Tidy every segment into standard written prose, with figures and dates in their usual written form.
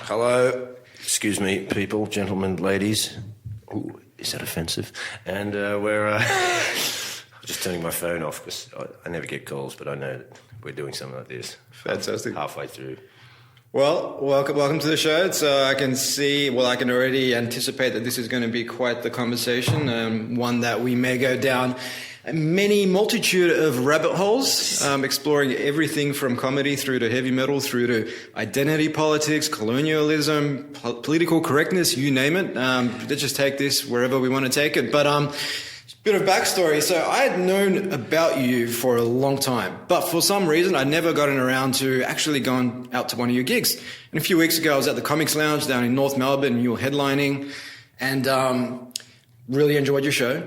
Hello. Excuse me, people, gentlemen, ladies. Ooh, is that offensive? And we're... I'm just turning my phone off because I never get calls, but I know that we're doing something like this. Fantastic. Halfway through. Well, welcome to the show. So I can already anticipate that this is going to be quite the conversation, one that we may go down many multitude of rabbit holes, exploring everything from comedy through to heavy metal, through to identity politics, colonialism, political correctness, you name it. Let's just take this wherever we want to take it. But bit of backstory. So I had known about you for a long time, but for some reason I'd never gotten around to actually going out to one of your gigs. And a few weeks ago I was at the Comics Lounge down in North Melbourne and you were headlining, and really enjoyed your show.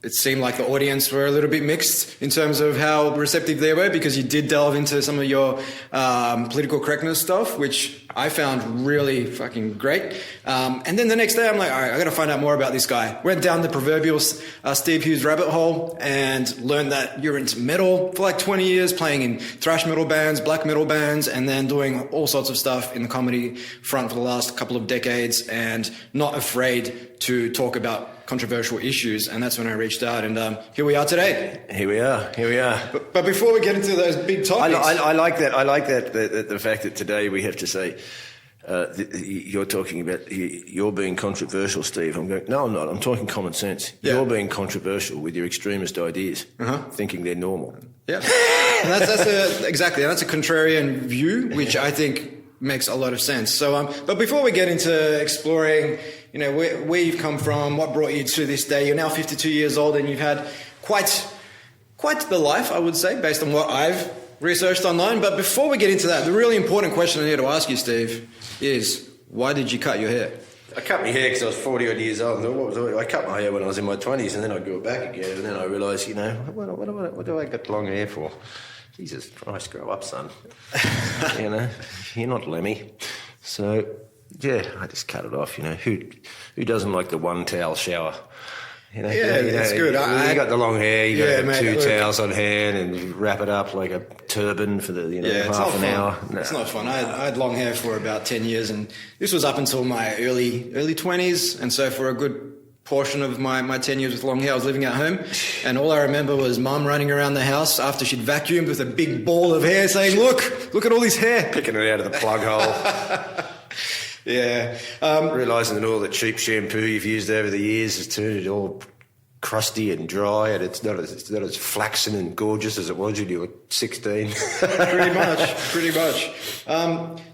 It seemed like the audience were a little bit mixed in terms of how receptive they were, because you did delve into some of your political correctness stuff, which I found really fucking great. And then the next day I'm like, all right, I got to find out more about this guy. Went down the proverbial Steve Hughes rabbit hole and learned that you're into metal for like 20 years, playing in thrash metal bands, black metal bands, and then doing all sorts of stuff in the comedy front for the last couple of decades, and not afraid to talk about controversial issues. And that's when I reached out, and here we are today. Here we are. But before we get into those big topics, I like that the fact that today we have to say you're talking about you're being controversial, Steve. I'm going, no, I'm not. I'm talking common sense. Yeah. You're being controversial with your extremist ideas, thinking they're normal. Yeah, and that's a contrarian view, which I think makes a lot of sense. So, but before we get into exploring, where you've come from, what brought you to this day, you're now 52 years old and you've had quite the life, I would say, based on what I've researched online. But before we get into that, the really important question I need to ask you, Steve, is why did you cut your hair? I cut my hair because I was 40 odd years old. I cut my hair when I was in my 20s, and then I grew it back again, and then I realised, what do I got long hair for? Jesus Christ, grow up, son. You're not Lemmy. So, yeah, I just cut it off, Who doesn't like the one towel shower? It's good. You got the long hair, you got two towels on hand, and you wrap it up like a turban for the half an hour. No. It's not fun. I had long hair for about 10 years, and this was up until my early 20s, and so for a good portion of my 10 years with long hair, I was living at home, and all I remember was Mum running around the house after she'd vacuumed with a big ball of hair saying, look at all this hair. Picking it out of the plug hole. Yeah. Realising that all the cheap shampoo you've used over the years has turned it all crusty and dry, and it's not as flaxen and gorgeous as it was when you were 16. Pretty much.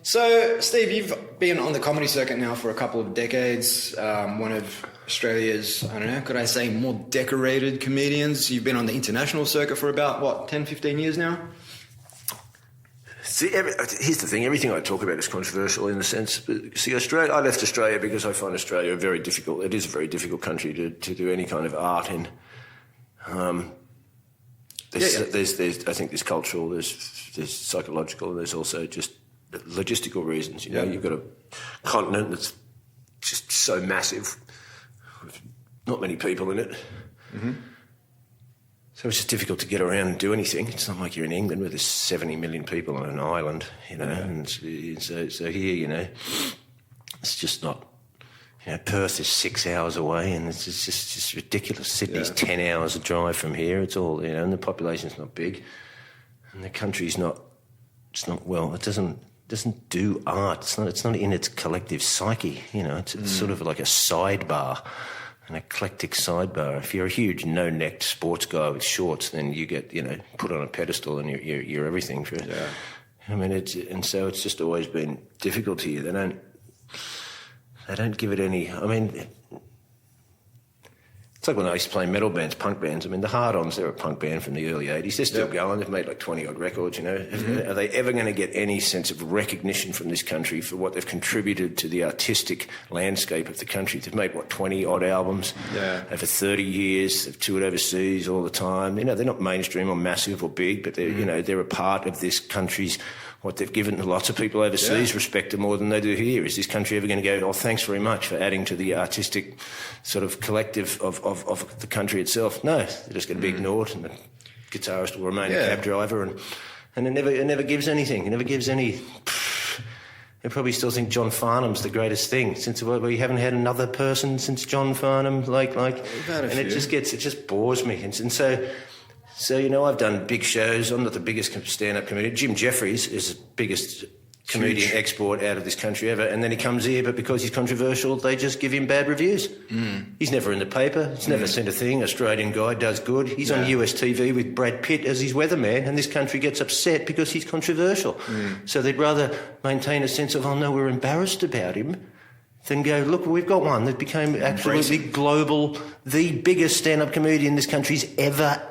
So, Steve, you've been on the comedy circuit now for a couple of decades, one of Australia's, I don't know, could I say more decorated comedians. You've been on the international circuit for about, 10, 15 years now? See, here's the thing. Everything I talk about is controversial in the sense. See, Australia. I left Australia because I find Australia very difficult. It is a very difficult country to do any kind of art in. There's I think there's cultural, there's psychological, and there's also just logistical reasons. You've got a continent that's just so massive, with not many people in it. Mm-hmm. So it's just difficult to get around and do anything. It's not like you're in England where there's 70 million people on an island, and so here, it's just not, Perth is 6 hours away, and it's just ridiculous. Sydney's 10 hours a drive from here. It's all, and the population's not big, and the country's not, it doesn't do art. It's not in its collective psyche, it's sort of like a sidebar. An eclectic sidebar. If you're a huge no-necked sports guy with shorts, then you get, put on a pedestal and you're everything for it. Yeah. I mean, so it's just always been difficult here. They don't give it any. I mean, it's like when I used to play metal bands, punk bands. I mean, the Hard-Ons, they're a punk band from the early 80s. They're still going. They've made like 20-odd records, Mm-hmm. Are they ever going to get any sense of recognition from this country for what they've contributed to the artistic landscape of the country? They've made, 20-odd albums over 30 years. They've toured overseas all the time. They're not mainstream or massive or big, but they're, they're a part of this country's what they've given to lots of people overseas respect them more than they do here. Is this country ever going to go, thanks very much for adding to the artistic sort of collective of the country itself? No, they're just going to be ignored, and the guitarist will remain a cab driver, and it never gives anything. It never gives any They probably still think John Farnham's the greatest thing since we haven't had another person since John Farnham. It just bores me. And so I've done big shows. I'm not the biggest stand-up comedian. Jim Jeffries is the biggest comedian export out of this country ever, and then he comes here, but because he's controversial, they just give him bad reviews. He's never in the paper. He's never sent a thing. Australian guy does good. He's on US TV with Brad Pitt as his weatherman, and this country gets upset because he's controversial. So they'd rather maintain a sense of, oh no, we're embarrassed about him, than go, look, we've got one that became absolutely global, the biggest stand-up comedian this country's ever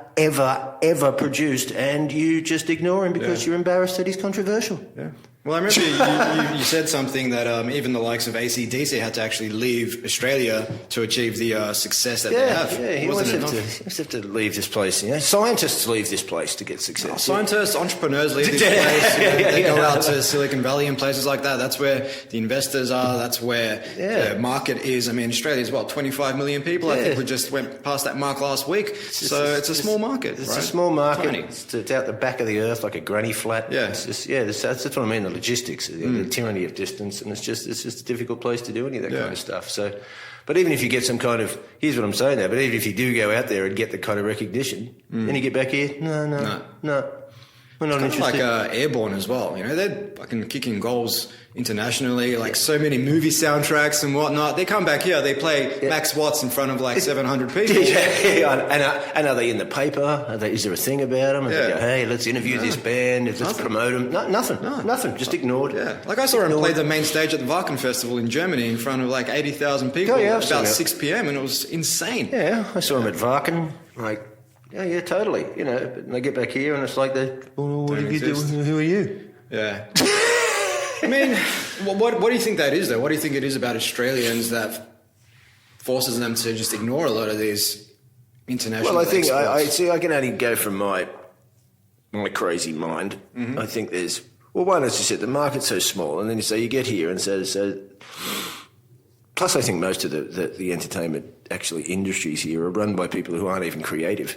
produced, and you just ignore him because you're embarrassed that he's controversial. Yeah. Well, I remember you said something that even the likes of AC/DC had to actually leave Australia to achieve the success that they have. Yeah, he always have to leave this place. Scientists leave this place to get success. Scientists, entrepreneurs leave this place. They go out to Silicon Valley and places like that. That's where the investors are. That's where the market is. I mean, Australia's 25 million people. I think we just went past that mark last week. It's a small market. It's a small market. It's out the back of the earth like a granny flat. Yeah. That's what I mean. The logistics, the tyranny of distance, and it's just a difficult place to do any of that kind of stuff. So, but even if you get some kind of, here's what I'm saying now, but even if you do go out there and get the kind of recognition, then you get back here, no. We're not interested. Kind of like Airborne as well. They're fucking kicking goals internationally, so many movie soundtracks and whatnot. They come back here, they play Max Watts in front of 700 people. And are they in the paper? Is there a thing about them? They go, hey, let's interview this band, let's promote them. Nothing. Just ignored. Yeah. I saw him play the main stage at the Wacken Festival in Germany in front of 80,000 people about 6 p.m. and it was insane. Yeah, I saw him at Wacken, Yeah, totally. And they get back here and it's like, what are you doing? Who are you? Yeah. I mean, what do you think that is, though? What do you think it is about Australians that forces them to just ignore a lot of these international Well, I think, I can only go from my crazy mind. I think there's, one, as you said, the market's so small, and then you get here and so plus I think most of the entertainment industries here are run by people who aren't even creative.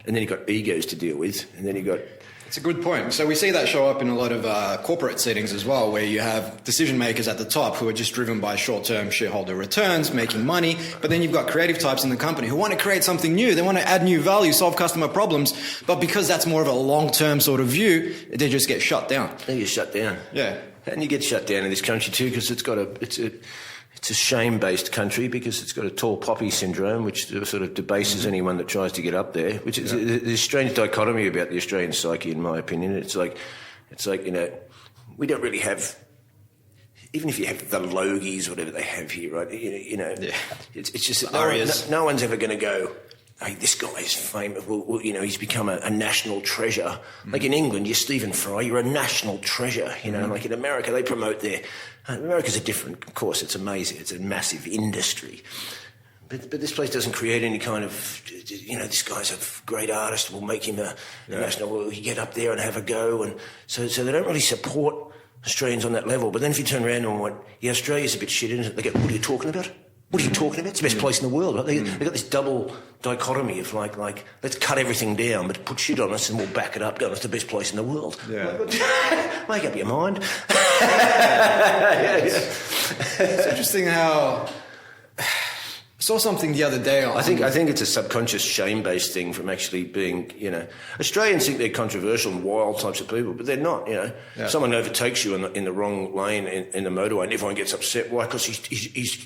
And then you've got egos to deal with, and then you've got... It's a good point. So we see that show up in a lot of corporate settings as well, where you have decision makers at the top who are just driven by short-term shareholder returns, making money, but then you've got creative types in the company who want to create something new. They want to add new value, solve customer problems, but because that's more of a long-term sort of view, they just get shut down. They get shut down. Yeah. And you get shut down in this country too, because it's a shame-based country because it's got a tall poppy syndrome, which sort of debases anyone that tries to get up there. Which is there's a strange dichotomy about the Australian psyche, in my opinion. It's like we don't really have. Even if you have the Logies, whatever they have here, right? It's just that no one's ever going to go, hey, this guy is famous. Well, he's become a national treasure. Like in England, you're Stephen Fry, you're a national treasure. Like in America, they promote America's different, of course, it's amazing. It's a massive industry. But this place doesn't create any kind of, this guy's a great artist, we'll make him a national, well, you get up there and have a go. And so they don't really support Australians on that level. But then if you turn around and went, Australia's a bit shit, isn't it? They go, what are you talking about? What are you talking about? It's the best place in the world. Right? They've got this double dichotomy of like, let's cut everything down, but put shit on us and we'll back it up. Go, it's the best place in the world. Yeah. Make up your mind. It's interesting how... I saw something the other day. I think it's a subconscious shame-based thing from actually being, Australians think they're controversial and wild types of people, but they're not. Someone overtakes you in the wrong lane in the motorway, and everyone gets upset. Why? Because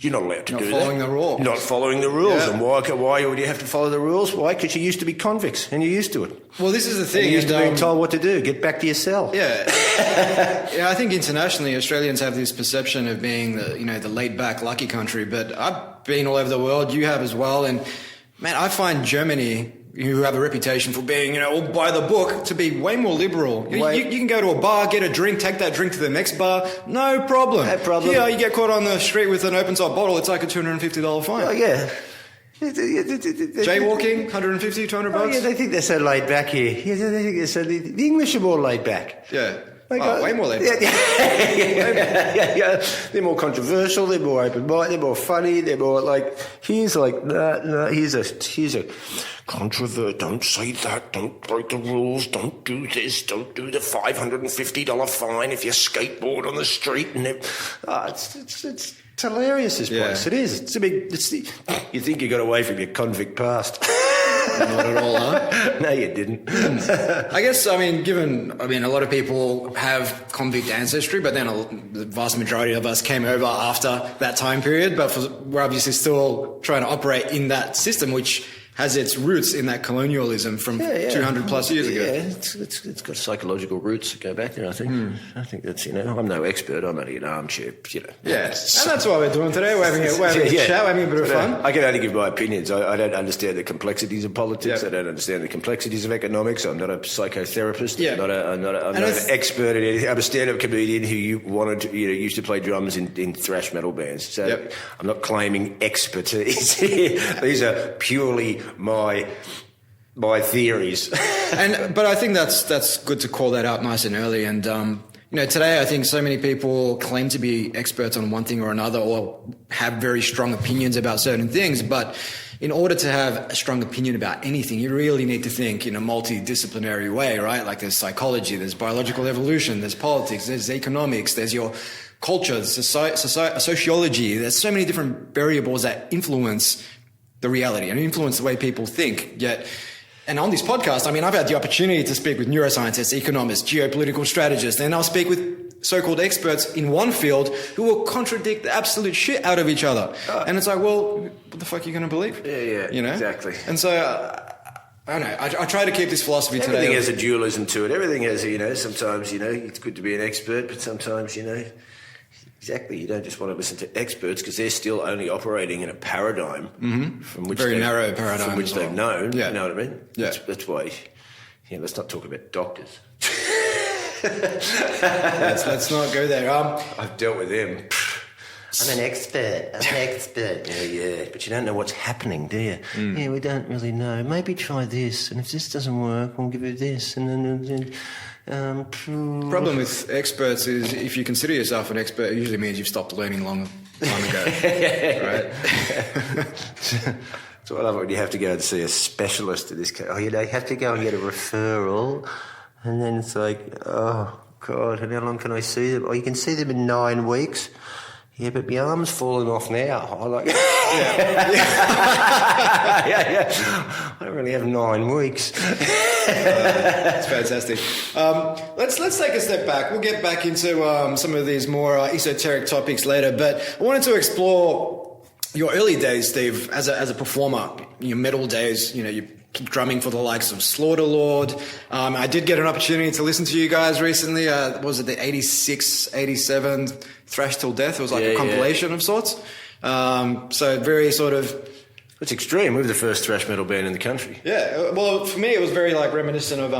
you're not allowed to do that. Not following the rules. Not following the rules, and why would you have to follow the rules? Why? Because you used to be convicts and you're used to it. Well, this is the thing. And you're used to being told what to do. Get back to your cell. Yeah. I think internationally Australians have this perception of being the laid-back, lucky country, but I've been all over the world. You have as well, and man, I find Germany, who have a reputation for being, all by the book, to be way more liberal. You can go to a bar, get a drink, take that drink to the next bar, no problem. No problem. Here, you get caught on the street with an open-top bottle, it's like a $250 fine. Oh, yeah. Jaywalking, $150, $200 bucks. Yeah, they think they're so laid back here. Yeah, they think the English are more laid back. Yeah. Way more laid back. Yeah. They're more controversial. They're more open-minded. They're more funny. They're more like, here's a controvert. Don't say that. Don't break the rules. Don't do this. Don't do the $550 fine if you skateboard on the street. And it's hilarious, this place. It is. You think you got away from your convict past. Not at all, huh? No, you didn't. I guess, a lot of people have convict ancestry, but then the vast majority of us came over after that time period. But we're obviously still trying to operate in that system, which has its roots in that colonialism from 200 plus years ago. Yeah, it's got psychological roots that go back there, I think. I think that's, I'm no expert. I'm only an armchair, Yeah, and that's what we're doing today. We're having a chat, we're having a bit of fun. I can only give my opinions. I don't understand the complexities of politics. I don't understand the complexities of economics. I'm not a psychotherapist. Yeah. I'm not an expert in anything. I'm a stand-up comedian who used to play drums in thrash metal bands. So I'm not claiming expertise here. These are purely my theories. But I think that's good to call that out nice and early. And today I think so many people claim to be experts on one thing or another, or have very strong opinions about certain things. But in order to have a strong opinion about anything, you really need to think in a multidisciplinary way, right? Like there's psychology, there's biological evolution, there's politics, there's economics, there's your culture, there's sociology. There's so many different variables that influence the reality and influence the way people think. And on this podcast, I've had the opportunity to speak with neuroscientists, economists, geopolitical strategists, and I'll speak with so-called experts in one field who will contradict the absolute shit out of each other. And it's like, well, what the fuck are you going to believe? Yeah, exactly. And so, I don't know, I try to keep this philosophy today. Everything has a dualism to it. Everything has, sometimes, it's good to be an expert, but sometimes, exactly, you don't just want to listen to experts because they're still only operating in a paradigm from which narrow paradigm from which they've known. Yeah. You know what I mean? Yeah. That's why. Let's not talk about doctors. let's not go there. I've dealt with them. I'm an expert. Yeah, but you don't know what's happening, do you? Yeah, we don't really know. Maybe try this, and if this doesn't work, we'll give you this, and then. Problem with experts is if you consider yourself an expert, it usually means you've stopped learning long time ago, right? So I love it when you have to go and see a specialist in this case. You have to go and get a referral, and then it's like, oh God, and how long can I see them? Oh, you can see them in 9 weeks. Yeah, but my arm's falling off now. I don't really have 9 weeks. That's fantastic. Let's take a step back. We'll get back into some of these more esoteric topics later, but I wanted to explore your early days, Steve, as a performer. Your metal days, you drumming for the likes of Slaughterlord. I did get an opportunity to listen to you guys recently. Was it the 86, 87 Thrash Till Death? It was like a compilation of sorts. So very sort of... It's extreme. We were the first thrash metal band in the country. Yeah. Well, for me, it was very reminiscent of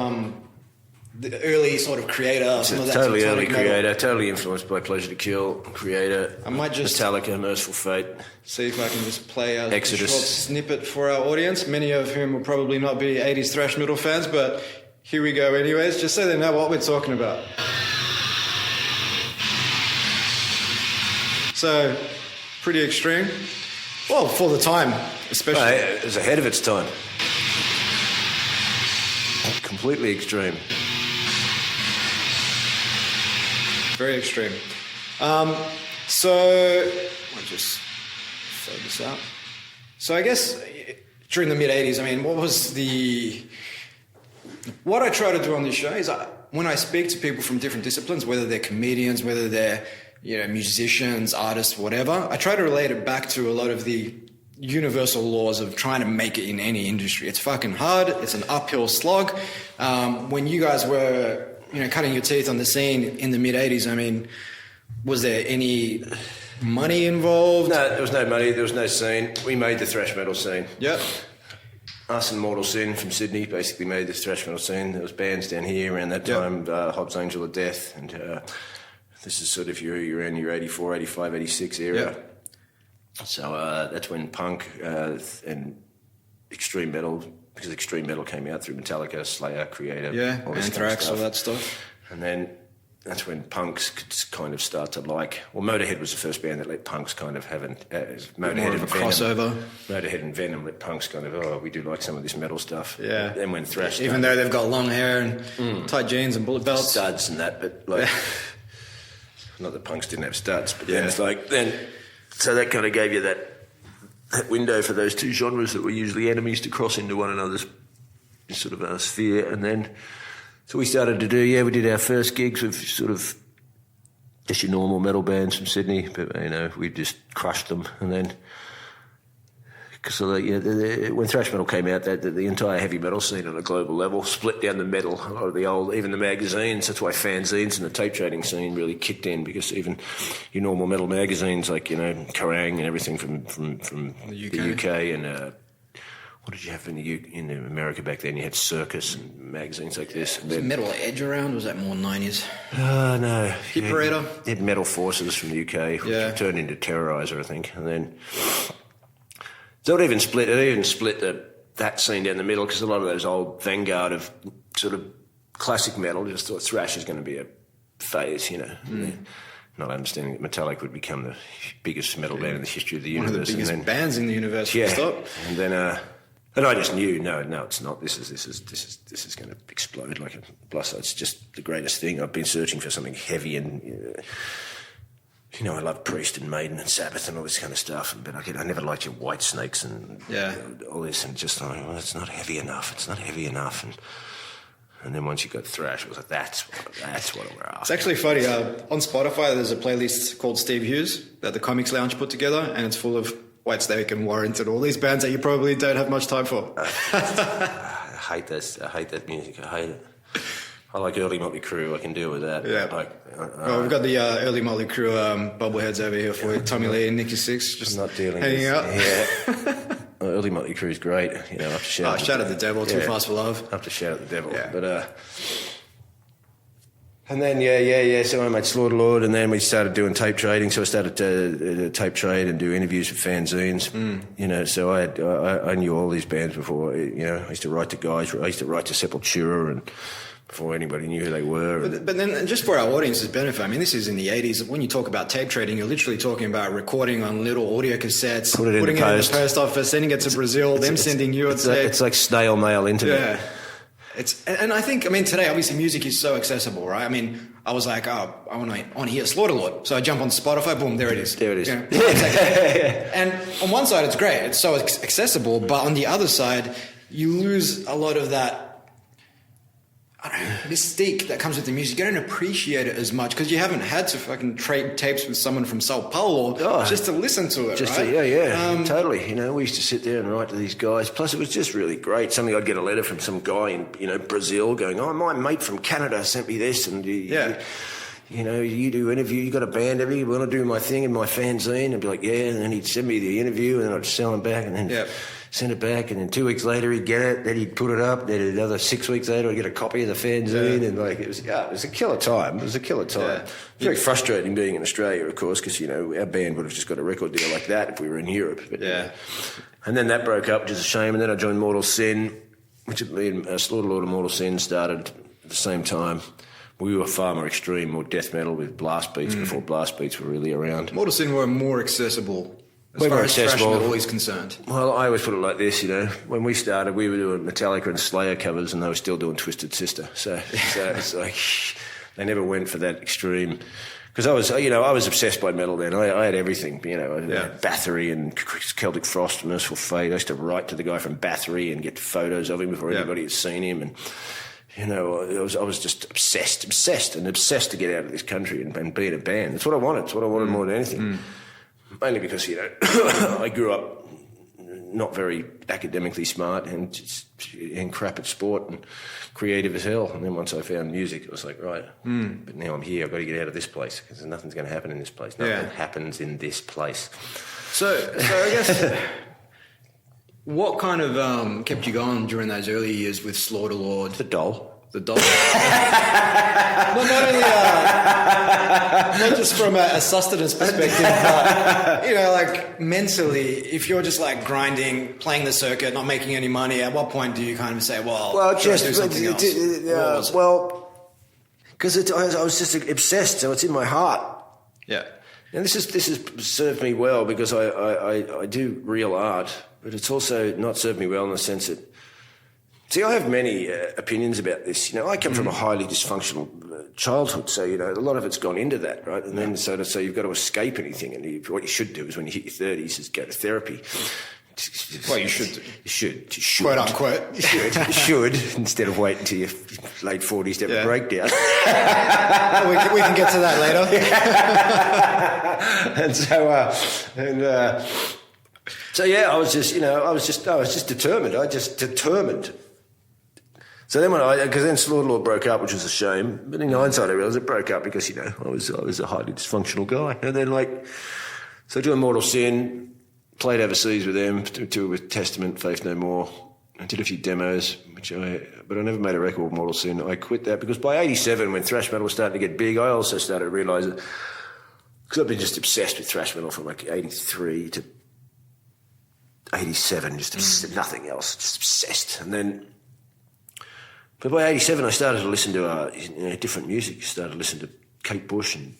the early sort of Creator. Some of that totally early Creator. Totally influenced by Pleasure to Kill, Creator. I might just... Metallica, Merciful Fate. See if I can just play a Exodus. Short snippet for our audience, many of whom will probably not be 80s thrash metal fans, but here we go anyways, just so they know what we're talking about. So, pretty extreme. Well, for the time, especially. It was ahead of its time. Completely extreme. Very extreme. So, I'll just throw this out. So I guess during the mid-'80s, what I try to do on this show is when I speak to people from different disciplines, whether they're comedians, whether they're musicians, artists, whatever, I try to relate it back to a lot of the universal laws of trying to make it in any industry. It's fucking hard. It's an uphill slog. When you guys were, cutting your teeth on the scene in the mid-'80s, was there any money involved? No, there was no money. There was no scene. We made the thrash metal scene. Yep. Us and Mortal Sin from Sydney basically made the thrash metal scene. There was bands down here around that time, Hobbs Angel of Death, and this is sort of you're in your 84, 85, 86 era. Yep. So that's when punk and extreme metal, because extreme metal came out through Metallica, Slayer, Creator, Anthrax, all that stuff. And then that's when punks could kind of start to like. Well, Motorhead was the first band that let punks kind of have Motorhead and crossover. Motorhead and Venom let punks kind of we do like some of this metal stuff. Yeah. Then when Thrash, even though they've got long hair and tight jeans and bullet belts, studs and that, but like, not that punks didn't have studs, but then it's like so that kind of gave you that window for those two genres that were usually enemies to cross into one another's sort of sphere, and then. So we started to do, we did our first gigs with sort of just your normal metal bands from Sydney, but, we just crushed them. And then, when thrash metal came out, the entire heavy metal scene on a global level split down the metal. A lot of the old, even the magazines, that's why fanzines and the tape trading scene really kicked in, because even your normal metal magazines like, Kerrang and everything from the UK and... what did you have in America back then? You had Circus and magazines like this. Was Metal Edge around? Was that more 90s? No. Hit Parade? You had Metal Forces from the UK, which turned into Terrorizer, I think. And then... So it even split that scene down the middle, because a lot of those old vanguard of sort of classic metal just thought thrash is going to be a phase, Not understanding that Metallica would become the biggest metal band in the history of the universe. One of the biggest bands in the universe. And then... And I just knew, no, it's not. This is going to explode like a blast. It's just the greatest thing. I've been searching for something heavy, and I love Priest and Maiden and Sabbath and all this kind of stuff. But I never liked your White Snakes and all this, and just it's not heavy enough. It's not heavy enough, and then once you got thrash, it was like that's what we're after. It's actually funny. On Spotify, there's a playlist called Steve Hughes that the Comics Lounge put together, and it's full of White Snake and Warrant and all these bands that you probably don't have much time for. I hate this. I hate that music. I hate it. I like early Motley Crue. I can deal with that. Yeah. Well, we've got the early Motley Crue bubbleheads over here for you. Tommy Lee and Nicky Six. Just not dealing hanging out. Yeah. Early Motley Crue is great. Up to shout. Shout at the devil. Too fast for love. Up to shout at the devil. Yeah. But and then so I made Slaughter Lord, and then we started doing tape trading. So I started to tape trade and do interviews with fanzines. So I knew all these bands before. I used to write to guys. I used to write to Sepultura, and before anybody knew who they were. But then, just for our audience's benefit, I mean, this is in the 80s. When you talk about tape trading, you're literally talking about recording on little audio cassettes, putting it in the post office, sending it to Brazil, sending you a tape. It's like snail mail internet. Yeah. And I think, today, obviously, music is so accessible, right? I mean, I was like, I want to hear Slaughter Lord. So I jump on Spotify, boom, there it is. There it is. And on one side, it's great. It's so accessible. But on the other side, you lose a lot of that, mystique that comes with the music. You don't appreciate it as much because you haven't had to fucking trade tapes with someone from Sao Paulo just to listen to it, right? Totally. We used to sit there and write to these guys. Plus, it was just really great. Something I'd get a letter from some guy in Brazil going, my mate from Canada sent me this, and you do interview, you got a band, you want to do my thing in my fanzine? I'd be like, and then he'd send me the interview, and then I'd sell him back, and then send it back, and then 2 weeks later he'd get it, then he'd put it up, then another 6 weeks later I'd get a copy of the fanzine, and it was a killer time. It was a killer time. Very frustrating being in Australia, of course, because our band would have just got a record deal like that if we were in Europe. But, and then that broke up, which is a shame, and then I joined Mortal Sin, which Slaughter Lord and Mortal Sin started at the same time. We were far more extreme, more death metal with blast beats before blast beats were really around. Mortal Sin were more accessible as far as thrash metal is concerned. Well, I always put it like this, when we started, we were doing Metallica and Slayer covers, and they were still doing Twisted Sister. So it's like they never went for that extreme. Because I was obsessed by metal then. I had everything, I had Bathory and Celtic Frost and Merciful Fate. I used to write to the guy from Bathory and get photos of him before anybody had seen him, and. I was just obsessed to get out of this country and be in a band. That's what I wanted. It's what I wanted more than anything. Mainly because, I grew up not very academically smart and crap at sport and creative as hell. And then once I found music, it was like, right, but now I'm here. I've got to get out of this place because nothing's going to happen in this place. Nothing happens in this place. So I guess... What kind of kept you going during those early years with Slaughter Lord? The doll. Well, not only not just from a sustenance perspective, but mentally, if you're just grinding, playing the circuit, not making any money, at what point do you kind of say, "Well, just do something else"? Because I was just obsessed, so it's in my heart. Yeah. And this has served me well because I do real art, but it's also not served me well in the sense that, see, I have many opinions about this. I come from a highly dysfunctional childhood, so, a lot of it's gone into that, right? And then so you've got to escape anything, and what you should do is when you hit your 30s is go to therapy. Well, you should. You should. Quote unquote. You should, instead of waiting till your late 40s to have a breakdown. we can get to that later. So I was just determined. Determined. So then because then Slaughterlord broke up, which was a shame. But in hindsight, I realised it broke up because, I was a highly dysfunctional guy. And then so doing Mortal Sin, played overseas with them, toured with Testament, Faith No More. I did a few demos, but I never made a record with Mortal Sin. I quit that because by 87, when thrash metal was starting to get big, I also started to realise that, because I've been just obsessed with thrash metal from 83 to 87, just nothing else, just obsessed. But by 87, I started to listen to different music. I started to listen to Kate Bush and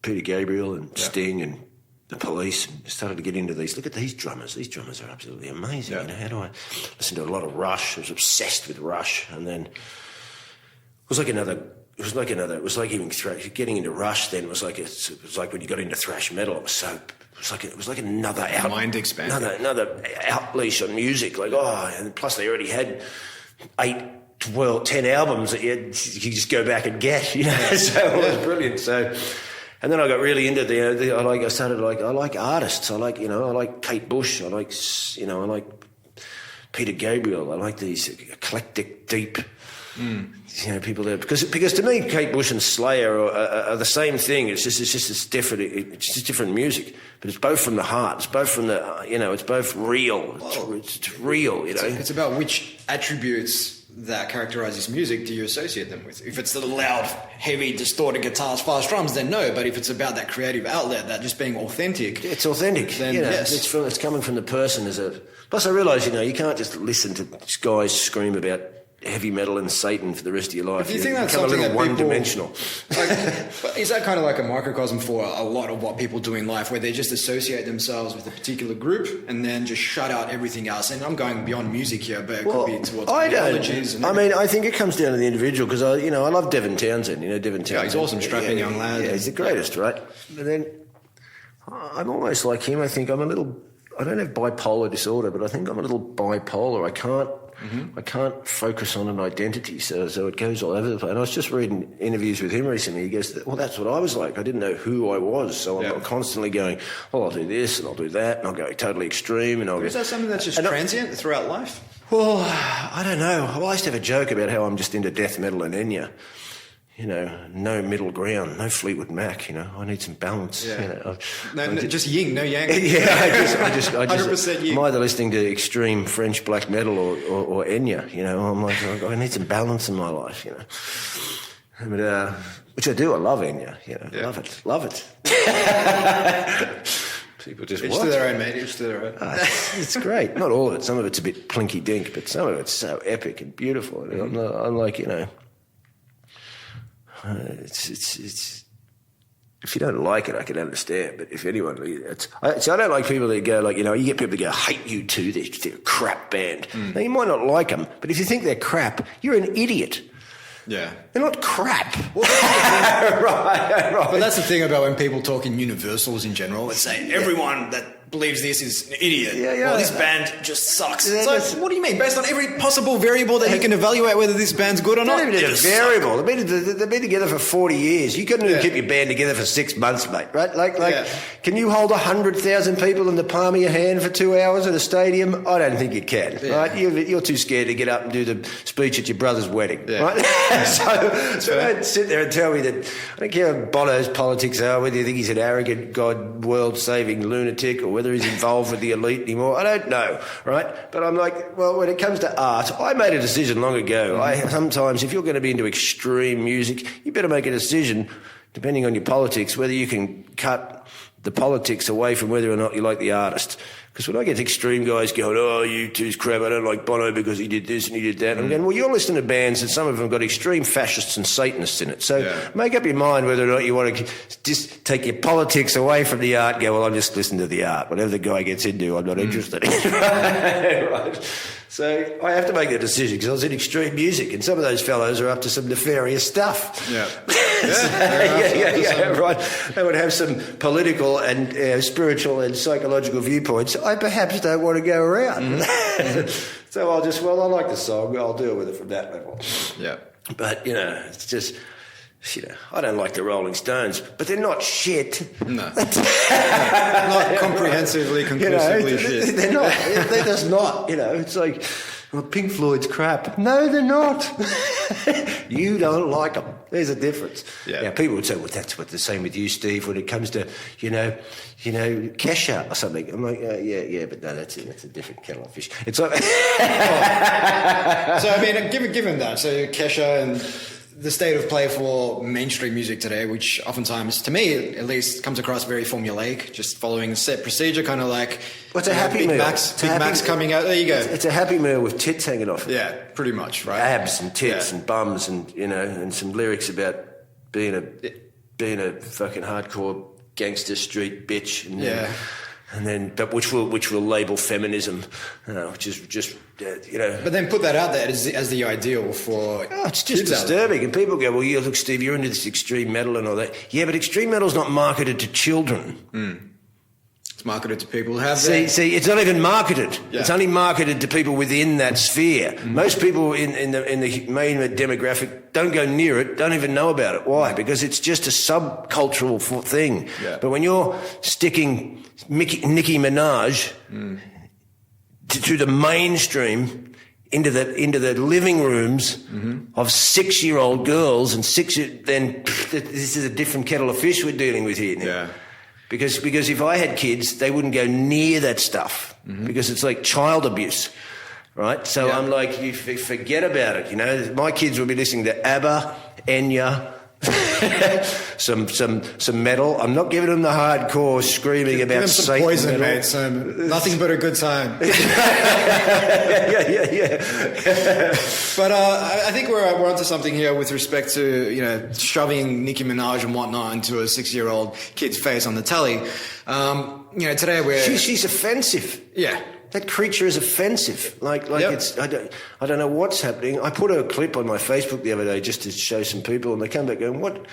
Peter Gabriel and Sting and The Police, and started to get into these. Look at these drummers. These drummers are absolutely amazing. Yeah. How do I listen to a lot of Rush? I was obsessed with Rush, and then it was like even thrash. Getting into Rush then was like when you got into thrash metal. It was like another mind expanding, another outleash on music. And plus they already had 10 albums that you just go back and get. So it was brilliant. So. And then I got really into I like artists. I like Kate Bush. I like Peter Gabriel. I like these eclectic, deep, people there. Because to me, Kate Bush and Slayer are the same thing. It's just different music. But it's both from the heart. It's both from the, it's both real. It's real, It's about which attributes that characterize his music do you associate them with? If it's the loud, heavy, distorted guitars, fast drums, then no. But if it's about that creative outlet, that just being authentic, it's authentic. Then yes, it's coming from the person. Plus, I realise you can't just listen to guys scream about heavy metal and Satan for the rest of your life. Do you think that's become something a little one-dimensional? Is that kind of like a microcosm for a lot of what people do in life, where they just associate themselves with a particular group and then just shut out everything else? And I'm going beyond music here, but it could be towards ideologies. I think it comes down to the individual because I love Devin Townsend. Devin Townsend. Yeah, he's awesome, strapping young lad. Yeah, he's the greatest, right? But then I'm almost like him. I think I don't have bipolar disorder, but I think I'm a little bipolar. I can't focus on an identity, so it goes all over the place. And I was just reading interviews with him recently. He goes, well, that's what I was like. I didn't know who I was, so I'm constantly going, well, I'll do this and I'll do that, and I'll go totally extreme. Is that something that's just transient throughout life? Well, I don't know. I used to have a joke about how I'm just into death metal and Enya. No middle ground, no Fleetwood Mac. I need some balance. Yeah. Just yin, no yang. I just 100% yin. I'm either listening to extreme French black metal or Enya. I'm like, I need some balance in my life. But, which I do. I love Enya. Love it. People just each to their own, mate. Each to their own. It's great. Not all of it. Some of it's a bit plinky dink, but some of it's so epic and beautiful. I'm like, it's if you don't like it, I can understand. But if anyone, I don't like people that go you get people that go, hate U2, they're a crap band. Now you might not like them, but if you think they're crap, you're an idiot. Yeah. They're not crap. Right. But that's the thing about when people talk in universals in general. Let's say everyone that believes this is an idiot. Well, this band just sucks. So what do you mean? Based on every possible variable that you can evaluate whether this band's good or not? Not even a variable. They've been together for 40 years. You couldn't even keep your band together for 6 months, mate, right? Can you hold 100,000 people in the palm of your hand for 2 hours at a stadium? I don't think you can, right? You're too scared to get up and do the speech at your brother's wedding, right? So don't sit there and tell me that, I don't care what Bono's politics are, whether you think he's an arrogant, God, world-saving lunatic or whether he's involved with the elite anymore. I don't know, right? But I'm like, well, when it comes to art, I made a decision long ago. Sometimes, if you're going to be into extreme music, you better make a decision depending on your politics, whether you can cut the politics away from whether or not you like the artist. Because when I get extreme guys going, oh, U2's crap, I don't like Bono because he did this and he did that. I'm going, well, you're listening to bands and some of them have got extreme fascists and Satanists in it. So make up your mind whether or not you want to just take your politics away from the art and go, well, I'm just listening to the art. Whatever the guy gets into, I'm not interested in. Right. So I have to make that decision because I was in extreme music and some of those fellows are up to some nefarious stuff. Yeah. Right. They would have some political and spiritual and psychological viewpoints I perhaps don't want to go around. So I like the song, I'll deal with it from that level. Yeah. But, it's just, I don't like the Rolling Stones, but they're not shit. No. Not comprehensively, conclusively shit. They're not. They're just not, It's like, well, Pink Floyd's crap. No, they're not. You don't like them. There's a difference. Yeah. Now, people would say, well, that's what they're saying with you, Steve, when it comes to, Kesha or something. I'm like, yeah, but no, that's a different kettle of fish. It's like... So, I mean, given that, so Kesha and the state of play for mainstream music today, which oftentimes, to me at least, comes across very formulaic, just following a set procedure, kind of like... What's a Happy Meal? Big Macs coming out. There you go. It's a Happy Meal with tits hanging off. Yeah, pretty much, right? Abs and tits and bums and, and some lyrics about being a fucking hardcore gangster street bitch. But which will label feminism, which is just, But then put that out there as the ideal for... Oh, it's just disturbing. And people go, well, yeah, look, Steve, you're into this extreme metal and all that. Yeah, but extreme metal's not marketed to children. It's marketed to people who have... See, it's not even marketed. Yeah. It's only marketed to people within that sphere. Most people in the main demographic don't go near it, don't even know about it. Why? Because it's just a subcultural thing. Yeah. But when you're sticking Nicki Minaj to the mainstream, into the living rooms of 6-year-old girls and then this is a different kettle of fish we're dealing with here now. Yeah. Because if I had kids, they wouldn't go near that stuff because it's like child abuse, right? So I'm like, you forget about it, My kids will be listening to ABBA, Enya, some metal. I'm not giving them the hardcore screaming about them some Satan poison, metal. Mate. Nothing but a good time. Yeah. But I think we're onto something here with respect to shoving Nicki Minaj and whatnot into a 6-year-old kid's face on the telly. Today she's offensive. Yeah. That creature is offensive. It's I don't know what's happening. I put a clip on my Facebook the other day just to show some people, and they come back going, "What?"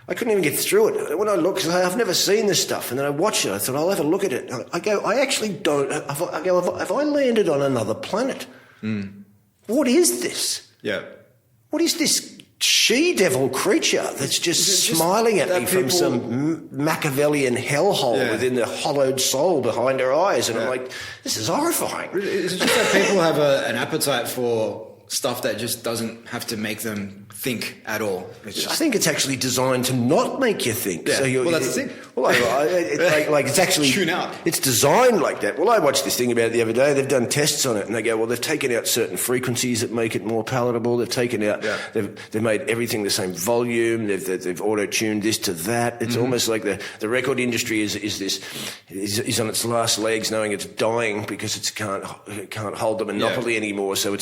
I couldn't even get through it. When I look, because I've never seen this stuff, and then I watched it. I thought I'll have a look at it. I go, I actually don't. I go, have I landed on another planet? What is this? Yeah. What is this she-devil creature that's just smiling at me from some Machiavellian hellhole within the hollowed soul behind her eyes? And I'm like, this is horrifying. It's just that people have an appetite for stuff that just doesn't have to make them think at all. I think it's actually designed to not make you think. Yeah. So that's the thing. Well, it's actually... Tune out. It's designed like that. Well, I watched this thing about it the other day. They've done tests on it, and they go, well, they've taken out certain frequencies that make it more palatable. They've taken out... Yeah. They've made everything the same volume. They've auto-tuned this to that. It's almost like the record industry is on its last legs, knowing it's dying because it can't hold the monopoly anymore. So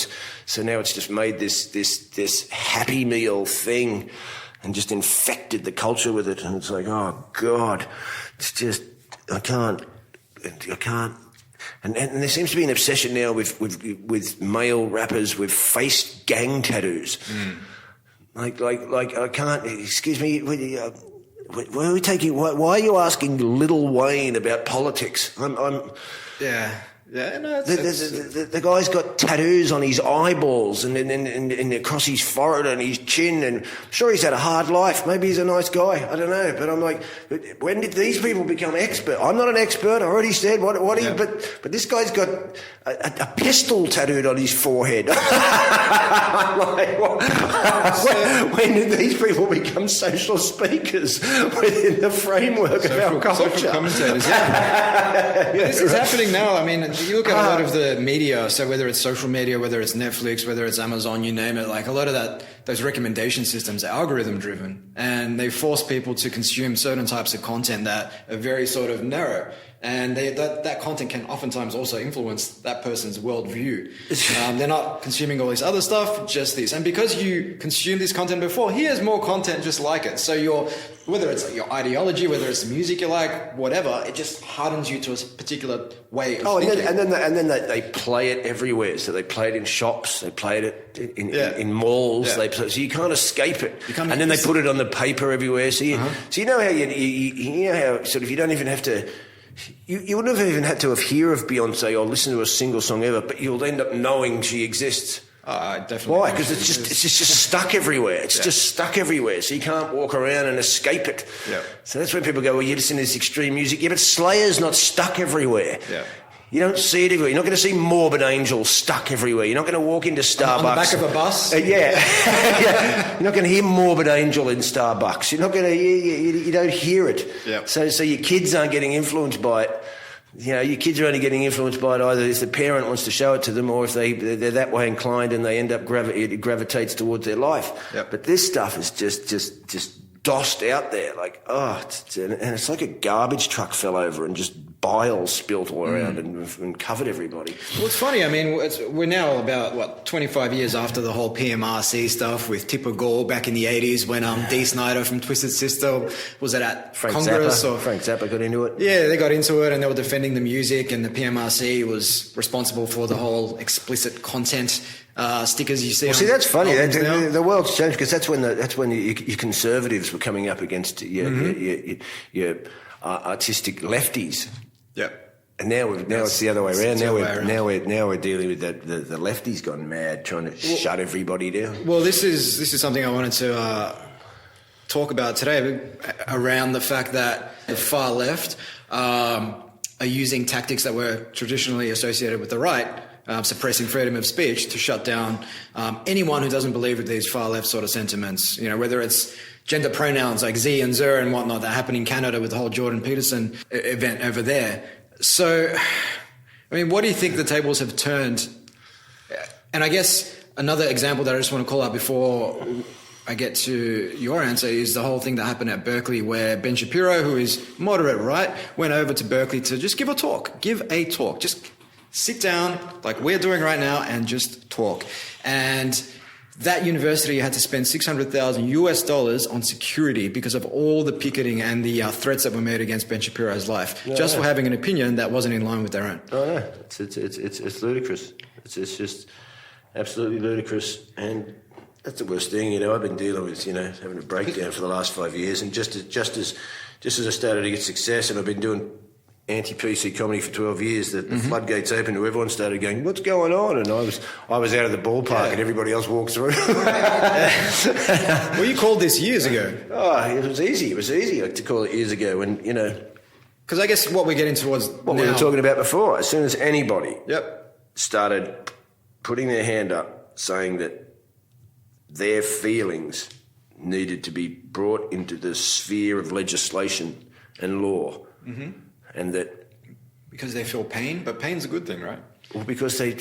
now it's just made this Happy Meal thing and just infected the culture with it. And it's like, oh God, it's just, I can't. And there seems to be an obsession now with male rappers with face gang tattoos. Like I can't, excuse me, where are we taking, why are you asking Lil Wayne about politics? Yeah, no, the guy's got tattoos on his eyeballs and across his forehead and his chin, and I'm sure he's had a hard life. Maybe he's a nice guy. I don't know. But I'm like, when did these people become expert? I'm not an expert. I already said what but this guy's got a pistol tattooed on his forehead. I'm like, when did these people become social speakers within the framework of our culture? Social commentators, this is happening now. I mean, you look at a lot of the media, so whether it's social media, whether it's Netflix, whether it's Amazon, you name it, like a lot of that those recommendation systems are algorithm driven, and they force people to consume certain types of content that are very sort of narrow. And that content can oftentimes also influence that person's worldview. They're not consuming all this other stuff, just this. And because you consumed this content before, here's more content just like it. So whether it's your ideology, whether it's the music you like, whatever, it just hardens you to a particular way of thinking. And then they play it everywhere. So they play it in shops, they play it in malls. Yeah. So you can't escape it. And then they put it on the paper everywhere. So you know how you know how sort of you don't even have to. You wouldn't have even had to hear of Beyonce or listen to a single song ever, but you'll end up knowing she exists. Definitely. Why? Because it's just stuck everywhere. It's just stuck everywhere, so you can't walk around and escape it. Yeah. So that's when people go, well, you listen to this extreme music. Yeah, but Slayer's not stuck everywhere. Yeah. You don't see it everywhere. You're not going to see Morbid Angel stuck everywhere. You're not going to walk into Starbucks. On the back of a bus? Yeah. You're not going to hear Morbid Angel in Starbucks. You're not going to, you don't hear it. Yeah. So your kids aren't getting influenced by it. You know, your kids are only getting influenced by it either if the parent wants to show it to them or if they're that way inclined and they end up it gravitates towards their life. Yep. But this stuff is just dossed out there, like, and it's like a garbage truck fell over and just bile spilt all around and covered everybody. Well, it's funny. I mean, we're now about, 25 years after the whole PMRC stuff with Tipper Gore back in the 80s when Dee Snider from Twisted Sister was at Congress. Frank Zappa got into it. Yeah, they got into it and they were defending the music, and the PMRC was responsible for the whole explicit content stickers you see. Well, see, that's funny. The world's changed because that's when your conservatives were coming up against your artistic lefties. Yeah. And now it's the other way around. Now we're dealing with the lefties gone mad, trying to shut everybody down. Well, this is something I wanted to talk about today, around the fact that the far left are using tactics that were traditionally associated with the right, suppressing freedom of speech to shut down anyone who doesn't believe with these far left sort of sentiments. You know, whether it's gender pronouns like Z and Zer and whatnot that happened in Canada with the whole Jordan Peterson event over there. So, I mean, what do you think the tables have turned? And I guess another example that I just want to call out before I get to your answer is the whole thing that happened at Berkeley where Ben Shapiro, who is moderate right, went over to Berkeley to just give a talk. Just sit down like we're doing right now and just talk. And that university had to spend $600,000 on security because of all the picketing and the threats that were made against Ben Shapiro's life, for having an opinion that wasn't in line with their own. Oh, no. It's ludicrous. It's just absolutely ludicrous. And that's the worst thing, you know. I've been dealing with, having a breakdown for the last 5 years, and just as I started to get success, and I've been doing anti-PC comedy for 12 years, the floodgates opened to everyone started going, what's going on? And I was out of the ballpark and everybody else walked through. Well, you called this years ago. Oh, it was easy to call it years ago when, because I guess what we're getting towards what we were talking about before, as soon as anybody started putting their hand up saying that their feelings needed to be brought into the sphere of legislation and law, and that because they feel pain, but pain's a good thing, right? Well, because I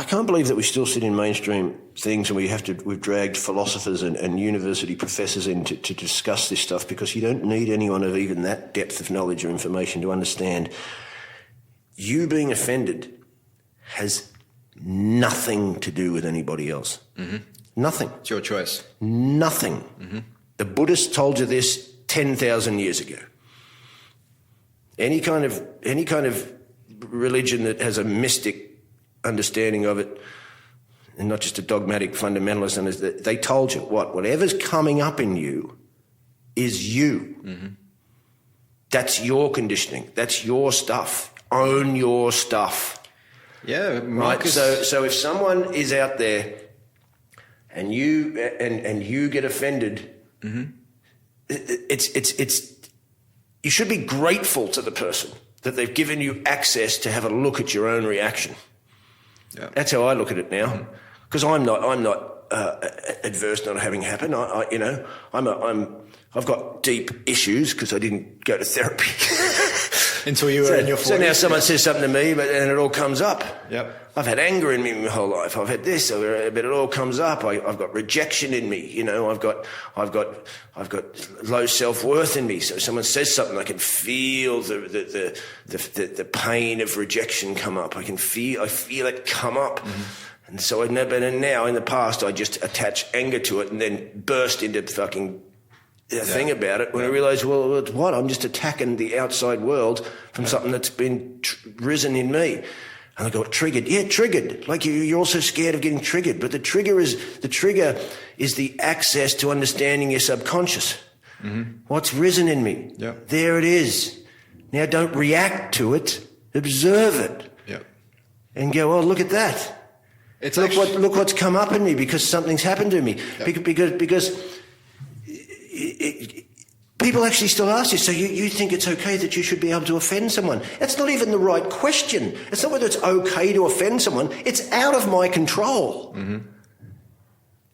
can't believe that we still sit in mainstream things and we've dragged philosophers and university professors in to discuss this stuff, because you don't need anyone of even that depth of knowledge or information to understand you being offended has nothing to do with anybody else. Nothing. It's your choice. Nothing. The Buddhists told you this 10,000 years ago. Any kind of religion that has a mystic understanding of it, and not just a dogmatic fundamentalist, is that they told you whatever's coming up in you is you. That's your conditioning. That's your stuff. Own your stuff. Yeah, Marcus. Right. So if someone is out there and you get offended, it's you should be grateful to the person that they've given you access to have a look at your own reaction. Yeah. That's how I look at it now, because I'm not adverse to not having happen. I've got deep issues because I didn't go to therapy. Until you were in your 40s. So now someone says something to me, and it all comes up. Yep. I've had anger in me my whole life. I've had this, but it all comes up. I've got rejection in me. I've got low self-worth in me. So someone says something, I can feel the pain of rejection come up. I feel it come up. Mm-hmm. And so and now in the past, I just attach anger to it and then burst into fucking thing about it when I realised, well, what? I'm just attacking the outside world from something that's been risen in me. And I got triggered. Yeah, triggered. Like you're also scared of getting triggered. But the trigger is the access to understanding your subconscious. Mm-hmm. What's risen in me? Yep. There it is. Now don't react to it. Observe it. Yep. And go, oh, look at that. Look what's come up in me because something's happened to me. Yep. Because people actually still ask you, so you think it's okay that you should be able to offend someone? That's not even the right question. It's not whether it's okay to offend someone. It's out of my control. Mm-hmm.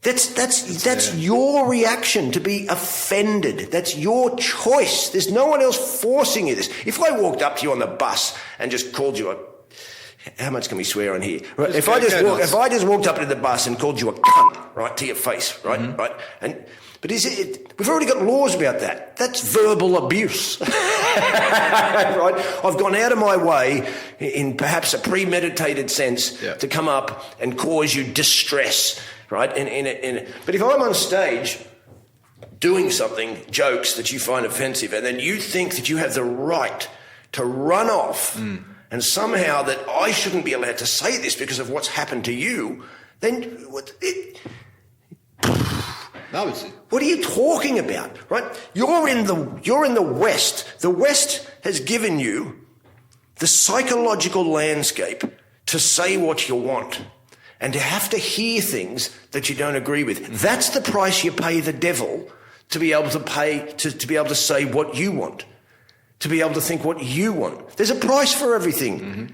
That's your reaction to be offended. That's your choice. There's no one else forcing you this. If I walked up to you on the bus and just called you how much can we swear on here? Right? If I just walked up to the bus and called you a cunt, right, to your face, right, mm-hmm. right, but we've already got laws about that. That's verbal abuse, right? I've gone out of my way in perhaps a premeditated sense to come up and cause you distress, right? But if I'm on stage doing something, jokes that you find offensive, and then you think that you have the right to run off and somehow that I shouldn't be allowed to say this because of what's happened to you, then what are you talking about, right? You're in the West. The West has given you the psychological landscape to say what you want and to have to hear things that you don't agree with. Mm-hmm. That's the price you pay the devil to be able to pay to be able to say what you want, to be able to think what you want. There's a price for everything. Mm-hmm.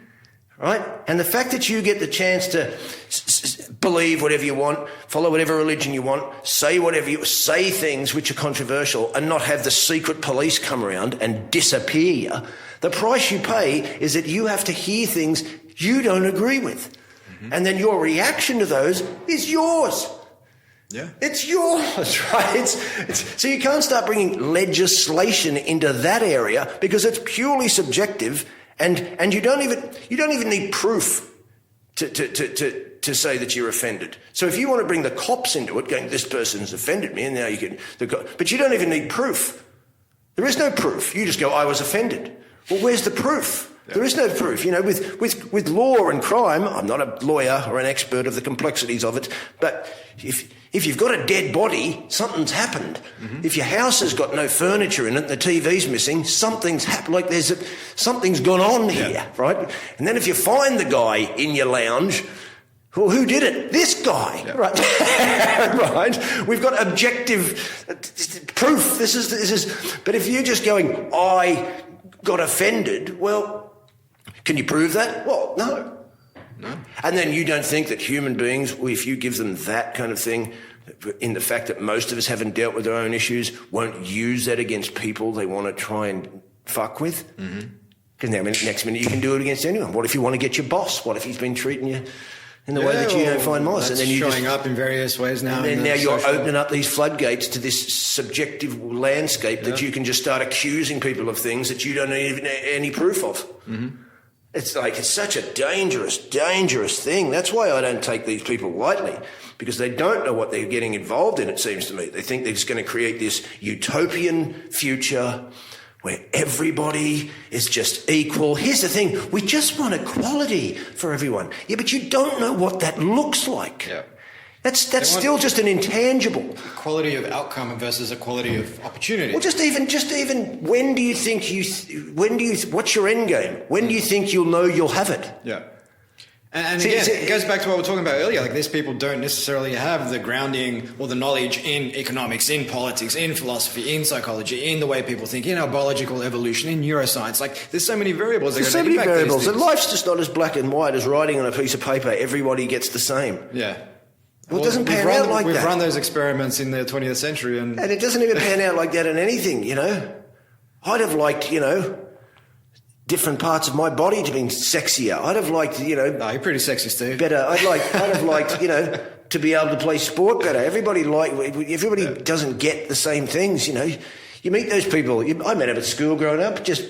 Right? And the fact that you get the chance to believe whatever you want, follow whatever religion you want, say things which are controversial and not have the secret police come around and disappear you, the price you pay is that you have to hear things you don't agree with. Mm-hmm. And then your reaction to those is yours. Yeah. It's yours, right? So you can't start bringing legislation into that area because it's purely subjective. And you don't even need proof to say that you're offended. So if you want to bring the cops into it, going, this person's offended me, and now you can, but you don't even need proof. There is no proof. You just go, I was offended. Well, where's the proof? Yeah. There is no proof. With law and crime, I'm not a lawyer or an expert of the complexities of it, but if you've got a dead body, something's happened. Mm-hmm. If your house has got no furniture in it, the TV's missing, something's happened. Like something's gone on here, right? And then if you find the guy in your lounge, well, who did it? This guy, right? Right? We've got objective proof. This is. But if you're just going, I got offended, well, can you prove that? Well, no. And then you don't think that human beings, if you give them that kind of thing, in the fact that most of us haven't dealt with their own issues, won't use that against people they want to try and fuck with? Because next minute you can do it against anyone. What if you want to get your boss? What if he's been treating you in the way that you don't find nice? And then you're showing up in various ways now. And then now you're opening up these floodgates to this subjective landscape that you can just start accusing people of things that you don't even have any proof of. Mm-hmm. It's such a dangerous, dangerous thing. That's why I don't take these people lightly, because they don't know what they're getting involved in, it seems to me. They think they're just going to create this utopian future where everybody is just equal. Here's the thing. We just want equality for everyone. Yeah, but you don't know what that looks like. Yeah. That's still just an intangible. Equality of outcome versus equality of opportunity. Well, just even when do you think what's your end game? When do you think you'll know you'll have it? Yeah. And again, it goes back to what we were talking about earlier. Like, these people don't necessarily have the grounding or the knowledge in economics, in politics, in philosophy, in psychology, in the way people think, in our biological evolution, in neuroscience. Like, there's so many variables. There's so many variables. And life's just not as black and white as writing on a piece of paper. Everybody gets the same. Yeah. Well, it doesn't pan out like that. We've run those experiments in the 20th century. And it doesn't even pan out like that in anything, I'd have liked, different parts of my body to being sexier. I'd have liked, No, you're pretty sexy, Steve. better. I'd have liked, to be able to play sport better. Everybody doesn't get the same things, You meet those people. I met them at school growing up, just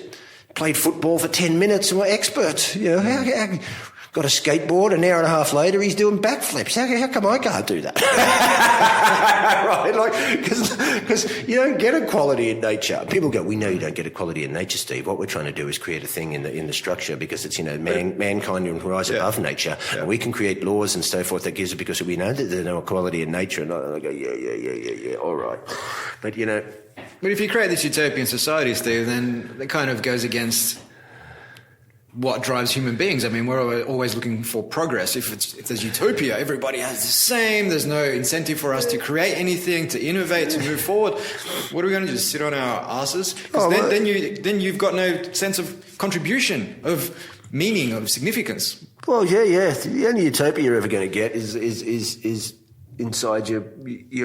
played football for 10 minutes and were experts. Got a skateboard, an hour and a half later, he's doing backflips. How come I can't do that? Right? Because you don't get equality in nature. People go, we know you don't get equality in nature, Steve. What we're trying to do is create a thing in the structure because it's, mankind can rise above nature. Yeah. And we can create laws and so forth that gives it because we know that there's no equality in nature. And I go, yeah, all right. But, But if you create this utopian society, Steve, then it kind of goes against what drives human beings. I mean, we're always looking for progress. If there's utopia, everybody has the same. There's no incentive for us to create anything, to innovate, to move forward. What are we going to do? Just sit on our asses? Then you've got no sense of contribution, of meaning, of significance. Well, yeah. The only utopia you're ever going to get is inside your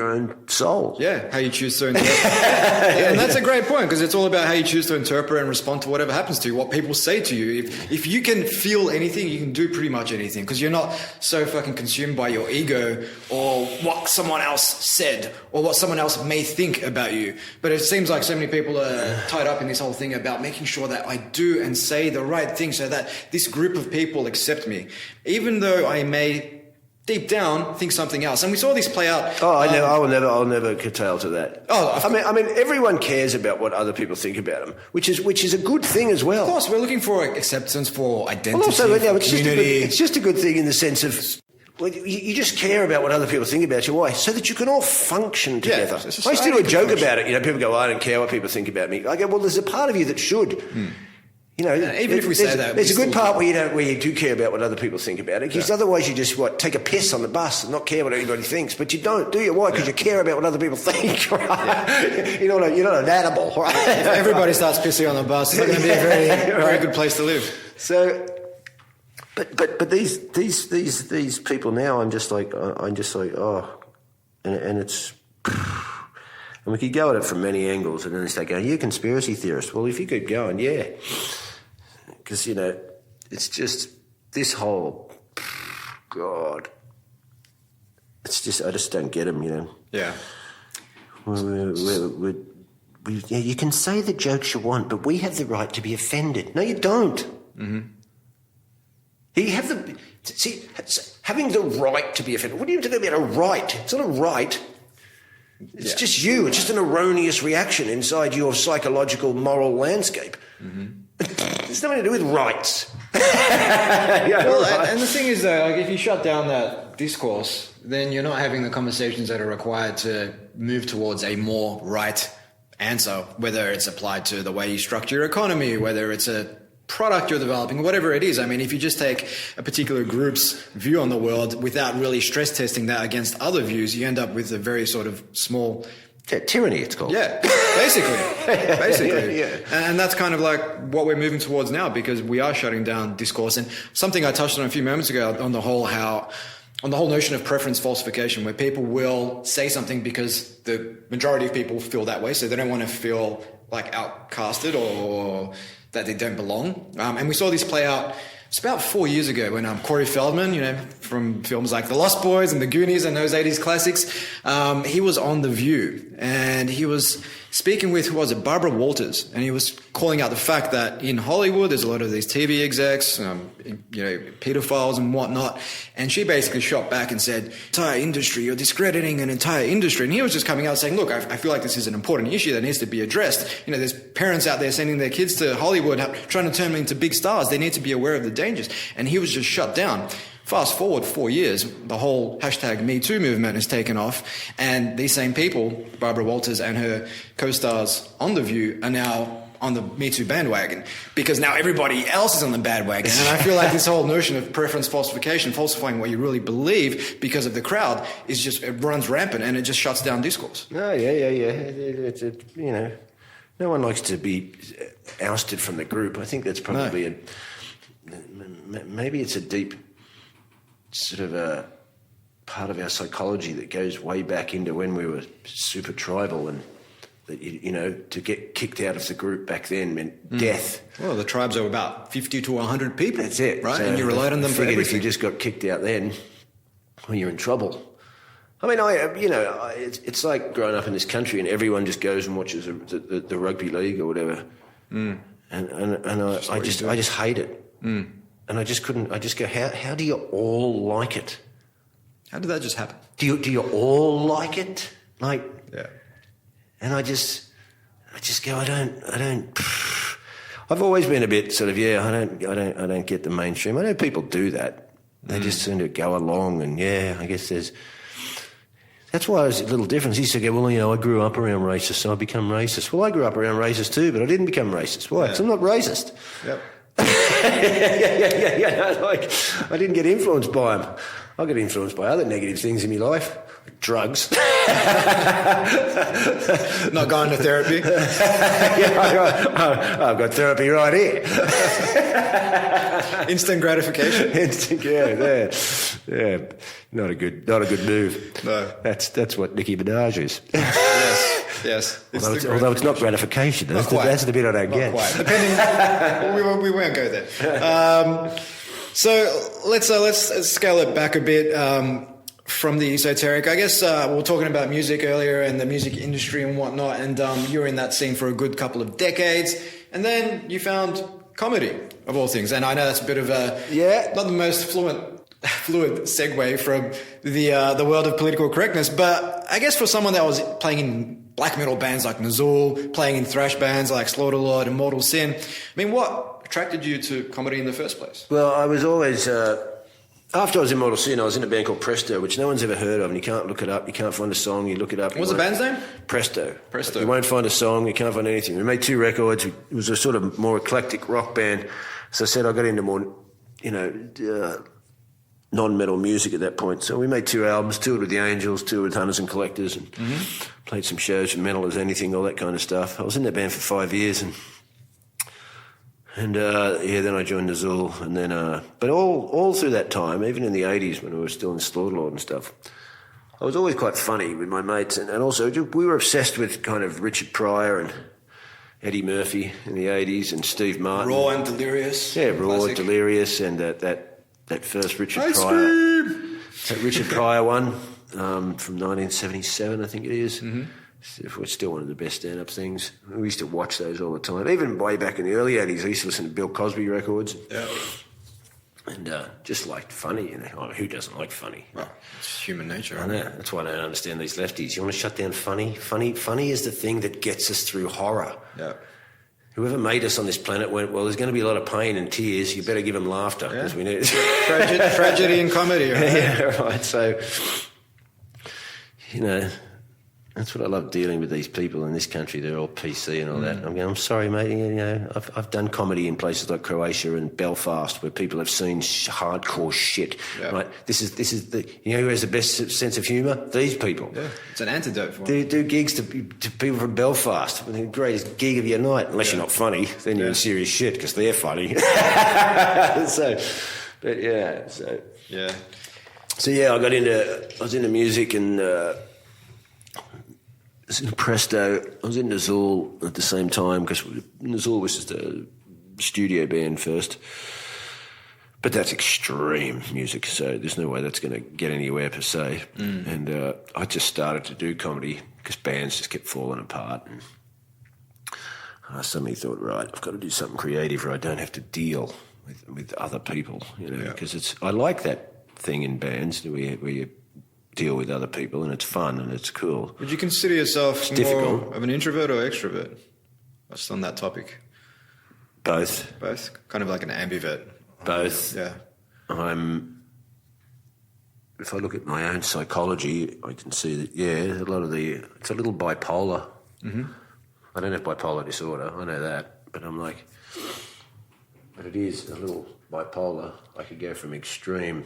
own soul. Yeah, how you choose to interpret. And that's a great point, because it's all about how you choose to interpret and respond to whatever happens to you, what people say to you. If you can feel anything, you can do pretty much anything, because you're not so fucking consumed by your ego or what someone else said or what someone else may think about you. But it seems like so many people are tied up in this whole thing about making sure that I do and say the right thing so that this group of people accept me, even though I may deep down think something else. And we saw this play out. I'll never curtail to that. I mean, everyone cares about what other people think about them, which is a good thing as well. Of course, we're looking for acceptance, for identity, well, also, community. It's just a good thing in the sense of, well, you just care about what other people think about you. Why? So that you can all function together. I used to do a joke about it. People go, I don't care what people think about me. I go, well, there's a part of you that should. Even if we say that, there's a good part where you do care about what other people think about it. Because otherwise, you just take a piss on the bus and not care what anybody thinks. But you don't, do you? Why? Because you care about what other people think. Right? Yeah. You're not an animal. Right? If everybody starts pissing on the bus, it's not going to be a very good place to live. So, but these people now, I'm just like, oh, and it's. And we could go at it from many angles, and then they start going, "You conspiracy theorist." Well, if you keep going, yeah. Because, it's just this whole, God, it's just, I just don't get them, Yeah. You can say the jokes you want, but we have the right to be offended. No, you don't. Mm-hmm. You have having the right to be offended. What are you talking about, a right? It's not a right. It's just you. It's just an erroneous reaction inside your psychological, moral landscape. Mm-hmm. It's nothing to do with rights. And the thing is, though, if you shut down that discourse, then you're not having the conversations that are required to move towards a more right answer, whether it's applied to the way you structure your economy, whether it's a product you're developing, whatever it is. I mean, if you just take a particular group's view on the world without really stress testing that against other views, you end up with a very sort of small... tyranny, it's called. Yeah, basically. Yeah. And that's kind of like what we're moving towards now, because we are shutting down discourse. And something I touched on a few moments ago on the whole notion of preference falsification, where people will say something because the majority of people feel that way, so they don't want to feel like outcasted or that they don't belong. And we saw this play out. It's about 4 years ago when Corey Feldman, from films like The Lost Boys and The Goonies and those 80s classics, he was on The View, and he was speaking with, who was it, Barbara Walters, and he was calling out the fact that in Hollywood there's a lot of these TV execs, pedophiles and whatnot, and she basically shot back and said, entire industry, you're discrediting an entire industry. And he was just coming out saying, look, I feel like this is an important issue that needs to be addressed. There's parents out there sending their kids to Hollywood trying to turn them into big stars. They need to be aware of the dangers. And he was just shut down. Fast forward 4 years, the whole #MeToo movement has taken off, and these same people, Barbara Walters and her co-stars on The View, are now on the Me Too bandwagon, because now everybody else is on the bandwagon. And I feel like this whole notion of preference falsification, falsifying what you really believe because of the crowd, it runs rampant, and it just shuts down discourse. Oh, yeah. No one likes to be ousted from the group. I think that's probably maybe it's a deep sort of a part of our psychology that goes way back into when we were super tribal, and that you know, to get kicked out of the group back then meant death. Well, the tribes are about 50 to 100 people. That's it, right? So And you relied on them for if everything. you just got kicked out then, well, you're in trouble. I mean, it's like growing up in this country and everyone just goes and watches the rugby league or whatever, and I just hate it, and I just couldn't. I just go, how do you all like it? How did that just happen? Do you all like it? Like, Yeah. and I just go, I don't. I've always been a bit sort of, I don't get the mainstream. I know people do that. They just seem to go along, and I guess that's why there's a little difference. He used to go, well, I grew up around racists, so I become racist. Well, I grew up around racists too, but I didn't become racist. Why? Because I'm not racist. Yep. Like, I didn't get influenced by them. I got influenced by other negative things in my life. Drugs. Not going to therapy. I've got therapy right here. Instant gratification. Yeah. Not a good move. No. That's what Nicki Minaj is. Yes. Although it's not gratification. That's the bit I don't get. Quite. Depending, we won't go there. So let's scale it back a bit. From the esoteric, I guess we were talking about music earlier and the music industry and whatnot, and you were in that scene for a good couple of decades, and then you found comedy, of all things. And I know that's a bit of a not the most fluid segue from the world of political correctness, but I guess for someone that was playing in black metal bands like Nazul, playing in thrash bands like Slaughterlord and Mortal Sin, I mean, what attracted you to comedy in the first place? Well, I was always... after I was in Mortal Sin, I was in a band called Presto, which no one's ever heard of, and you can't look it up. You can't find a song. You look it up. What was the band's name? Presto. Presto. You won't find a song. You can't find anything. We made 2 records. It was a sort of more eclectic rock band. So I said I got into more, non-metal music at that point. So we made 2 albums, toured with the Angels, toured with Hunters and Collectors, and played some shows for Metal as Anything, all that kind of stuff. I was in that band for 5 years, and then I joined Nazul, and then, but all through that time, even in the 80s when we were still in Slaughterlord and stuff, I was always quite funny with my mates, and also we were obsessed with kind of Richard Pryor and Eddie Murphy in the 80s and Steve Martin. Raw and Delirious. Yeah, Raw, Classic. Delirious, and that first Richard Ice Pryor. cream! That Richard Pryor one from 1977, I think it is. Mm-hmm. It's still one of the best stand-up things. We used to watch those all the time. Even way back in the early 80s, I used to listen to Bill Cosby records. Yeah. And just liked funny. Who doesn't like funny? Well, it's human nature. I know. That's why I don't understand these lefties. You want to shut down funny? Funny is the thing that gets us through horror. Yeah. Whoever made us on this planet went, well, there's going to be a lot of pain and tears. You better give them laughter because we need it. Tragedy and comedy, right? Yeah, right. So, that's what I love dealing with these people in this country. They're all PC and all that. I'm sorry, mate. I've done comedy in places like Croatia and Belfast where people have seen hardcore shit. Yeah. Right? This is the who has the best sense of humour? These people. Yeah, it's an antidote for them. Do gigs to people from Belfast. The greatest gig of your night, unless you're not funny. Then you're in serious shit because they're funny. I was into music and. I was in Presto. I was in Nazul at the same time because Nazul was just a studio band first. But that's extreme music, so there's no way that's going to get anywhere per se. And I just started to do comedy because bands just kept falling apart. And I suddenly thought, right, I've got to do something creative where I don't have to deal with other people, because I like that thing in bands where you deal with other people and it's fun and it's cool. Would you consider yourself more difficult. of an introvert or extrovert? Just on that topic. Both. Kind of like an ambivert. Both. Yeah. If I look at my own psychology, I can see that, it's a little bipolar. Mm-hmm. I don't have bipolar disorder, I know that, but it is a little bipolar. I could go from extreme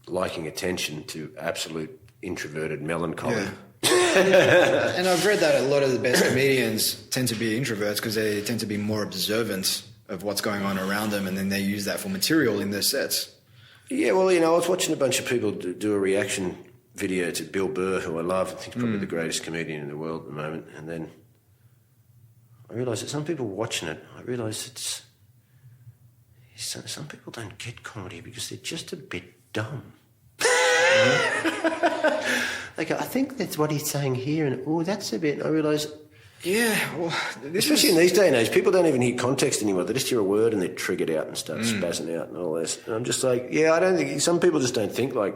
liking attention to absolute introverted melancholy. Yeah. And I've read that a lot of the best comedians tend to be introverts because they tend to be more observant of what's going on around them, and then they use that for material in their sets. Yeah, well, I was watching a bunch of people do a reaction video to Bill Burr, who I love. I think he's probably the greatest comedian in the world at the moment. And then I realised that some people watching it, I realised some people don't get comedy because they're just a bit dumb. They go, I think that's what he's saying here, and that's a bit. And I realise, well, especially in these day and age, people don't even hear context anymore. They just hear a word and they're triggered out and start spazzing out and all this. And I'm just like, I don't think some people just don't think like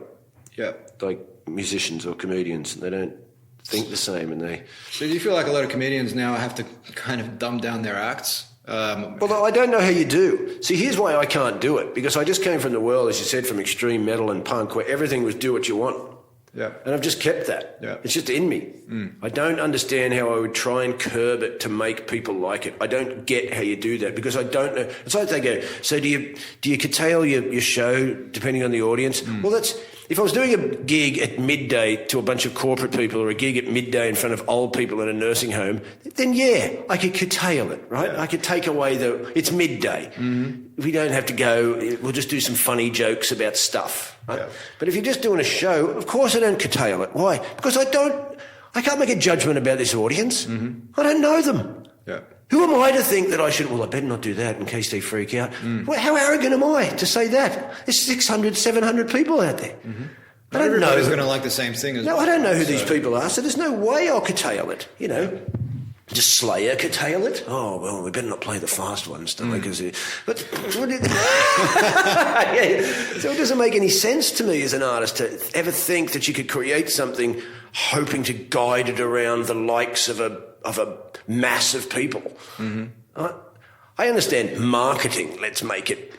musicians or comedians. They don't think the same, and they. So do you feel like a lot of comedians now have to kind of dumb down their acts? Well, I don't know how you do. See, here's why I can't do it, because I just came from the world, as you said, from extreme metal and punk, where everything was do what you want. Yeah. And I've just kept that. Yeah. It's just in me. I don't understand how I would try and curb it to make people like it. I don't get how you do that, because I don't know. It's like they go, so do you curtail your show depending on the audience? Well, if I was doing a gig at midday to a bunch of corporate people, or a gig at midday in front of old people in a nursing home, then I could curtail it, right? I could take away it's midday. We don't have to go, we'll just do some funny jokes about stuff. Right? Yeah. But if you're just doing a show, of course I don't curtail it. Why? Because I can't make a judgment about this audience. I don't know them. Yeah. Who am I to think that I should, I better not do that in case they freak out. Well, how arrogant am I to say that? There's 600, 700 people out there. I don't know. Everybody's going to like the same thing as well. No, I don't know who these people are, so there's no way I'll curtail it, Just Slayer curtail it? Oh, well, we better not play the fast ones, don't we? So it doesn't make any sense to me as an artist to ever think that you could create something hoping to guide it around the likes of a mass of people. I understand marketing. Let's make it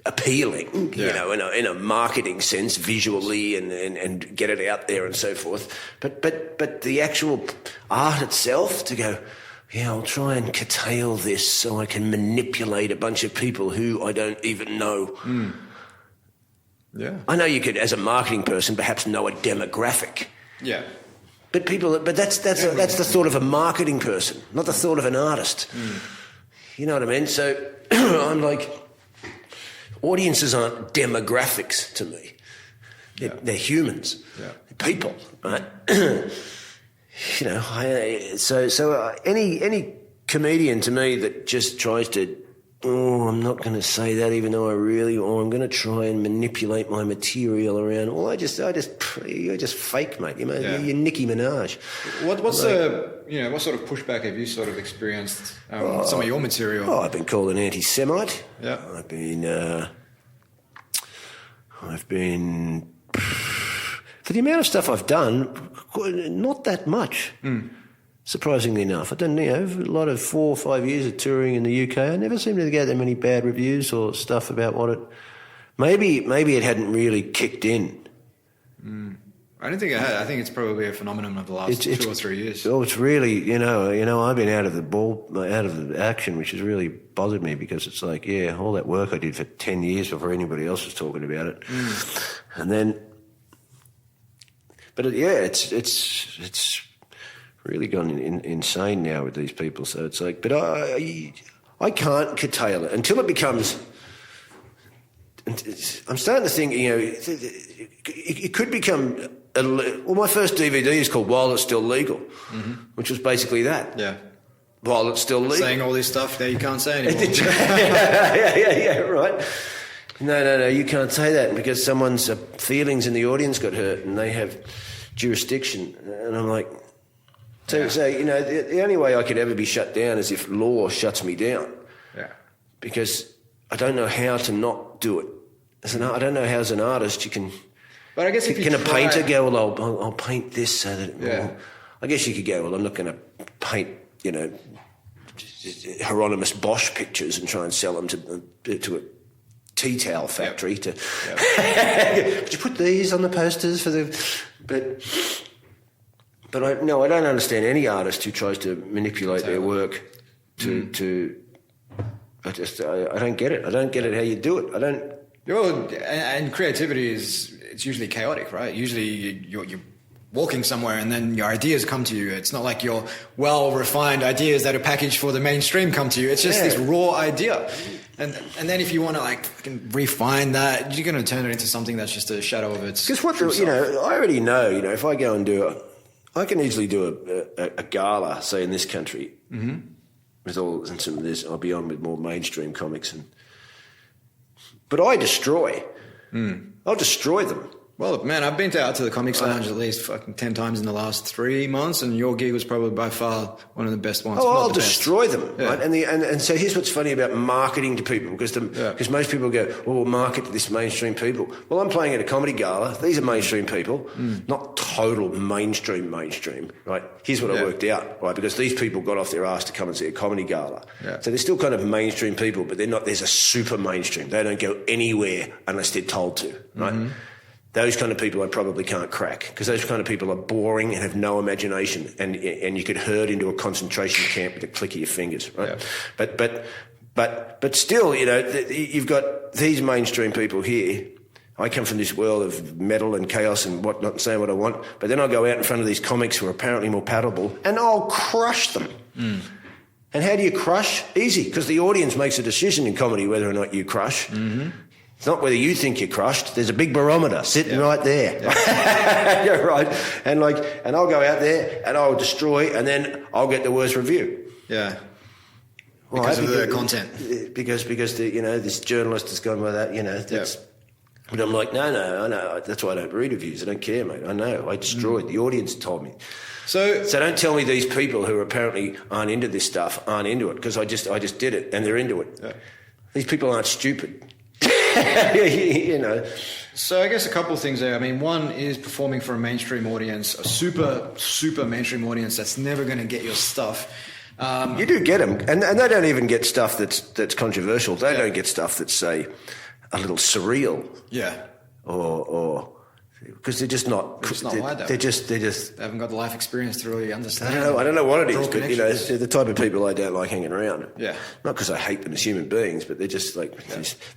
appealing, in a marketing sense, visually, and get it out there and so forth. But the actual art itself, to go, I'll try and curtail this so I can manipulate a bunch of people who I don't even know. Yeah, I know you could, as a marketing person, perhaps know a demographic. Yeah. But that's the thought of a marketing person, not the thought of an artist. You know what I mean? So I'm like, audiences aren't demographics to me. They're humans. They're people, right? Any comedian to me that just tries to, I'm not going to say that even though I'm going to try and manipulate my material around. Well, you're just fake, mate. You're Nicki Minaj. What sort of pushback have you sort of experienced with some of your material? I've been called an anti-Semite. Yeah. I've been, for the amount of stuff I've done, not that much. Surprisingly enough, I've done a lot of 4 or 5 years of touring in the UK. I never seem to get that many bad reviews or stuff about what it. Maybe it hadn't really kicked in. I don't think it had. I think it's probably a phenomenon of the last 2 or 3 years. Oh, it's really I've been out of the action, which has really bothered me, because it's like all that work I did for 10 years before anybody else was talking about it, and then. But it's really gone insane now with these people. So it's like, but I can't curtail it until it becomes. I'm starting to think, it could become. My first DVD is called "While It's Still Legal," which was basically that. Yeah. While it's still legal. Saying all this stuff that you can't say anymore. yeah, right. No, you can't say that because someone's feelings in the audience got hurt and they have jurisdiction. And I'm like, the only way I could ever be shut down is if law shuts me down. Yeah. Because I don't know how to not do it. I don't know how as an artist you can. But I guess if can a painter go, well, I'll paint this so that. Yeah. Well, I guess you could go, well, I'm not going to paint, Hieronymus Bosch pictures and try and sell them to a tea towel factory. Would you put these on the posters for the? But I don't understand any artist who tries to manipulate their work to. I don't get it. I don't get it how you do it. I don't. Well, and creativity it's usually chaotic, right? Usually you're walking somewhere and then your ideas come to you. It's not like your well-refined ideas that are packaged for the mainstream come to you. It's just this raw idea. And then if you want to like fucking refine that, you're going to turn it into something that's just a shadow of its. Because I already know, if I go and I can easily do a gala, say in this country, with all and some of this. I'll be on with more mainstream comics, but I destroy. I'll destroy them. Well, man, I've been out to the Comics Lounge at least fucking 10 times in the last 3 months, and your gig was probably by far one of the best ones. Oh, I'll destroy them, right? And so here's what's funny about marketing to people, because most people go, well, we'll market to this mainstream people. Well, I'm playing at a comedy gala. These are mainstream people, not total mainstream, right? Here's what I worked out, right? Because these people got off their ass to come and see a comedy gala. Yeah. So they're still kind of mainstream people, but they're not. There's a super mainstream. They don't go anywhere unless they're told to, right? Those kind of people I probably can't crack, because those kind of people are boring and have no imagination, and you could herd into a concentration camp with a click of your fingers, right? Yeah. But still, you've got these mainstream people here. I come from this world of metal and chaos and whatnot, and saying what I want, but then I'll go out in front of these comics who are apparently more palatable, and I'll crush them. And how do you crush? Easy, because the audience makes a decision in comedy whether or not you crush. It's not whether you think you're crushed. There's a big barometer sitting right there. Yeah, right. And I'll go out there and I'll destroy, and then I'll get the worst review. Yeah. Because of the content. Because this journalist has gone by that. But I'm like, no. That's why I don't read reviews. I don't care, mate. I know. I destroyed. The audience told me. So don't tell me these people who apparently aren't into this stuff aren't into it, because I just did it and they're into it. Yeah. These people aren't stupid. So I guess a couple of things there. I mean, one is performing for a mainstream audience, a super mainstream audience that's never going to get your stuff. You do get them, and they don't even get stuff that's controversial. They don't get stuff that's, say, a little surreal. Yeah. Or because they're just not. They're just not like that. They just. They haven't got the life experience to really understand. I don't know what it is, but they're the type of people I don't like hanging around. Yeah. Not because I hate them as human beings, but they're just like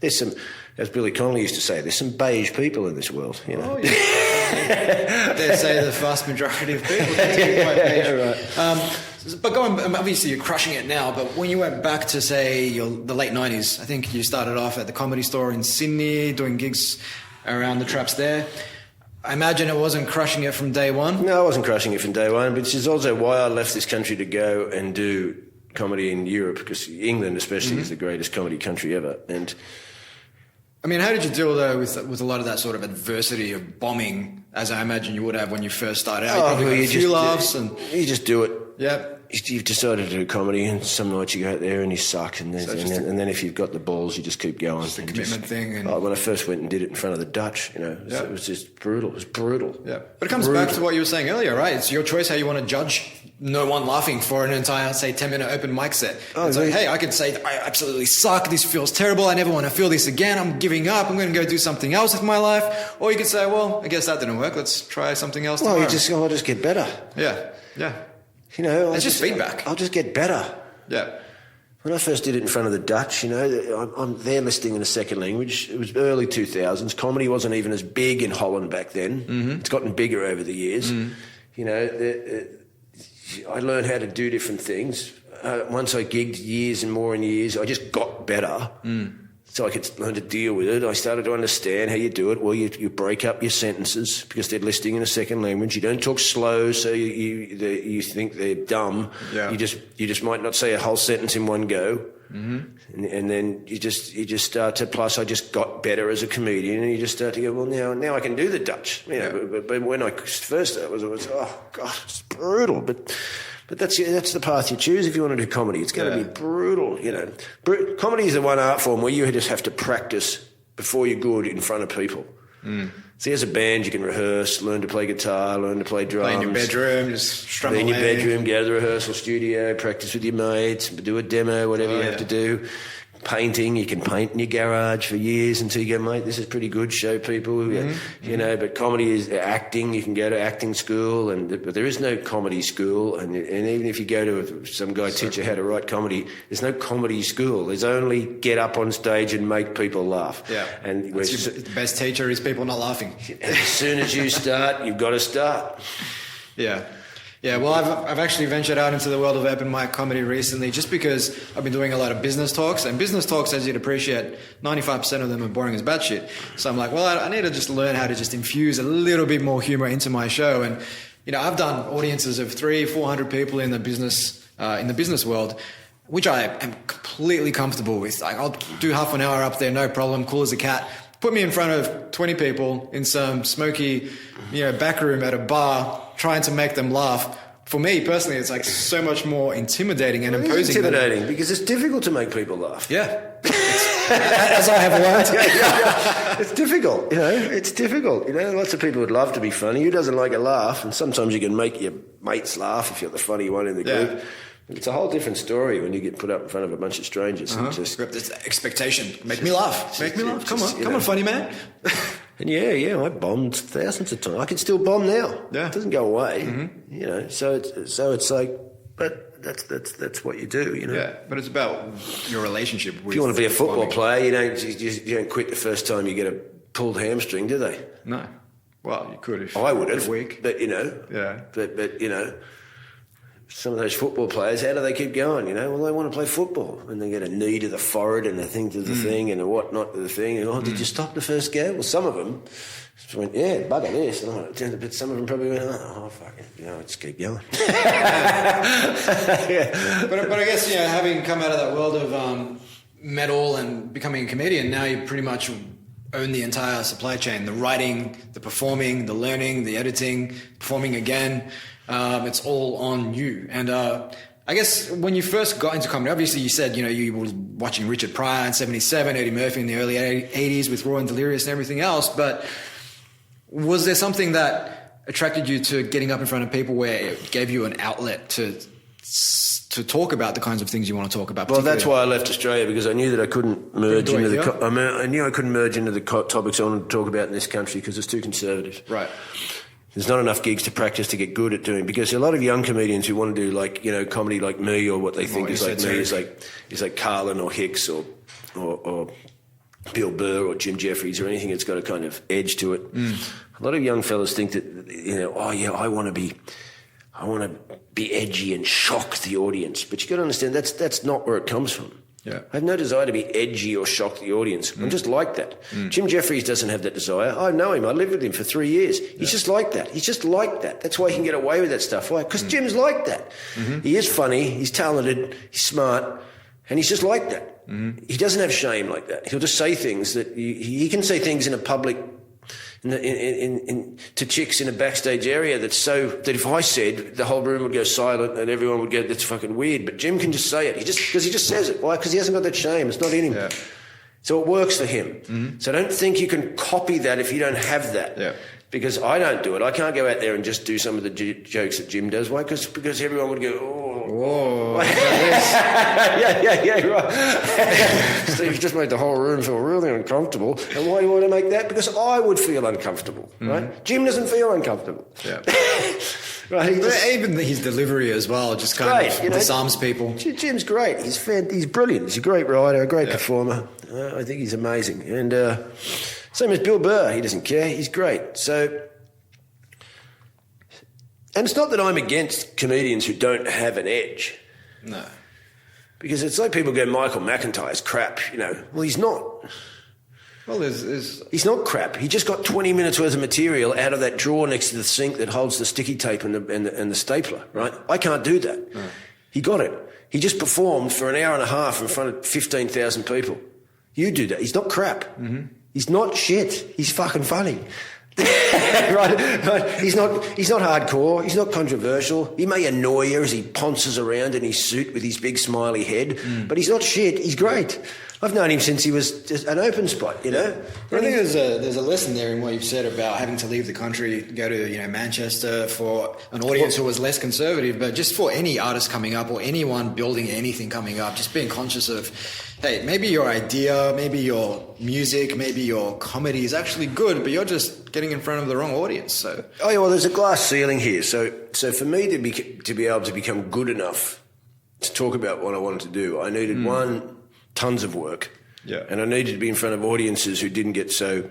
there's some, as Billy Connolly used to say, there's some beige people in this world. Oh yeah. They say the vast majority of people tend to be quite beige. Right. But obviously you're crushing it now, but when you went back to, say, the late 90s, I think you started off at the Comedy Store in Sydney, doing gigs around the traps there. I imagine it wasn't crushing it from day one? No, I wasn't crushing it from day one, which is also why I left this country to go and do comedy in Europe, because England especially is the greatest comedy country ever. And I mean, how did you deal, though, with a lot of that sort of adversity of bombing, as I imagine you would have when you first started out? You probably got a few laughs. You just do it. Yeah. You've decided to do comedy, and some nights you go out there and you suck, and then if you've got the balls, you just keep going. It's a commitment thing. When I first went and did it in front of the Dutch, it was just brutal. It was brutal. Yeah, but it comes back to what you were saying earlier, right? It's your choice how you want to judge no one laughing for an entire, say, 10-minute open mic set. It's like, hey, I could say, I absolutely suck, this feels terrible, I never want to feel this again, I'm giving up, I'm going to go do something else with my life. Or you could say, well, I guess that didn't work, let's try something else tomorrow. I'll just get better. Yeah. It's just feedback. I'll just get better. Yeah. When I first did it in front of the Dutch, I'm there listening in a second language. It was early 2000s. Comedy wasn't even as big in Holland back then. It's gotten bigger over the years. I learned how to do different things. Once I gigged years and more and years, I just got better. So I could learn to deal with it. I started to understand how you do it. Well, you break up your sentences because they're listening in a second language. You don't talk slow, so you think they're dumb. Yeah. You just might not say a whole sentence in one go. And then you just start to. Plus, I just got better as a comedian, and you just start to go, well, now I can do the Dutch. But when I first started, it was oh god, it's brutal. But that's the path you choose if you want to do comedy. It's going to be brutal, Comedy is the one art form where you just have to practice before you're good in front of people. See, as a band, you can rehearse, learn to play guitar, learn to play drums. Play in your bedroom, just strum in your bedroom, go to the rehearsal studio, practice with your mates, do a demo, whatever you have to do. painting. You can paint in your garage for years until you go, mate, this is pretty good, show people, you know, but comedy is acting. You can go to acting school, but there is no comedy school. And even if you go to some guy teach you how to write comedy, there's no comedy school. There's only get up on stage and make people laugh. Yeah. And the best teacher is people not laughing. As soon as you start, you've got to start. Yeah. Yeah, well, I've actually ventured out into the world of open mic comedy recently just because I've been doing a lot of business talks. And business talks, as you'd appreciate, 95% of them are boring as batshit. So I'm like, well, I need to just learn how to just infuse a little bit more humor into my show. And, you know, I've done audiences of 300-400 people in the business world, which I am completely comfortable with. Like, I'll do half an hour up there, no problem, cool as a cat. Put me in front of 20 people in some smoky, you know, back room at a bar, trying to make them laugh. For me personally, it's like so much more intimidating and imposing. It's intimidating because it's difficult to make people laugh. Yeah, as I have learned. It's difficult, you know. It's difficult, you know. Lots of people would love to be funny. Who doesn't like a laugh? And sometimes you can make your mates laugh if you're the funny one in the group. It's a whole different story when you get put up in front of a bunch of strangers. And just this expectation. Make me laugh. Make me laugh. Come on, funny man. And I bombed thousands of times. I can still bomb now. Yeah, it doesn't go away. Mm-hmm. You know, so it's like, but that's what you do. You know. Yeah, but it's about your relationship with. If you want to be a football player, you don't quit the first time you get a pulled hamstring, do they? No. Well, you could if I would have. Week. But you know. Yeah. But you know. Some of those football players, how do they keep going? You know, well, they want to play football, and they get a knee to the forehead and a thing to the thing and a whatnot to the thing. And did you stop the first game? Well, some of them just went, yeah, bugger this. But some of them probably went, fuck it, you know, just keep going. Yeah. But I guess, you know, having come out of that world of metal and becoming a comedian, now you pretty much own the entire supply chain: the writing, the performing, the learning, the editing, performing again. It's all on you. And I guess when you first got into comedy, obviously you said, you know, you were watching Richard Pryor in 77, Eddie Murphy in the early 80s with Raw and Delirious and everything else. But was there something that attracted you to getting up in front of people where it gave you an outlet to talk about the kinds of things you want to talk about? Well, that's why I left Australia, because I knew that I couldn't merge into the topics I wanted to talk about in this country because it's too conservative. Right. There's not enough gigs to practice to get good at doing, because a lot of young comedians who want to do, like, you know, comedy like me, or what they think is like me, is like Carlin or Hicks or Bill Burr or Jim Jeffries or anything that's got a kind of edge to it. A lot of young fellas think that, you know, I want to be edgy and shock the audience, but you got to understand that's not where it comes from. Yeah. I have no desire to be edgy or shock the audience. I'm just like that. Jim Jeffries doesn't have that desire. I know him. I lived with him for 3 years. He's just like that. He's just like that. That's why he can get away with that stuff. Why? Because Jim's like that. He is funny. He's talented. He's smart. And he's just like that. He doesn't have shame like that. He'll just say things that he can say things in a public, to chicks in a backstage area that's so that if I said, the whole room would go silent and everyone would go, that's fucking weird. But Jim can just say it. He just says it. Why? Because he hasn't got that shame. It's not in him. Yeah. So it works for him. So I don't think you can copy that if you don't have that. Yeah. Because I don't do it. I can't go out there and just do some of the jokes that Jim does. Why? Because everyone would go, whoa. Yeah, right. Steve just made the whole room feel really uncomfortable. And why do you want to make that? Because I would feel uncomfortable, right? Jim doesn't feel uncomfortable. Yeah. Right? Even his delivery as well just kind of disarms people. Jim's great. He's brilliant. He's a great writer, a great performer. I think he's amazing. And same as Bill Burr. He doesn't care. He's great. So... And it's not that I'm against comedians who don't have an edge. No. Because it's like people go, Michael McIntyre's crap, you know. Well, he's not. Well, he's not crap. He just got 20 minutes worth of material out of that drawer next to the sink that holds the sticky tape and the stapler, right? I can't do that. No. He got it. He just performed for an hour and a half in front of 15,000 people. You do that. He's not crap. He's not shit. He's fucking funny. right? He's not hardcore. He's not controversial. He may annoy you as he ponces around in his suit with his big smiley head, but he's not shit. He's great. I've known him since he was just an open spot, you know. But I think there's a lesson there in what you've said about having to leave the country, go to Manchester for an audience who was less conservative, but just for any artist coming up or anyone building anything coming up, just being conscious of, hey, maybe your idea, maybe your music, maybe your comedy is actually good, but you're just getting in front of the wrong audience. So there's a glass ceiling here. So for me to be able to become good enough to talk about what I wanted to do, I needed tons of work. Yeah. And I needed to be in front of audiences who didn't get so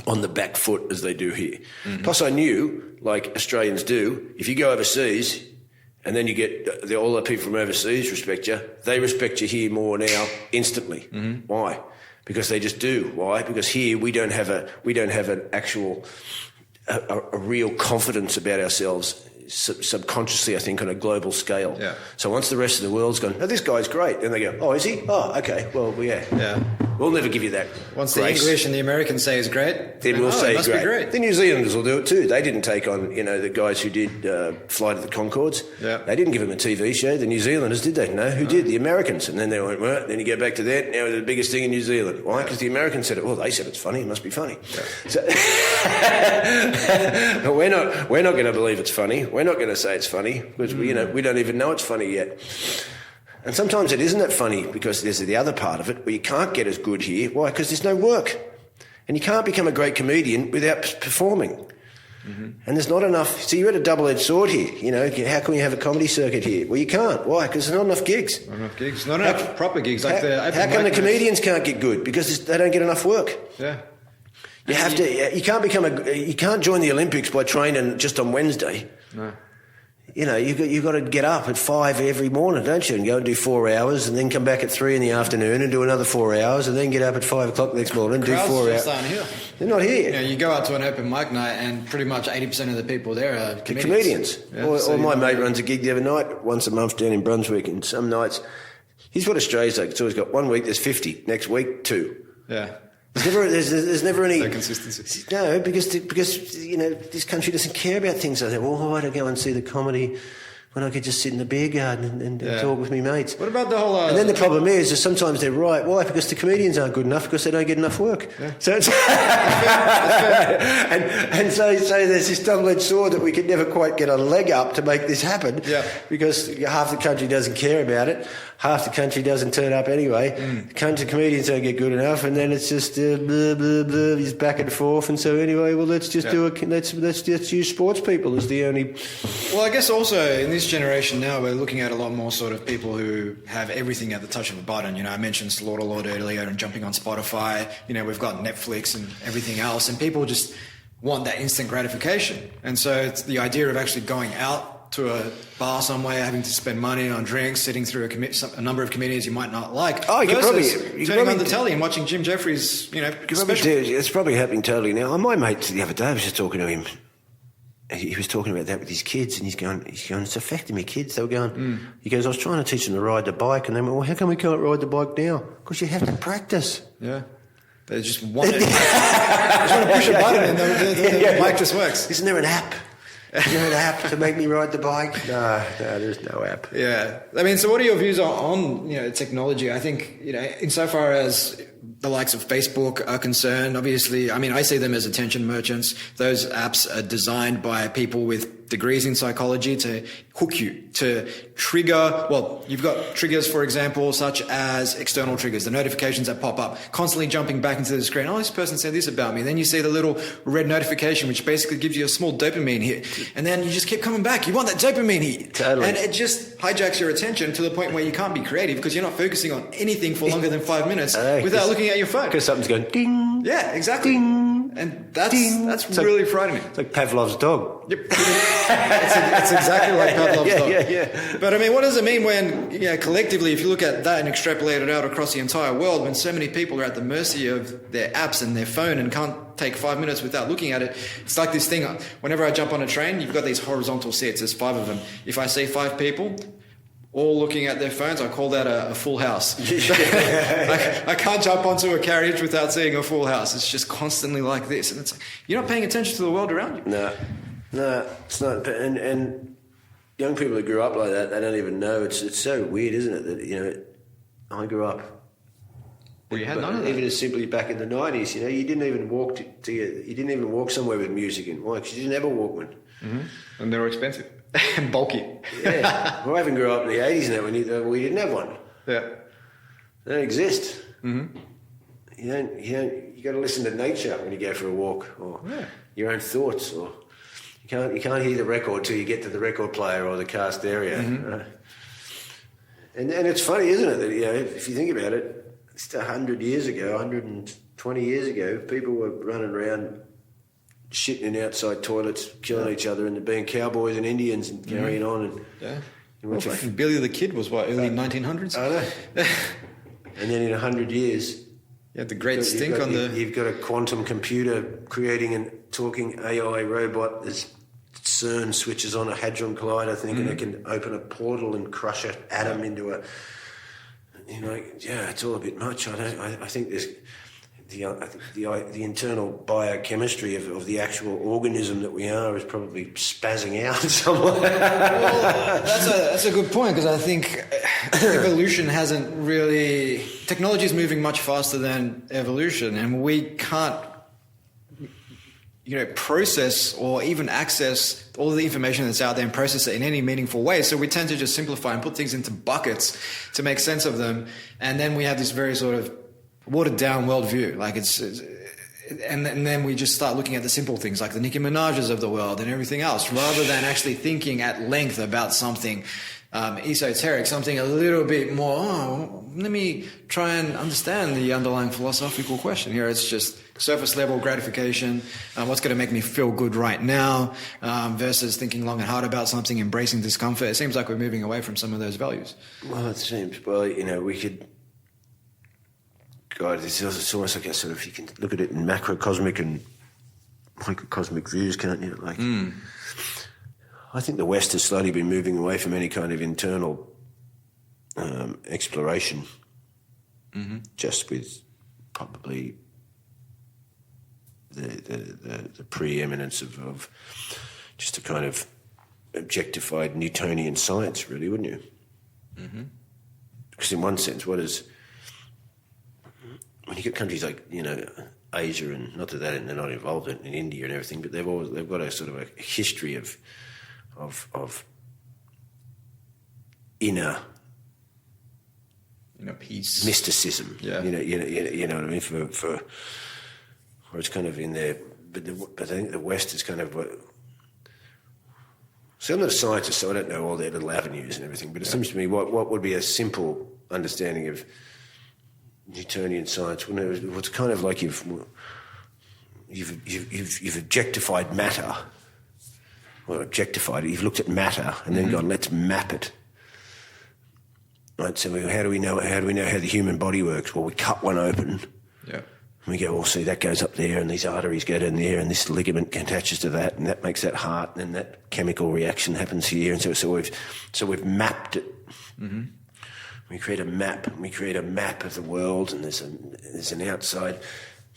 on the back foot as they do here. Mm-hmm. Plus I knew, like Australians do, if you go overseas and then you get all the people from overseas respect you, they respect you here more now instantly. Mm-hmm. Why? Because they just do. Why? Because here we don't have an actual a real confidence about ourselves subconsciously, I think, on a global scale. Yeah. So once the rest of the world's gone, oh, this guy's great, then they go, oh, is he? Oh, okay, well, yeah. Yeah. We'll never give you that. Once grace. the English and the Americans say is great, then we'll say must great. be great. The New Zealanders will do it too. They didn't take on, the guys who did Flight of the Conchords. Yeah. They didn't give them a TV show. The New Zealanders did they? No, who did? The Americans. And then they went, well, then you go back to that. Now they're the biggest thing in New Zealand. Why? Because the Americans said it. Well, they said it's funny. It must be funny. Yeah. So but we're not going to believe it's funny. We're not going to say it's funny because we don't even know it's funny yet. And sometimes it isn't that funny because there's the other part of it where you can't get as good here. Why? Because there's no work. And you can't become a great comedian without performing. Mm-hmm. And there's not enough. So you're at a double-edged sword here. How can we have a comedy circuit here? Well, you can't. Why? Because there's not enough gigs. Not enough gigs. Not enough proper gigs. How come the comedians can't get good? Because they don't get enough work. Yeah. You have to. You can't join the Olympics by training just on Wednesday. No. You've got to get up at 5 every morning, don't you? And go and do 4 hours and then come back at 3 in the afternoon and do another 4 hours and then get up at 5 o'clock the next morning and do 4 hours. Aren't here. They're not here. You go out to an open mic night and pretty much 80% of the people there are comedians. Yeah, or my mate runs a gig the other night, once a month down in Brunswick, and some nights, he's what Australia's like. It's always got 1 week there's 50, next week 2. Yeah. There's never any... No consistency. No, because this country doesn't care about things like that. Well, why do I go and see the comedy when I could just sit in the beer garden and talk with me mates? What about the whole... And then the problem is that sometimes they're right. Why? Because the comedians aren't good enough because they don't get enough work. Yeah. So it's... and so there's this double-edged sword that we could never quite get a leg up to make this happen. Yeah. Because half the country doesn't care about it. Half the country doesn't turn up anyway. The comedians don't get good enough, and then it's just blah, blah, blah, he's back and forth. And so anyway, well, let's just let's just use sports people as the only... Well, I guess also in this generation now, we're looking at a lot more sort of people who have everything at the touch of a button. I mentioned Slaughter Lord earlier and jumping on Spotify. We've got Netflix and everything else, and people just want that instant gratification. And so it's the idea of actually going out to a bar somewhere, having to spend money on drinks, sitting through a number of comedians you might not like. Oh, you turning on the telly and watching Jim Jeffries, special. It's probably happening totally now. My mate the other day, I was just talking to him. He was talking about that with his kids, and he's going, it's affecting me kids. They were going, he goes, I was trying to teach them to ride the bike, and they went, well, how come we can't ride the bike now? Because you have to practice. Yeah. They just want it. They just want to push a button and the bike just works. Isn't there an app? Is there an app to make me ride the bike? No, there's no app. Yeah. I mean, so what are your views on technology? I think, insofar as the likes of Facebook are concerned, obviously, I mean, I see them as attention merchants. Those apps are designed by people with degrees in psychology to hook you, to trigger, you've got triggers, for example, such as external triggers, the notifications that pop up, constantly jumping back into the screen. Oh, this person said this about me. Then you see the little red notification, which basically gives you a small dopamine hit. And then you just keep coming back. You want that dopamine hit. Totally. And it just hijacks your attention to the point where you can't be creative because you're not focusing on anything for longer than 5 minutes without looking at your phone. Because something's going ding. Yeah, exactly. Ding. And that's It's really frightening. It's like Pavlov's dog. Yep. It's exactly like Pavlov's dog. Yeah. But I mean, what does it mean when, collectively, if you look at that and extrapolate it out across the entire world, when so many people are at the mercy of their apps and their phone and can't take 5 minutes without looking at it, it's like this thing. Whenever I jump on a train, you've got these horizontal seats. There's 5 of them. If I see 5 people all looking at their phones, I call that a full house. I can't jump onto a carriage without seeing a full house. It's just constantly like this. And it's like, you're not paying attention to the world around you. No, it's not. And young people who grew up like that, they don't even know. It's so weird, isn't it? That, I grew up Well, you had none of that. Even as simply back in the 90s, you know, you didn't even walk you didn't even walk somewhere with music in. Why? Because you didn't have a Walkman. Mm-hmm. And they were expensive and bulky. Yeah. Well, I even grew up in the 80s now when we didn't have one. Yeah. They don't exist. Mm-hmm. You got to listen to nature when you go for a walk, or your own thoughts, or you can't hear the record till you get to the record player or the car stereo. Mm-hmm. Right? And it's funny, isn't it, that, you know, if you think about it, just 100 years ago, 120 years ago, people were running around shitting in outside toilets, killing each other, and being cowboys and Indians and carrying on. And Well, Billy the Kid was what, early 1900s? I know. And then in 100 years, you had the great stink on the... You've got a quantum computer creating a talking AI robot. There's CERN switches on a hadron collider thing, and it can open a portal and crush an atom into a... You know, it's all a bit much. I think there's the internal biochemistry of the actual organism that we are is probably spazzing out somewhere. Well, that's a good point, because I think evolution hasn't really... Technology is moving much faster than evolution, and we can't, you know, process or even access all of the information that's out there and process it in any meaningful way. So we tend to just simplify and put things into buckets to make sense of them, and then we have this very sort of watered down worldview. Like and then we just start looking at the simple things like the Nicki Minaj's of the world and everything else, rather than actually thinking at length about something esoteric, something a little bit more, let me try and understand the underlying philosophical question here. It's just surface level gratification, what's going to make me feel good right now, versus thinking long and hard about something, embracing discomfort. It seems like we're moving away from some of those values. Well, it seems, well, you know, we could... God, it's almost like a sort of, you can look at it in macrocosmic and microcosmic views, can't you? Like, I think the West has slowly been moving away from any kind of internal exploration, just with probably the preeminence of just a kind of objectified Newtonian science, really, wouldn't you? Because in one sense, when you get countries like, you know, Asia, and not that they're not involved in India and everything, but they've got a sort of a history of inner peace, mysticism. Yeah. You know what I mean. For where it's kind of in there, but I think the West is kind of. So I'm not a scientist, so I don't know all their little avenues and everything. But it seems to me what would be a simple understanding of Newtonian science, it's kind of like you've objectified matter, or objectified it. You've looked at matter and then gone, let's map it. Right. So how do we know how the human body works? Well, we cut one open. Yeah. And we go, well, see, that goes up there, and these arteries go down there, and this ligament attaches to that, and that makes that heart, and then that chemical reaction happens here, and so we've mapped it. We create a map. We create a map of the world, and there's an outside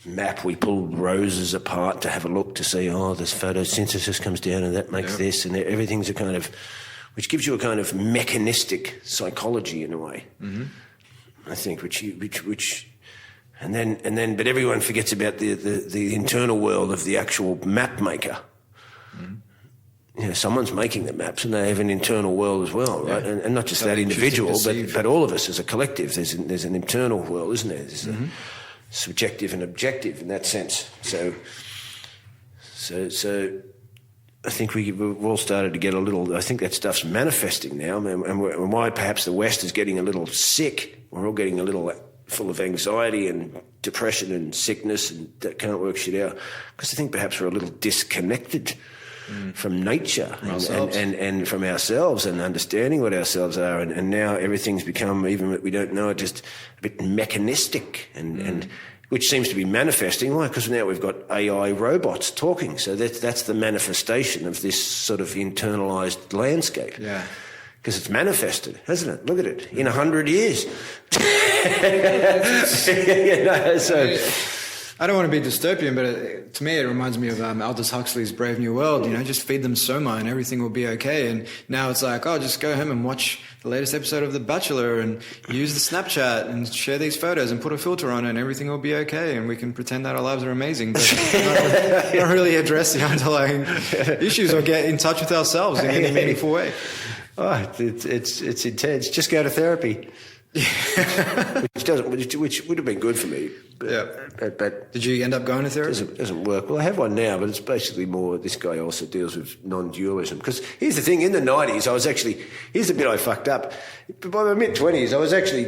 map. We pull roses apart to have a look to see, this photosynthesis comes down and that makes this, and everything's a kind of, which gives you a kind of mechanistic psychology in a way. I think, and then, but everyone forgets about the internal world of the actual map maker. You know, someone's making the maps, and they have an internal world as well, right? Yeah. And not just that individual, but all of us as a collective. There's an internal world, isn't there? There's a subjective and objective in that sense. So I think we've all started to get a little. I think that stuff's manifesting now, and why perhaps the West is getting a little sick. We're all getting a little full of anxiety and depression and sickness, and that can't work shit out, because I think perhaps we're a little disconnected from nature and from ourselves, and understanding what ourselves are, and now everything's become, even what we don't know, just a bit mechanistic, and which seems to be manifesting. Why? Because now we've got AI robots talking, so that's the manifestation of this sort of internalized landscape. Yeah. Because it's manifested, hasn't it? Look at it. In 100 years. I don't want to be dystopian, but to me it reminds me of Aldous Huxley's Brave New World. Just feed them soma and everything will be okay. And now it's like, just go home and watch the latest episode of The Bachelor and use the Snapchat and share these photos and put a filter on it and everything will be okay. And we can pretend that our lives are amazing, but not really address the underlying issues or get in touch with ourselves in any meaningful way. It's intense. Just go to therapy. which would have been good for me. But did you end up going to therapy? It doesn't work. Well, I have one now, but it's basically more. This guy also deals with non-dualism. Because here's the thing: in the 90s, here's the bit I fucked up. But by my mid-20s, I was actually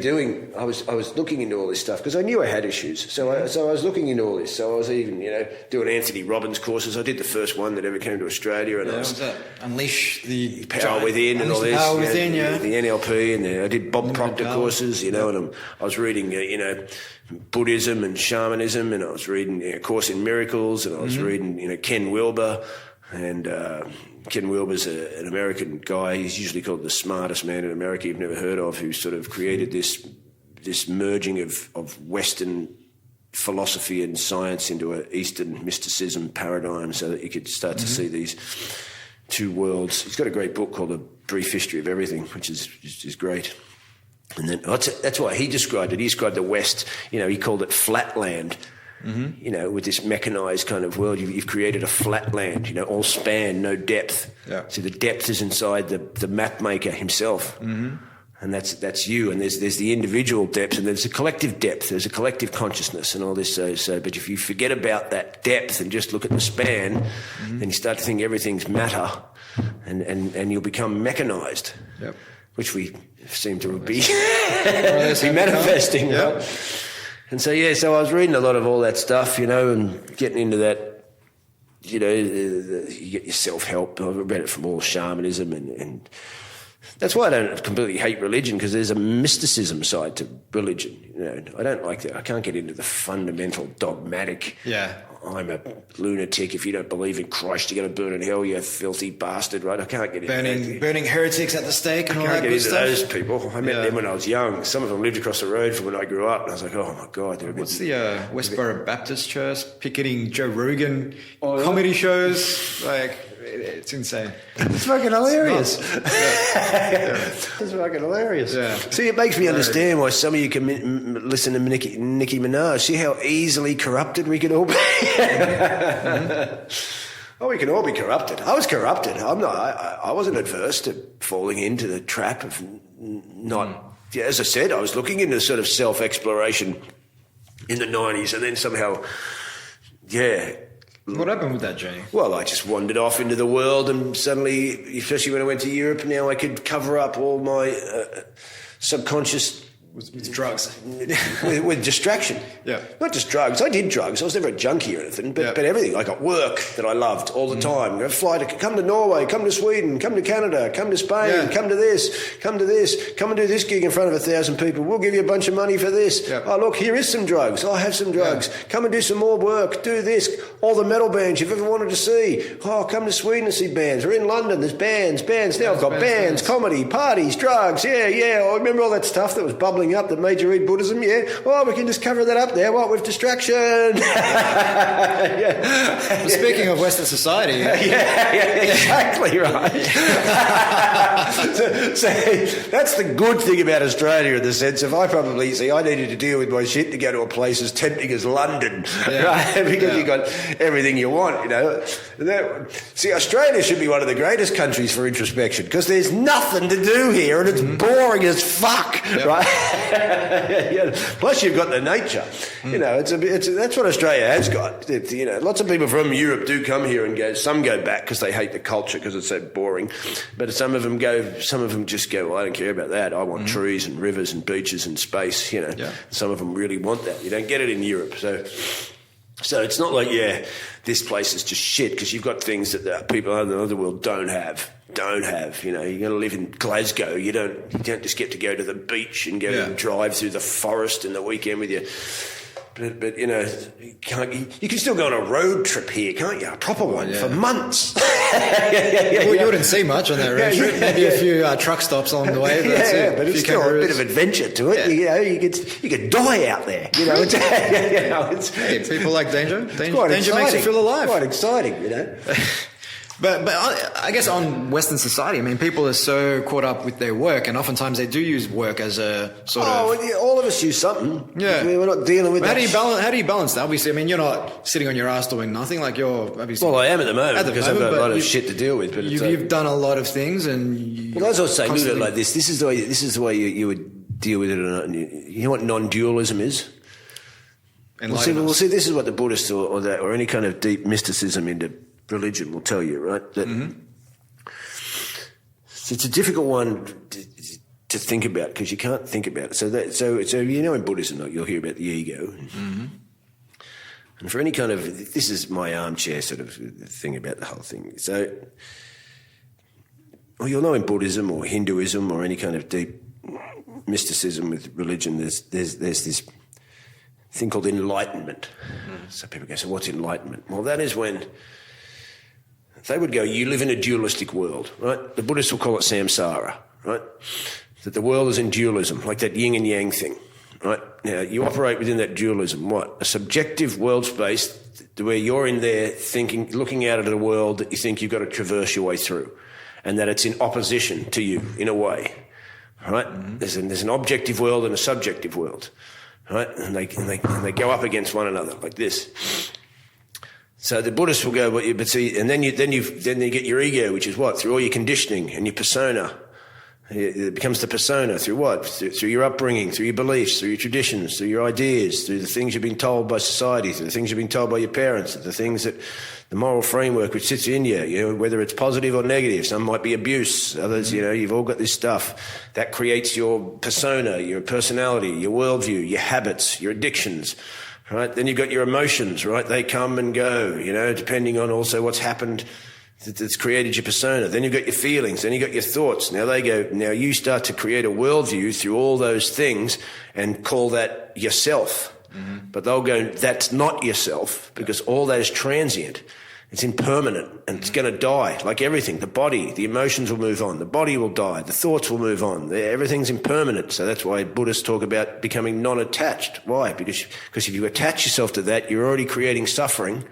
I was looking into all this stuff because I knew I had issues. So I was looking into all this. So I was even doing Anthony Robbins courses. I did the first one that ever came to Australia, and what was that? Unleash the power within, and all this. Power within, the NLP, and I did Bob Proctor courses. And I was reading Buddhism and shamanism, and I was reading A Course in Miracles, and I was reading Ken Wilber, and Ken Wilber's an American guy. He's usually called the smartest man in America you've never heard of, who sort of created this merging of Western philosophy and science into an Eastern mysticism paradigm so that you could start to see these two worlds. He's got a great book called A Brief History of Everything, which is great. And then that's why he described it. He described the West, he called it flatland, with this mechanized kind of world. You've created a flatland, all span, no depth. Yeah. So the depth is inside the map maker himself. Mm-hmm. And that's you. And there's the individual depth, and there's a collective depth. There's a collective consciousness and all this. So but if you forget about that depth and just look at the span, then you start to think everything's matter, and you'll become mechanized. Yep. Which we seem to be manifesting. Yep. Right? And so I was reading a lot of all that stuff, and getting into that, you get your self-help. I read it from all shamanism, and that's why I don't completely hate religion, because there's a mysticism side to religion. I don't like that. I can't get into the fundamental dogmatic. Yeah. I'm a lunatic. If you don't believe in Christ, you're going to burn in hell, you filthy bastard, right? I can't get into that. Burning heretics at the stake and all that good stuff. I can't get into those people. I met them when I was young. Some of them lived across the road from when I grew up, and I was like, oh my God. What's the Westboro Baptist Church picketing Joe Rogan comedy shows? It's insane. It's fucking hilarious. It's fucking hilarious. Yeah. See, it makes me understand why some of you can listen to Nicki Minaj. See how easily corrupted we can all be? Oh, we can all be corrupted. I was corrupted. I wasn't adverse to falling into the trap of not. Yeah, as I said, I was looking into sort of self-exploration in the 90s, and then somehow, What happened with that journey? Well, I just wandered off into the world, and suddenly, especially when I went to Europe, now I could cover up all my subconscious with drugs, with distraction. Yeah, not just drugs. I did drugs. I was never a junkie or anything, but everything. I got work that I loved all the time. Come to Norway, come to Sweden, come to Canada, come to Spain, come to this, come and do this gig in front of 1,000 people. We'll give you a bunch of money for this. Yep. Oh, look, here is some drugs. I have some drugs. Yeah. Come and do some more work. Do this. All the metal bands you've ever wanted to see. Oh, come to Sweden and see bands. We're in London. There's bands. Now I've got bands, comedy, parties, drugs. Yeah. I remember all that stuff that was bubbling up that made you read Buddhism. Yeah. Oh, we can just cover that up there. What with distraction? Well, speaking of Western society. Exactly right. so that's the good thing about Australia, in the sense of I needed to deal with my shit to go to a place as tempting as London, right? Because you got everything you want, See, Australia should be one of the greatest countries for introspection, because there's nothing to do here, and it's boring as fuck, right? Plus you've got the nature. That's what Australia has got. Lots of people from Europe do come here and go. Some go back because they hate the culture because it's so boring. But some of them just go, well, I don't care about that. I want trees and rivers and beaches and space. Some of them really want that. You don't get it in Europe. So it's not like, this place is just shit, because you've got things that people in the other world don't have. You're going to live in Glasgow. You don't just get to go to the beach and go and drive through the forest in the weekend with you. But you can still go on a road trip here, can't you? A proper one for months. Well, you wouldn't see much on that road trip. Maybe a few truck stops along the way. But that's it. But it's still a bit of adventure to it. You know, you could die out there. You know, hey, people like danger. Danger makes you feel alive. Quite exciting, you know. But I guess on Western society, I mean, people are so caught up with their work, and oftentimes they do use work as a sort of. Oh, yeah, all of us use something. Yeah, I mean, we're not dealing with. How do you balance that? Obviously, I mean, you're not sitting on your ass doing nothing. Like you're obviously. Well, I am at the moment because I've got a lot of shit to deal with. But you've done a lot of things, and well, as I was saying, look at it like this. This is the way you would deal with it. You know what non-dualism is? We'll see. This is what the Buddhists or any kind of deep mysticism into religion will tell you, right? That it's a difficult one to think about because you can't think about it. So you know, in Buddhism, you'll hear about the ego, and for any kind of this is my armchair sort of thing about the whole thing. So, well, you'll know in Buddhism or Hinduism or any kind of deep mysticism with religion, there's this thing called enlightenment. So people go, so what's enlightenment? Well, that is when they would go, you live in a dualistic world, right? The Buddhists will call it samsara, right? That the world is in dualism, like that yin and yang thing, right? Now, you operate within that dualism. What? A subjective world space where you're in there thinking, looking out at a world that you think you've got to traverse your way through and that it's in opposition to you in a way, right? There's an objective world and a subjective world, right? And they go up against one another like this. So the Buddhists will go, but see, and then you get your ego, which is what? Through all your conditioning and your persona. It becomes the persona through what? Through your upbringing, through your beliefs, through your traditions, through your ideas, through the things you've been told by society, through the things you've been told by your parents, the things that the moral framework which sits in you, you know, whether it's positive or negative. Some might be abuse, others, you know, you've all got this stuff that creates your persona, your personality, your worldview, your habits, your addictions. Right, then you've got your emotions, right? They come and go, you know, depending on also what's happened that's created your persona. Then you've got your feelings, then you've got your thoughts. Now now you start to create a worldview through all those things and call that yourself. But they'll go, that's not yourself because all that is transient. It's impermanent and it's going to die, like everything. The body, the emotions will move on. The body will die. The thoughts will move on. Everything's impermanent. So that's why Buddhists talk about becoming non-attached. Why? Because if you attach yourself to that, you're already creating suffering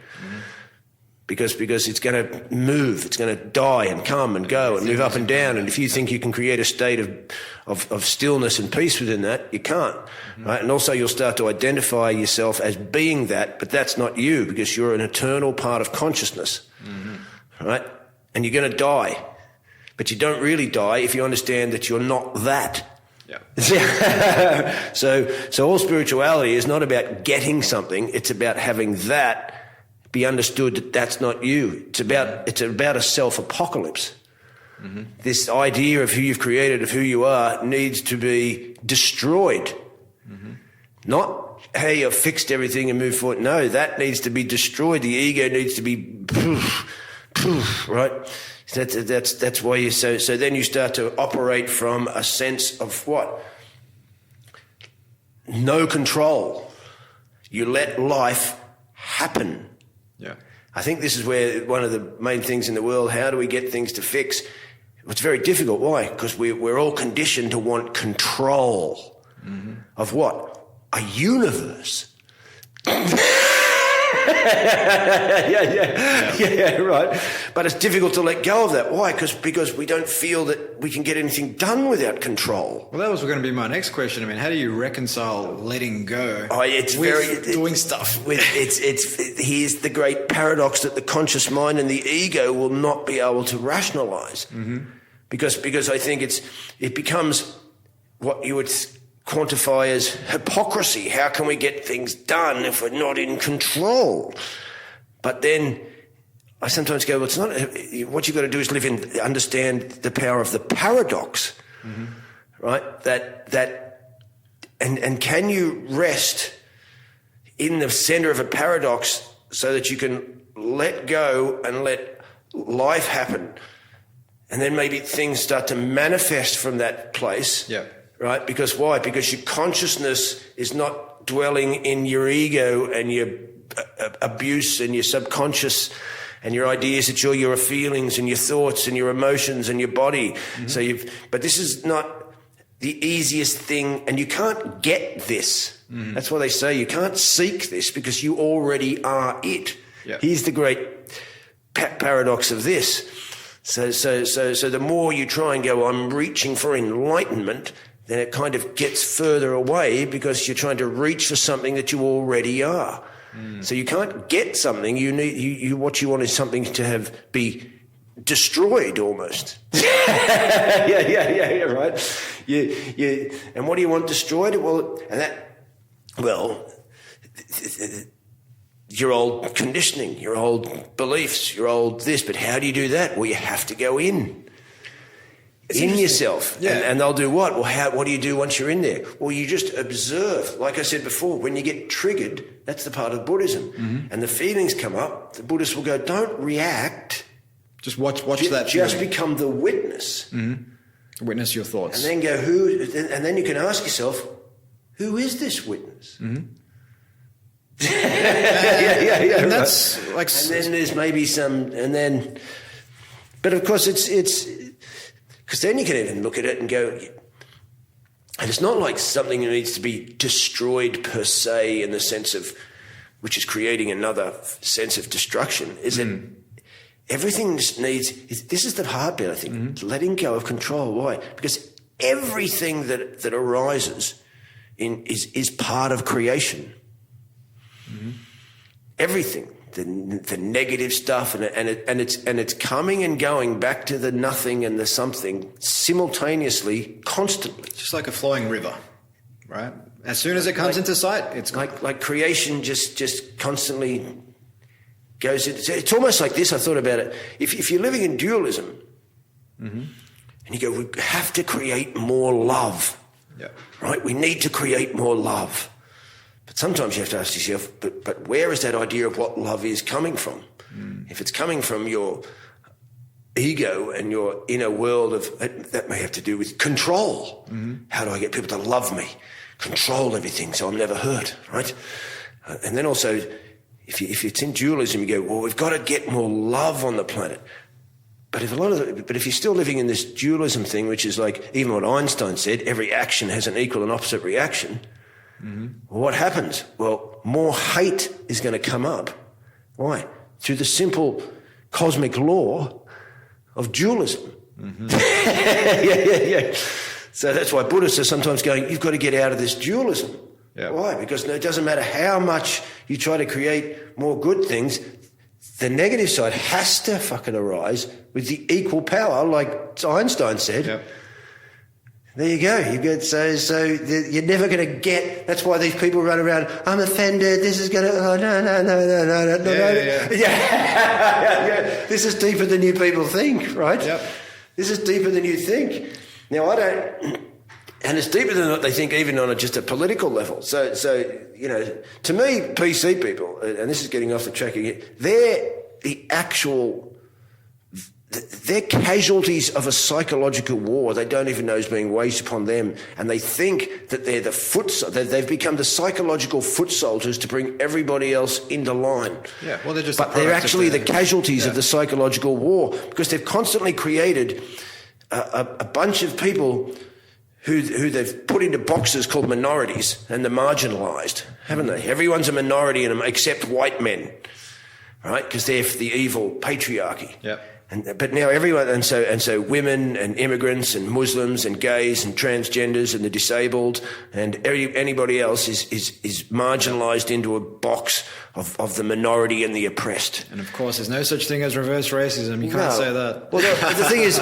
because it's going to move. It's going to die and come and go and move up and down. And if you think you can create a state of stillness and peace within that, you can't. Right? And also you'll start to identify yourself as being that, but that's not you because you're an eternal part of consciousness. Right? And you're going to die. But you don't really die if you understand that you're not that. Yeah. So all spirituality is not about getting something, it's about having that be understood that that's not you. It's about a self-apocalypse. This idea of who you've created, of who you are, needs to be destroyed. Not, hey, I've fixed everything and moved forward. No, that needs to be destroyed. The ego needs to be right? That's why you so then you start to operate from a sense of what? No control. You let life happen. Yeah. I think this is where one of the main things in the world, how do we get things to fix? It's very difficult. Why? Because we're all conditioned to want control of what? A universe. Yeah, right. But it's difficult to let go of that. Why? Because we don't feel that we can get anything done without control. Well, that was going to be my next question. I mean, how do you reconcile letting go? Doing stuff. Here's the great paradox that the conscious mind and the ego will not be able to rationalize, because I think it becomes what you would quantify as hypocrisy. How can we get things done if we're not in control? But then I sometimes go, well, it's not. What you've got to do is understand the power of the paradox, right? And can you rest in the center of a paradox so that you can let go and let life happen, and then maybe things start to manifest from that place. Yeah. Right? Because why? Because your consciousness is not dwelling in your ego and your abuse and your subconscious And your ideas, it's all your feelings and your thoughts and your emotions and your body. But this is not the easiest thing, and you can't get this. That's why they say you can't seek this, because you already are it. Yep. Here's the great paradox of this. So the more you try and go, I'm reaching for enlightenment, then it kind of gets further away, because you're trying to reach for something that you already are. So you can't get something. You need what you want is something to be destroyed almost. yeah, right. And what do you want destroyed? Your old conditioning, your old beliefs, your old this. But how do you do that? Well, you have to go in yourself. Yeah. And they'll do what? Well, what do you do once you're in there? Well, you just observe. Like I said before, when you get triggered, that's the part of Buddhism. And the feelings come up, the Buddhist will go, don't react. Just watch that. Just feeling. become the witness. Witness your thoughts. And then go, and then you can ask yourself, who is this witness? And that's like. And then there's maybe but of course it's because then you can even look at it and go, and it's not like something that needs to be destroyed per se in the sense of, which is creating another sense of destruction. Is it? Everything just needs. This is the hard bit, I think. Letting go of control. Why? Because everything that arises is part of creation. Everything, the negative stuff, and it's coming and going back to the nothing and the something simultaneously, constantly. Just like a flowing river, right? As soon as it comes into sight, it's like creation just constantly goes into. It's almost like this. I thought about it. If you're living in dualism, and you go, we have to create more love, right? We need to create more love. But sometimes you have to ask yourself, but where is that idea of what love is coming from? If it's coming from your ego and your inner world that may have to do with control. How do I get people to love me? Control everything so I'm never hurt, right? And then also, if it's in dualism, you go, well, we've got to get more love on the planet. But if you're still living in this dualism thing, which is like even what Einstein said, every action has an equal and opposite reaction. Well, what happens? Well, more hate is going to come up. Why? Through the simple cosmic law of dualism. Yeah. So that's why Buddhists are sometimes going, you've got to get out of this dualism. Yeah. Why? Because it doesn't matter how much you try to create more good things, the negative side has to fucking arise with the equal power, like Einstein said. Yep. There you go. You're never going to get. That's why these people run around. I'm offended. This is going to. Oh no. Yeah. This is deeper than you people think, right? Yep. This is deeper than you think. Now I don't, and it's deeper than what they think, even on just a political level. So to me, PC people, and this is getting off the track again. They're casualties of a psychological war they don't even know is being waged upon them, and they think that they're they've become the psychological foot soldiers to bring everybody else into line. Yeah, well, they're actually the casualties of the psychological war, because they've constantly created a bunch of people who they've put into boxes called minorities and the marginalised, haven't they? Everyone's a minority in them except white men, right? Because they're the evil patriarchy. Yeah. But now everyone, and so women and immigrants and Muslims and gays and transgenders and the disabled and anybody else is marginalised into a box of the minority and the oppressed. And of course, there's no such thing as reverse racism. You can't say that. Well, the thing is,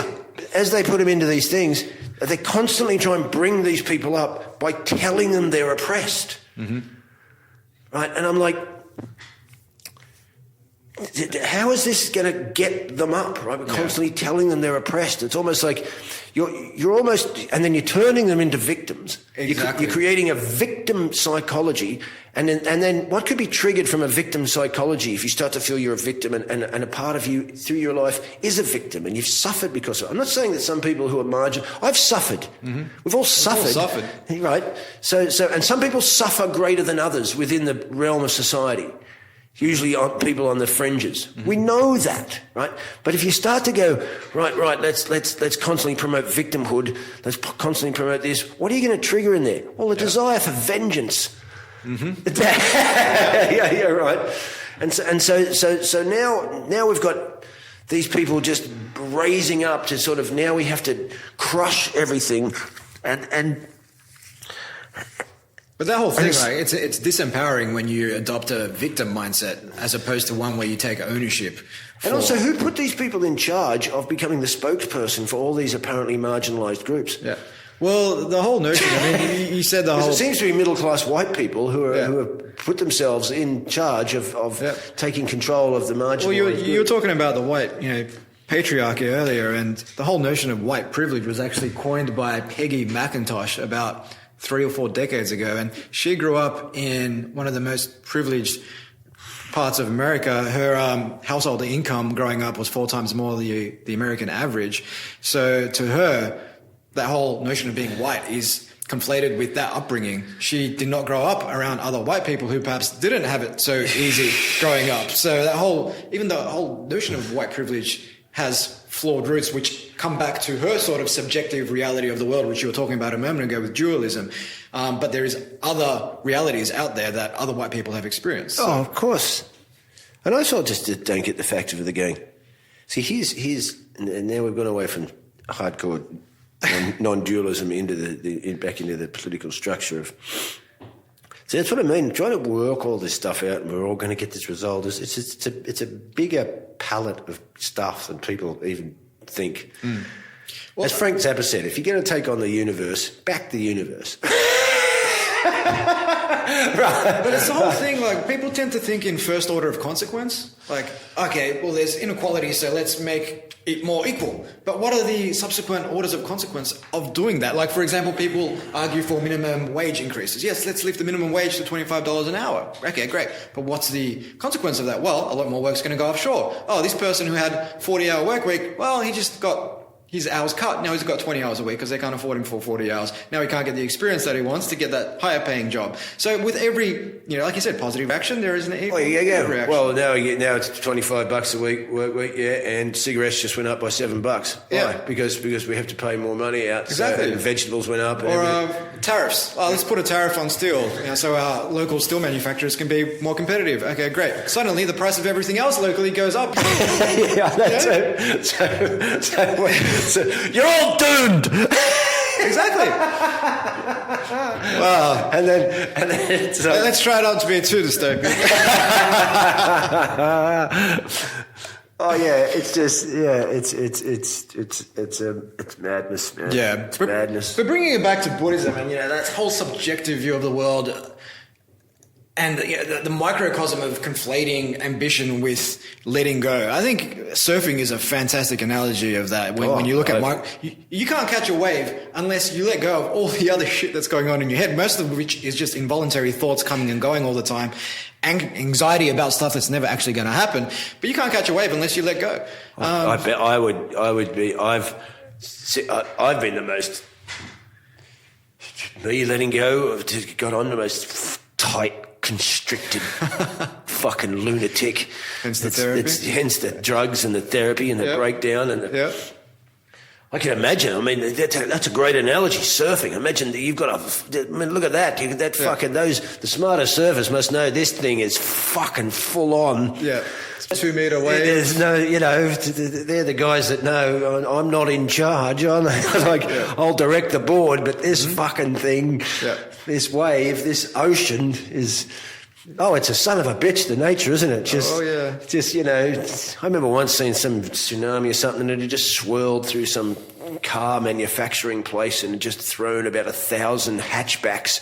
as they put them into these things, they constantly try and bring these people up by telling them they're oppressed. Right? And I'm like, how is this going to get them up, right? We're constantly telling them they're oppressed. It's almost like you're almost, and then you're turning them into victims. Exactly. You're creating a victim psychology, and then what could be triggered from a victim psychology if you start to feel you're a victim and a part of you through your life is a victim and you've suffered because of it. I'm not saying that some people who are I've suffered. We've all suffered. Right? So, and some people suffer greater than others within the realm of society. usually on people on the fringes. We know that, right? But if you start to go, right, let's constantly promote victimhood, let's constantly promote this, what are you going to trigger in there? Well, the desire for vengeance. Yeah, right. And so now we've got these people just raising up to sort of, now we have to crush everything and but that whole thing, like, it's disempowering when you adopt a victim mindset as opposed to one where you take ownership. And also, who put these people in charge of becoming the spokesperson for all these apparently marginalised groups? Yeah. Well, the whole notion, I mean, you said the whole... It seems to be middle-class white people who have put themselves in charge of taking control of the marginalised Well, you were talking about the white, patriarchy earlier, and the whole notion of white privilege was actually coined by Peggy McIntosh about 3 or 4 decades ago, and she grew up in one of the most privileged parts of America. Her household income growing up was 4 times more than the American average. So to her, that whole notion of being white is conflated with that upbringing. She did not grow up around other white people who perhaps didn't have it so easy growing up. So even the whole notion of white privilege has flawed roots, which come back to her sort of subjective reality of the world, which you were talking about a moment ago with dualism. But there is other realities out there that other white people have experienced. Oh, of course. And I sort of just don't get the fact of the going. See, here's and now we've gone away from hardcore non-dualism back into the political structure of. So that's what I mean. Trying to work all this stuff out, and we're all going to get this result. It's a bigger palette of stuff than people even think. Well, as Frank Zappa said, if you're going to take on the universe, back the universe. Right. But it's the whole thing, like, people tend to think in first order of consequence. Like, okay, well, there's inequality, so let's make it more equal. But what are the subsequent orders of consequence of doing that? Like, for example, people argue for minimum wage increases. Yes, let's lift the minimum wage to $25 an hour. Okay, great. But what's the consequence of that? Well, a lot more work's going to go offshore. Oh, this person who had 40-hour work week, well, he just got his hours cut. Now he's got 20 hours a week because they can't afford him for 40 hours. Now he can't get the experience that he wants to get that higher paying job. So with every, like you said, positive action, there is an equal reaction. Well, now it's $25 a week, work week, and cigarettes just went up by $7. Why? Because we have to pay more money out. Exactly. And vegetables went up. Or tariffs. Let's put a tariff on steel, so our local steel manufacturers can be more competitive. Okay, great. Suddenly the price of everything else locally goes up. So you're all doomed. Exactly. Wow. And then it's let's try not to be too dystopic. Oh yeah, it's just it's madness, man. Yeah, it's madness. But bringing it back to Buddhism and that whole subjective view of the world. And the microcosm of conflating ambition with letting go. I think surfing is a fantastic analogy of that. When you look at you can't catch a wave unless you let go of all the other shit that's going on in your head, most of which is just involuntary thoughts coming and going all the time, and anxiety about stuff that's never actually going to happen. But you can't catch a wave unless you let go. I bet I would be. I've been the most. Me letting go. I've got on the most tight, constricted fucking lunatic. Hence the therapy. Hence the drugs and the therapy and the breakdown and I can imagine. I mean, that's a great analogy. Surfing. Imagine that you've got look at that. The smarter surfers must know this thing is fucking full on. Yeah. 2 meter wave. There's no, they're the guys that know I'm not in charge. I'll direct the board, but this fucking thing, this wave, this ocean is. Oh, it's a son of a bitch, the nature, isn't it? I remember once seeing some tsunami or something and it just swirled through some car manufacturing place and just thrown about 1,000 hatchbacks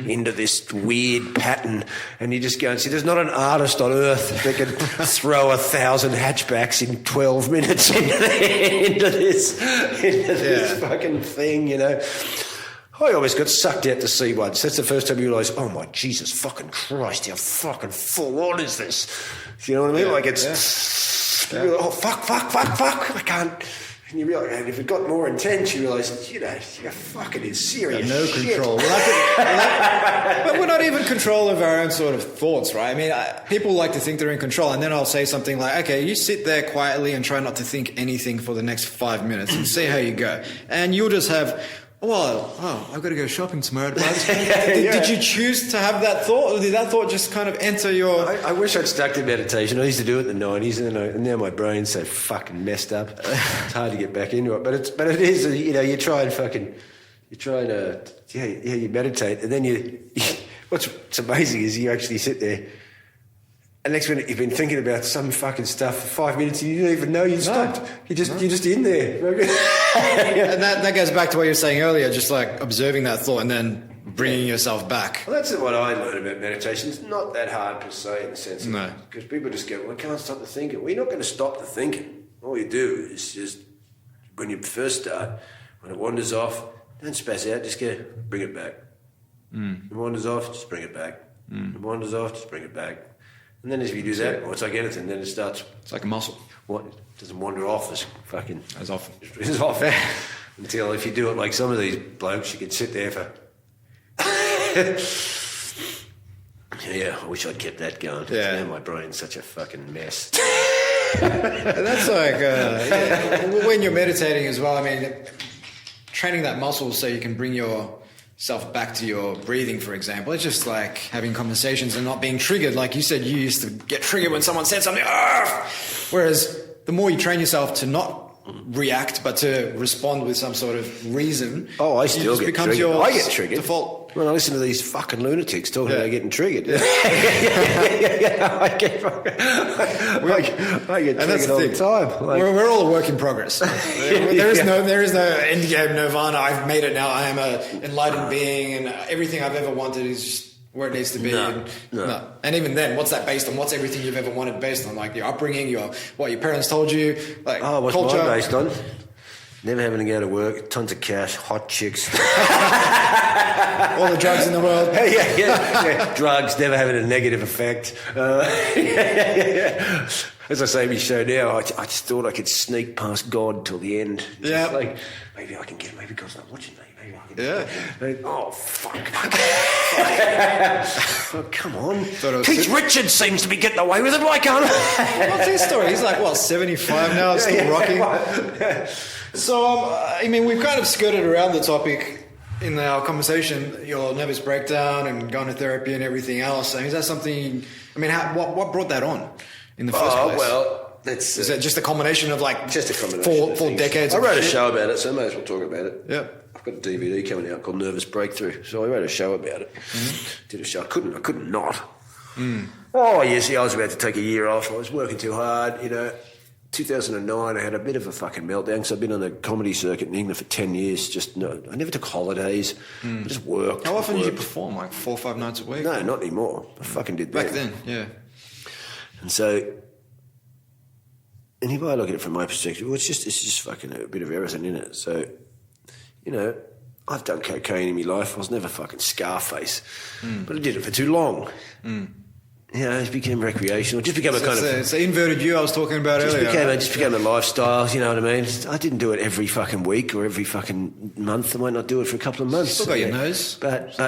into this weird pattern. And you just go and see, there's not an artist on earth that can throw 1,000 hatchbacks in 12 minutes into this fucking thing, I always got sucked out to sea once. That's the first time you realise, oh my Jesus fucking Christ, how fucking full on is this? You know what I mean? Like it's, oh fuck, I can't, And you realise, and if it got more intense, you realise, you're fucking in serious no shit. control. But we're not even in control of our own sort of thoughts, right? I mean, people like to think they're in control, and then I'll say something like, okay, you sit there quietly and try not to think anything for the next 5 minutes and see how you go. And you'll just have, I've got to go shopping tomorrow. Did you choose to have that thought, or did that thought just kind of enter your... I wish I'd stuck to meditation. I used to do it in the 90s, and now my brain's so fucking messed up. It's hard to get back into it. But it is, you try and you meditate, and then what's amazing is you actually sit there, and next minute you've been thinking about some fucking stuff for 5 minutes and you didn't even know you stopped. You're just in there. And that goes back to what you were saying earlier, just like observing that thought and then bringing yourself back. Well, that's what I learned about meditation. It's not that hard per se in the sense of, because people just go, I can't stop the thinking. Well, you're not going to stop the thinking. All you do is just, when you first start, when it wanders off, don't spaz out, just go, bring it back. It wanders off, just bring it back. It wanders off, just bring it back. And then if you do that, it's like anything, then it starts... It's like a muscle. What? It doesn't wander off as often. As often. Until if you do it like some of these blokes, you can sit there for... Yeah, I wish I'd kept that going. Yeah. Now my brain's such a fucking mess. And that's like... when you're meditating as well, I mean, training that muscle so you can bring yourself back to your breathing, for example. It's just like having conversations and not being triggered. Like you said, you used to get triggered when someone said something. Whereas the more you train yourself to not react, but to respond with some sort of reason. Oh, I still get triggered. I get triggered. Default. When I listen to these fucking lunatics talking about getting triggered. I get triggered all the time. Like, we're all a work in progress. There is no end game nirvana. I've made it now. I am an enlightened being, and everything I've ever wanted is just where it needs to be. No. And even then, what's that based on? What's everything you've ever wanted based on? Like your upbringing, what your parents told you, like what's culture. mine based on? Never having to go to work, tons of cash, hot chicks. All the drugs in the world. Yeah. Drugs, never having a negative effect. As I say in my show now, I just thought I could sneak past God till the end. Yeah. Like, maybe I can get it, maybe God's not watching me. Maybe I can fuck. Oh, come on. Keith Richards seems to be getting away with it. Why can't I? What's his story? He's like, 75 now, still rocking. So, I mean, we've kind of skirted around the topic in our conversation, your nervous breakdown and going to therapy and everything else. I mean, is that something, what brought that on in the first place? Well, is it just a combination of just a combination four decades? I wrote a show about it, so I may as well talk about it. Yeah. I've got a DVD coming out called Nervous Breakthrough, so I wrote a show about it. Did a show. I couldn't not. Oh, yes, I was about to take a year off. I was working too hard, 2009, I had a bit of a fucking meltdown because I've been on the comedy circuit in England for 10 years. I never took holidays. I just worked. How often did you perform? Like 4 or 5 nights a week? No, not anymore. I fucking did that. Back then, yeah. And so, and if I look at it from my perspective, well, it's just fucking a bit of everything in it. So, I've done cocaine in my life. I was never fucking Scarface, but I did it for too long. It became recreational. It just became It's the inverted you I was talking about earlier. It just became a lifestyle, you know what I mean? I didn't do it every fucking week or every fucking month. I might not do it for a couple of months. Still got your nose. But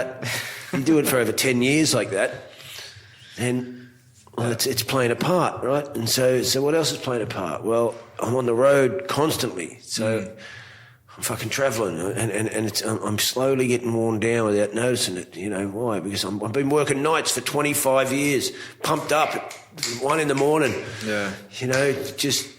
you do it for over 10 years like that, and it's playing a part, right? And so what else is playing a part? Well, I'm on the road constantly, so... I'm fucking travelling, and I'm slowly getting worn down without noticing it. Why? Because I've been working nights for 25 years, pumped up at 1 a.m. Yeah.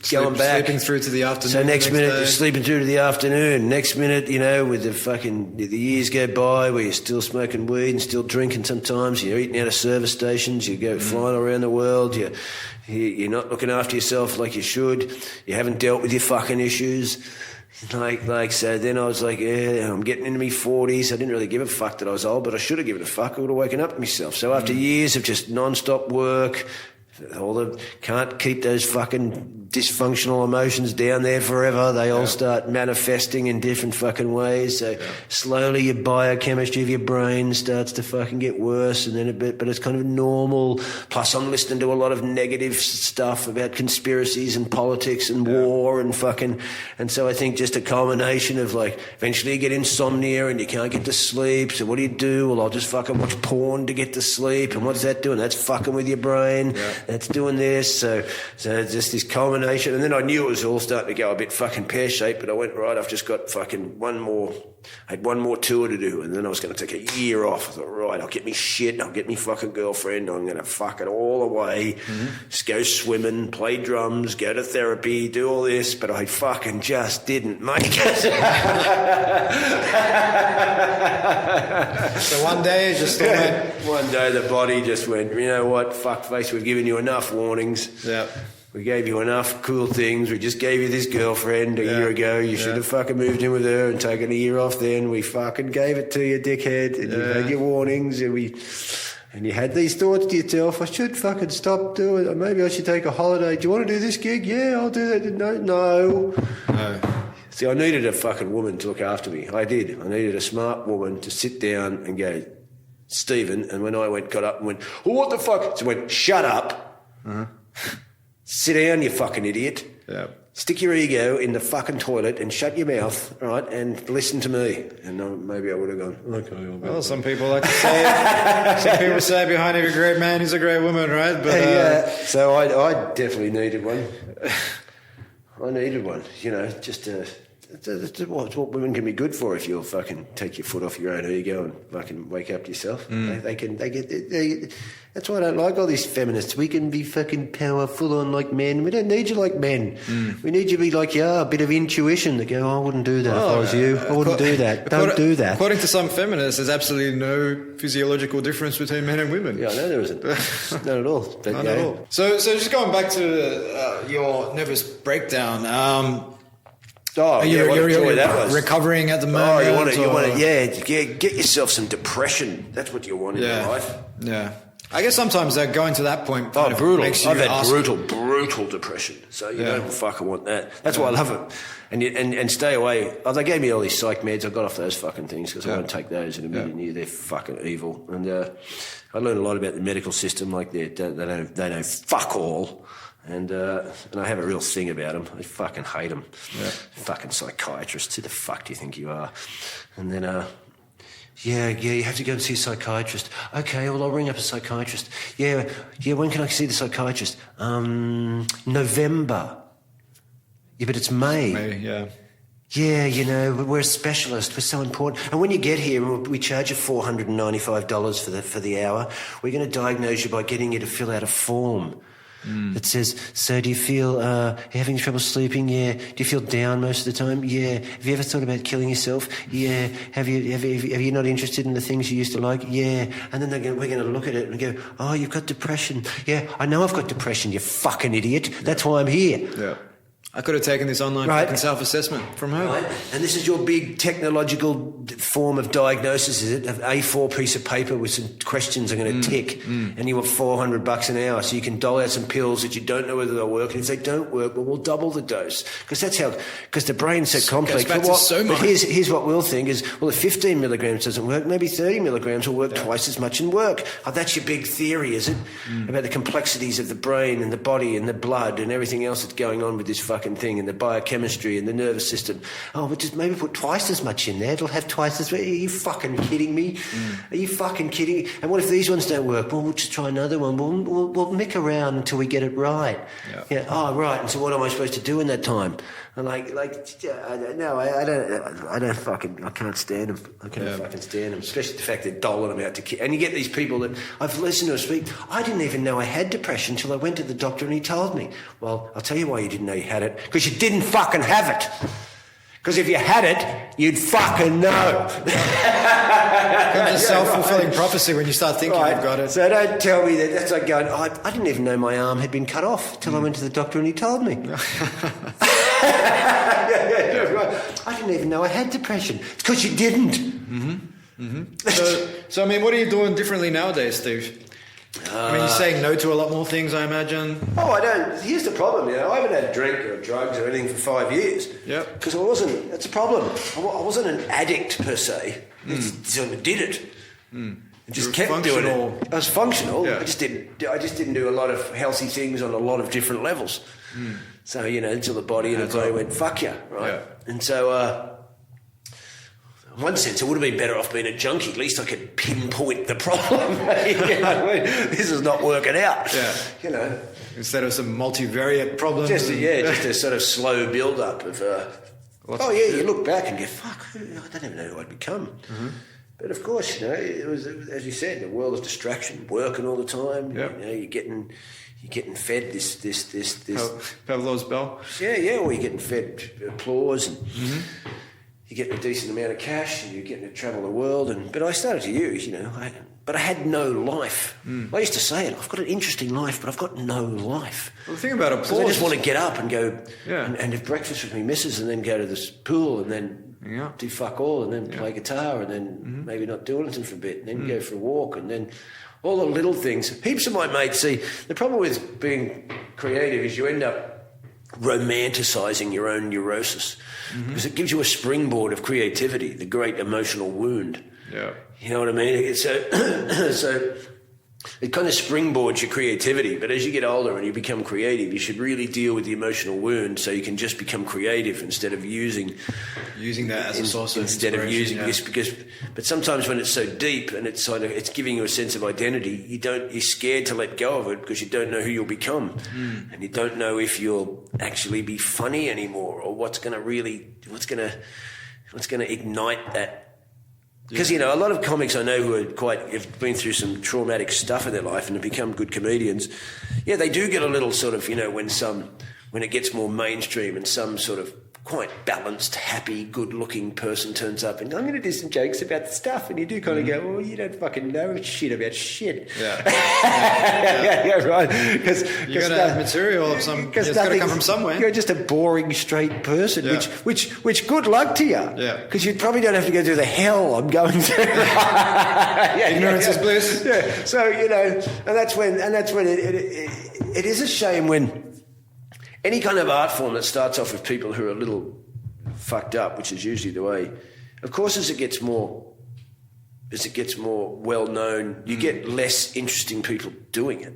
Going back. Sleeping through to the afternoon. So next minute day. you're sleeping through to the afternoon. Next minute, with the years go by where you're still smoking weed and still drinking sometimes. You're eating out of service stations. You go flying around the world. You're not looking after yourself like you should. You haven't dealt with your fucking issues. So then I was like, I'm getting into my 40s. I didn't really give a fuck that I was old, but I should have given a fuck. I would have woken up to myself. So after years of just non-stop work, Can't keep those fucking dysfunctional emotions down there forever. They all start manifesting in different fucking ways. So slowly your biochemistry of your brain starts to fucking get worse, and then but it's kind of normal. Plus I'm listening to a lot of negative stuff about conspiracies and politics and war and fucking, and so I think just a culmination of like, eventually you get insomnia and you can't get to sleep. So what do? Well, I'll just fucking watch porn to get to sleep. And what's that doing? That's fucking with your brain. Yeah. That's doing this. So just this culmination. And then I knew it was all starting to go a bit fucking pear-shaped, but I went, right, I've just got fucking I had one more tour to do, and then I was going to take a year off. I thought, right, I'll get me shit, I'll get me fucking girlfriend, I'm going to fuck it all away, just go swimming, play drums, go to therapy, do all this, but I fucking just didn't make it. So one day it just went... One day the body just went, you know what, fuckface, we've given you enough warnings. Yeah. We gave you enough cool things. We just gave you this girlfriend a year ago. You should have fucking moved in with her and taken a year off then. We fucking gave it to you, dickhead. And you had your warnings, and you had these thoughts to yourself, I should fucking stop doing it. Maybe I should take a holiday. Do you want to do this gig? Yeah, I'll do that. No. See, I needed a fucking woman to look after me. I did. I needed a smart woman to sit down and go, Stephen, and when I got up and went, well, what the fuck? So I went, shut up. Sit down, you fucking idiot. Yeah. Stick your ego in the fucking toilet and shut your mouth, right, and listen to me. And maybe I would have gone, okay. Well, some people like to say, some people say behind every great man is a great woman, right? But so I definitely needed one. I needed one, you know, just to... That's what women can be good for if you'll fucking take your foot off your own ego and fucking wake up yourself. They get. That's why I don't like all these feminists. We can be fucking powerful on like men. We don't need you like men. We need you to be like, a bit of intuition that go, I wouldn't do that if I was you. I wouldn't do that. Don't do that. According to some feminists, there's absolutely no physiological difference between men and women. Yeah, I know there isn't. Not at all. But, Not at all. So just going back to your nervous breakdown. You're that was. Recovering at the moment. You want to, get yourself some depression. That's what you want in your life. Yeah. I guess sometimes going to that point brutal. Makes you I've had brutal depression. So you don't fucking want that. That's why I love it. And stay away. Oh, they gave me all these psych meds. I got off those fucking things because I won't take those in a million years. They're fucking evil. And I learned a lot about the medical system. Like they know fuck all. And I have a real thing about them. I fucking hate them. Yeah. Fucking psychiatrists. Who the fuck do you think you are? And then, you have to go and see a psychiatrist. Okay, well, I'll ring up a psychiatrist. Yeah, when can I see the psychiatrist? November. Yeah, but it's May. May, yeah. Yeah, you know, we're a specialist. We're so important. And when you get here, we charge you $495 for the hour. We're going to diagnose you by getting you to fill out a form. It says, so do you feel you're having trouble sleeping? Yeah. Do you feel down most of the time? Yeah. Have you ever thought about killing yourself? Yeah. Have you not interested in the things you used to like? Yeah. And then we're going to look at it and go, oh, you've got depression. Yeah, I know I've got depression, you fucking idiot. That's why I'm here. Yeah. I could have taken this online fucking self-assessment from home. Right. And this is your big technological form of diagnosis, is it? An A4 piece of paper with some questions I'm going to tick. And you want $400 an hour, so you can dole out some pills that you don't know whether they'll work. And if they don't work, well, we'll double the dose. Because the brain's so complex. But here's what we'll think is, well, if 15 milligrams doesn't work, maybe 30 milligrams will work twice as much and work. Oh, that's your big theory, is it? About the complexities of the brain and the body and the blood and everything else that's going on with this fucking thing, and the biochemistry and the nervous system. Oh, but just maybe put twice as much in there. It'll have twice as much. Are you fucking kidding me? Are you fucking kidding? And what if these ones don't work? Well, we'll just try another one. We'll mick around until we get it right. Yeah. Oh, right. And so what am I supposed to do in that time? And I can't stand them. I can't fucking stand them. Especially the fact they're doling them out to kids. And you get these people that I've listened to speak. I didn't even know I had depression until I went to the doctor and he told me. Well, I'll tell you why you didn't know you had it. Because you didn't fucking have it. Because if you had it, you'd fucking know. It's a self-fulfilling prophecy when you start thinking you've got it. So don't tell me that. That's like going, I didn't even know my arm had been cut off till I went to the doctor and he told me. I didn't even know I had depression. It's because you didn't. So I mean, what are you doing differently nowadays, Steve? I mean, you're saying no to a lot more things, I imagine. Oh, I don't. Here's the problem, I haven't had drink or drugs or anything for 5 years. Yep. Because I wasn't. That's a problem. I wasn't an addict per se. I sort of did it. I just kept doing it. I was functional. Yeah. I just didn't do a lot of healthy things on a lot of different levels. So until the body and the brain went fuck you, right? Yeah. And so. In one sense, it would have been better off being a junkie. At least I could pinpoint the problem. This is not working out. Yeah. Instead of some multivariate problems. Just a sort of slow build-up of... you look back and go, fuck, I don't even know who I'd become. But of course, it was, as you said, the world of distraction, working all the time. Yep. You're getting fed this Pavlov's bell. Yeah, or you're getting fed applause and... You're getting a decent amount of cash and you're getting to travel the world. But I started to use, but I had no life. I used to say it, I've got an interesting life, but I've got no life. Well, the thing about applause... I just want to get up and go and have breakfast with my missus and then go to this pool and then do fuck all and then play guitar and then maybe not do anything for a bit and then go for a walk and then all the little things. Heaps of my mates see, the problem with being creative is you end up romanticising your own neurosis because it gives you a springboard of creativity, the great emotional wound. Yeah. You know what I mean? So it kind of springboards your creativity, but as you get older and you become creative, you should really deal with the emotional wound so you can just become creative instead of using that as a source of instead of using this but sometimes when it's so deep and it's giving you a sense of identity, you're scared to let go of it because you don't know who you'll become and you don't know if you'll actually be funny anymore or what's going to ignite that. Because, a lot of comics I know who have been through some traumatic stuff in their life and have become good comedians, they do get a little sort of, when it gets more mainstream and some sort of quite balanced, happy, good-looking person turns up and I'm going to do some jokes about the stuff, and you do kind of go, well, you don't fucking know shit about shit. Yeah, right. Because you're going to have material of some. It's got to come from somewhere. You're just a boring straight person, which good luck to you. Yeah. Because you probably don't have to go through the hell I'm going through. Ignorance is bliss. Yeah. So and that's when it is a shame when. Any kind of art form that starts off with people who are a little fucked up, which is usually the way, of course, as it gets more well known, you get less interesting people doing it.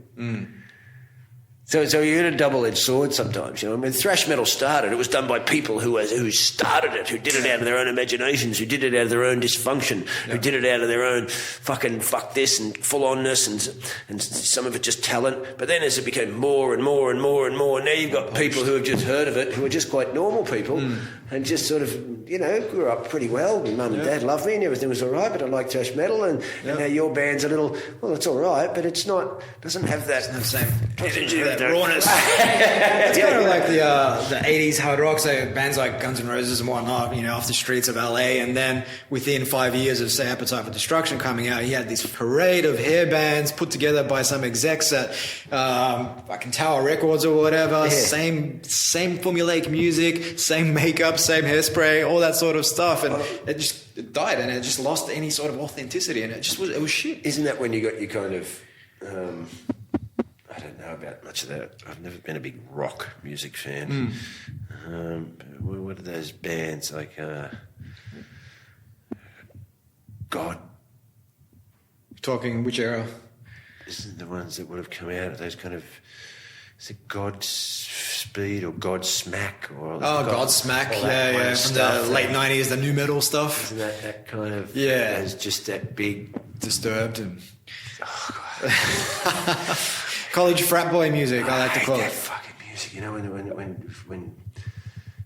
So you get a double-edged sword sometimes. When thrash metal started, it was done by people who started it, who did it out of their own imaginations, who did it out of their own dysfunction, who did it out of their own fucking fuck this and full-onness and some of it just talent. But then as it became more and more and more and more, now you've got people who have just heard of it, who are just quite normal people and just sort of, grew up pretty well. My mum and dad loved me and everything was all right, but I like thrash metal and now your band's a little, well, it's all right, but it's not, doesn't have that same energy, that rawness. It's kind of like the 80s hard rock, so bands like Guns N' Roses and whatnot, off the streets of LA, and then within 5 years of, say, Appetite for Destruction coming out, he had this parade of hair bands put together by some execs at fucking Tower Records or whatever, same formulaic music, same makeup, same hairspray, all that sort of stuff, and it died, and it just lost any sort of authenticity, and it was shit. Isn't that when you got your kind of I don't know about much of that. I've never been a big rock music fan. What are those bands like? God. Talking which era? Isn't the ones that would have come out of those kind of? Is it Godspeed or Godsmack or? Godsmack, yeah, from the late '90s, the new metal stuff. Isn't that kind of? Yeah, it's just that big, Disturbed and. College frat boy music, I like to call it. That fucking music, when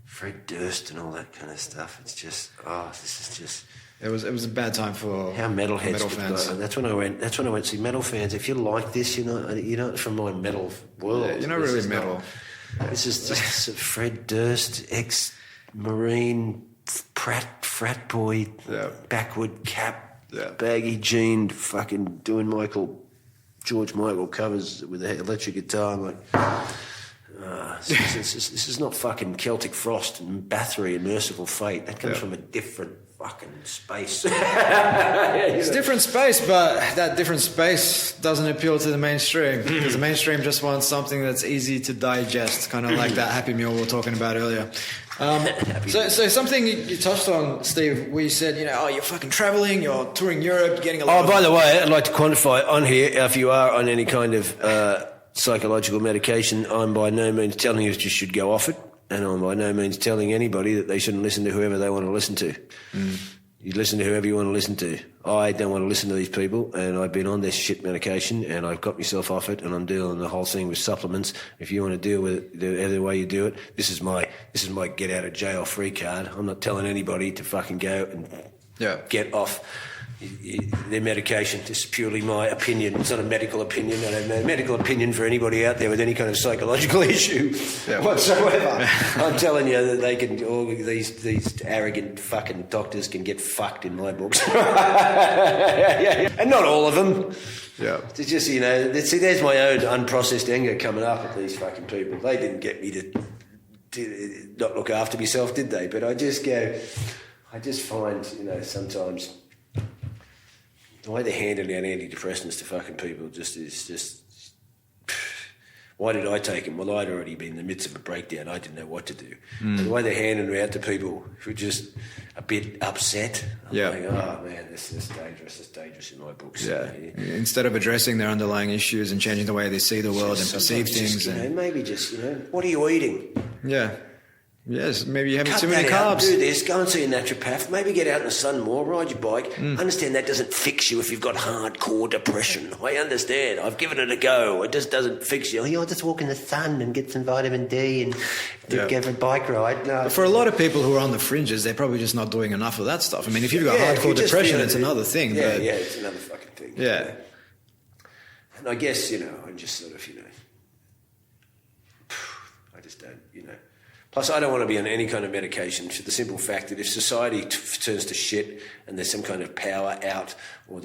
Fred Durst and all that kind of stuff. It's just, this is just. It was a bad time for how metalheads metal fans. That's when I went to see metal fans. If you like this, you're not from my metal world. Yeah, you're not really metal. This is just Fred Durst, ex-Marine, frat boy, backward cap, baggy jeaned, fucking doing George Michael covers with an electric guitar. I'm like, This is not fucking Celtic Frost and Bathory and Merciful Fate. That comes from a different fucking space. It's a different space, but that different space doesn't appeal to the mainstream because the mainstream just wants something that's easy to digest, kind of like that Happy Meal we were talking about earlier. So something you touched on, Steve, where you said, you're fucking traveling, you're touring Europe, getting a lot by the way, I'd like to quantify on here, if you are on any kind of psychological medication, I'm by no means telling you that you should go off it, and I'm by no means telling anybody that they shouldn't listen to whoever they want to listen to. You listen to whoever you want to listen to. I don't want to listen to these people, and I've been on this shit medication, and I've got myself off it, and I'm dealing the whole thing with supplements. If you want to deal with it the other way you do it, this is my get out of jail free card. I'm not telling anybody to fucking go and get off their medication. This is purely my opinion. It's not a medical opinion. I don't have no medical opinion for anybody out there with any kind of psychological issue whatsoever. I'm telling you that they can, all these arrogant fucking doctors can get fucked in my books. And not all of them. Yeah. It's just, see, there's my own unprocessed anger coming up at these fucking people. They didn't get me to not look after myself, did they? But I just find, sometimes the way they're handing out antidepressants to fucking people is just. Why did I take them? Well, I'd already been in the midst of a breakdown. I didn't know what to do. And the way they're handing them out to people who are just a bit upset, I'm like, oh man, this is dangerous. It's dangerous in my books. Yeah. Instead of addressing their underlying issues and changing the way they see the world and perceive things. Maybe just, what are you eating? Yeah. Yes, maybe you're having too many carbs. carbs. Do this, go and see a naturopath, maybe get out in the sun more, ride your bike. Understand that doesn't fix you if you've got hardcore depression. I understand. I've given it a go. It just doesn't fix you. I'll just walk in the sun and get some vitamin D and go for a bike ride. No. For a lot of people who are on the fringes, they're probably just not doing enough of that stuff. I mean, if you've got hardcore depression, it's another thing. Yeah, it's another fucking thing. Yeah. And I guess, I'm just sort of, I just don't, Plus, I don't want to be on any kind of medication for the simple fact that if society turns to shit and there's some kind of power out or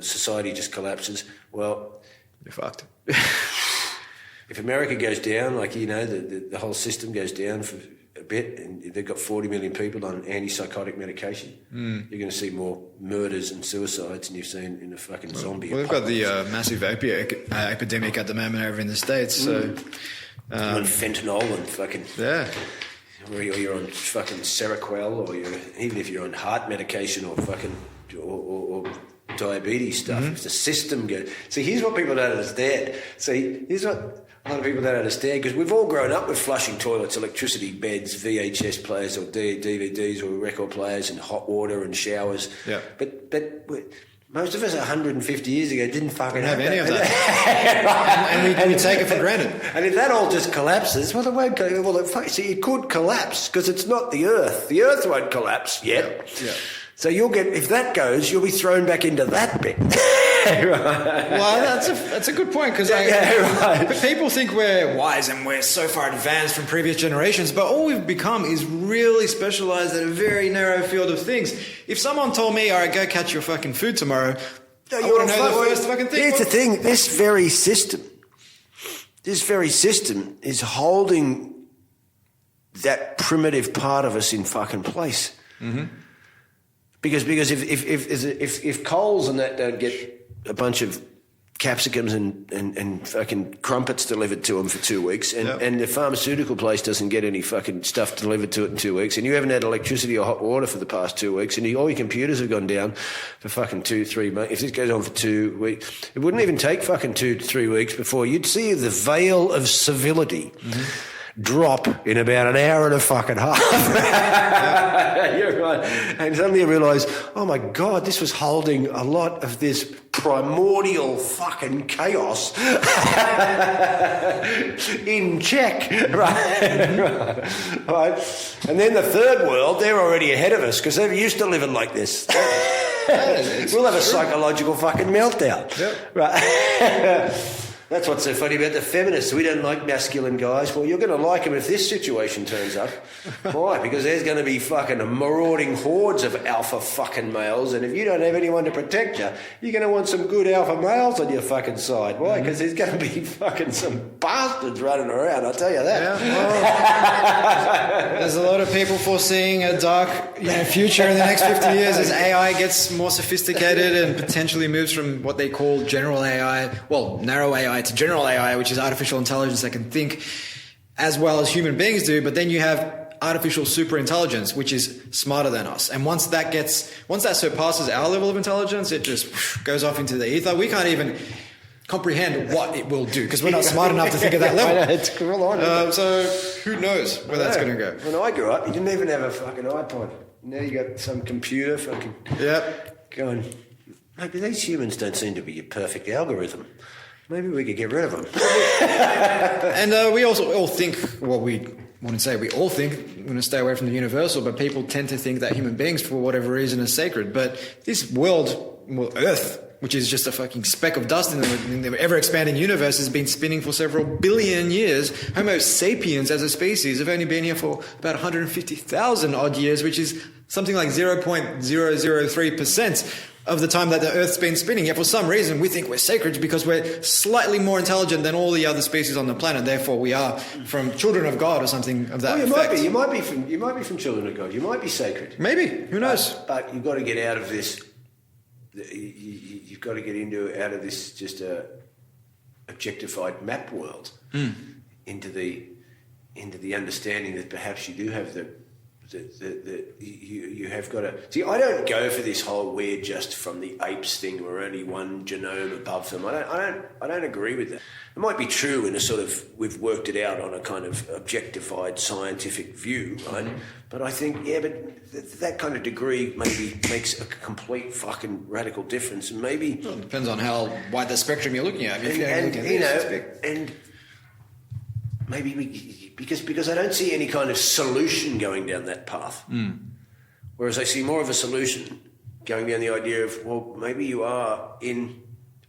society just collapses, well... You're fucked. If America goes down, the whole system goes down for a bit and they've got 40 million people on antipsychotic medication, you're going to see more murders and suicides than you've seen in a fucking zombie Well, we've got the massive opiate epidemic at the moment over in the States, so... You're on fentanyl and fucking... Yeah. Or you're on fucking Seroquel, or even if you're on heart medication or fucking... or diabetes stuff. If the system goes... See, here's what people don't understand. Here's what a lot of people don't understand, because we've all grown up with flushing toilets, electricity, beds, VHS players or DVDs or record players and hot water and showers. Yeah. But most of us 150 years ago didn't fucking have any of that. and we take it for granted. And if that all just collapses, well, it won't go. Well, it could collapse because it's not the Earth. The Earth won't collapse yet. Yeah. So if that goes, you'll be thrown back into that bit. Well, that's a good point, because people think we're wise and we're so far advanced from previous generations, but all we've become is really specialized at a very narrow field of things. If someone told me, all right, go catch your fucking food tomorrow, I wouldn't know the first fucking thing. Here's the thing, this very system is holding that primitive part of us in fucking place. Because if Coles and that don't get a bunch of capsicums and fucking crumpets delivered to them for 2 weeks, and the pharmaceutical place doesn't get any fucking stuff delivered to it in 2 weeks, and you haven't had electricity or hot water for the past 2 weeks, and all your computers have gone down for fucking 2-3 months. If this goes on for 2 weeks, it wouldn't even take fucking 2 to 3 weeks before you'd see the veil of civility drop in about an hour and a fucking half. You're right. And suddenly you realise, oh my God, this was holding a lot of this primordial fucking chaos in check. Right? And then the third world, they're already ahead of us because they're used to living like this. We'll have a psychological fucking meltdown. Right? That's what's so funny about the feminists. We don't like masculine guys. Well, you're going to like them if this situation turns up. Why? Because there's going to be fucking marauding hordes of alpha fucking males, and if you don't have anyone to protect you, you're going to want some good alpha males on your fucking side. Why? Because there's going to be fucking some bastards running around, I'll tell you that. Yeah, well, there's a lot of people foreseeing a dark future in the next 50 years as AI gets more sophisticated and potentially moves from what they call general AI, well, narrow AI to general AI, which is artificial intelligence that can think as well as human beings do. But then you have artificial super intelligence, which is smarter than us. And once that surpasses our level of intelligence, it just goes off into the ether. We can't even comprehend what it will do because we're not smart enough to think of that level. I know, it's cool. So who knows where that's going to go? When I grew up, you didn't even have a fucking iPod. Now you got some computer fucking going, maybe these humans don't seem to be a perfect algorithm. Maybe we could get rid of them. And we also all think, well, we wouldn't say we all think we're going to stay away from the universal, but people tend to think that human beings, for whatever reason, are sacred. But this world, well, Earth, which is just a fucking speck of dust in the ever-expanding universe, has been spinning for several billion years. Homo sapiens as a species have only been here for about 150,000 odd years, which is something like 0.003% of the time that the Earth's been spinning. Yet for some reason we think we're sacred because we're slightly more intelligent than all the other species on the planet. Therefore we are from children of God or something of that effect. You might be from children of God. You might be sacred. Maybe. Who knows? But you've got to get out of this. You've got to get out of this just objectified map world into the understanding that perhaps you do have you have got to see. I don't go for this whole we're just from the apes thing. We're only one genome above them. I don't agree with that. It might be true in a sort of we've worked it out on a kind of objectified scientific view, right? Mm-hmm. But I think that kind of degree maybe makes a complete fucking radical difference, and maybe it depends on how wide the spectrum you're looking at. And maybe because I don't see any kind of solution going down that path. Whereas I see more of a solution going down the idea of, well, maybe you are in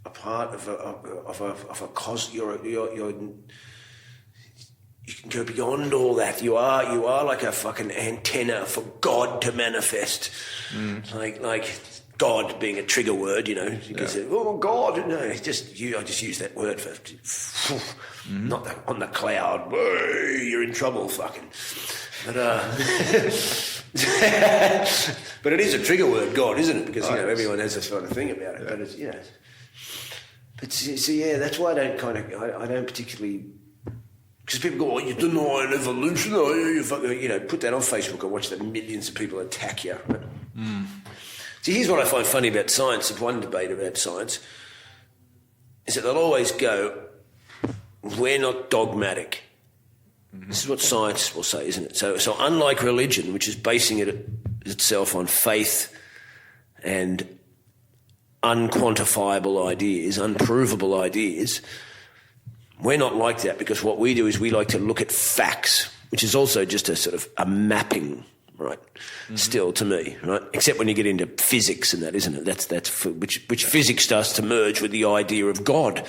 a part of a cosmos. You can go beyond all that. You are like a fucking antenna for God to manifest. Like God being a trigger word, You can say, oh, God. No, I just use that word for not on the cloud. Whoa, you're in trouble, fucking. But but it is a trigger word, God, isn't it? Because everyone has this sort of thing about it. Yeah. But it's But so that's why I don't particularly. Because people go, you deny an evolution, you put that on Facebook and watch the millions of people attack you. Right? See, here's what I find funny about science. If one debate about science is that they'll always go, we're not dogmatic. This is what science will say, isn't it? So unlike religion, which is basing itself on faith and unquantifiable ideas, unprovable ideas, we're not like that, because what we do is we like to look at facts, which is also just a sort of a mapping, right? Still, to me, right? Except when you get into physics and that, isn't it? That's which physics starts to merge with the idea of God,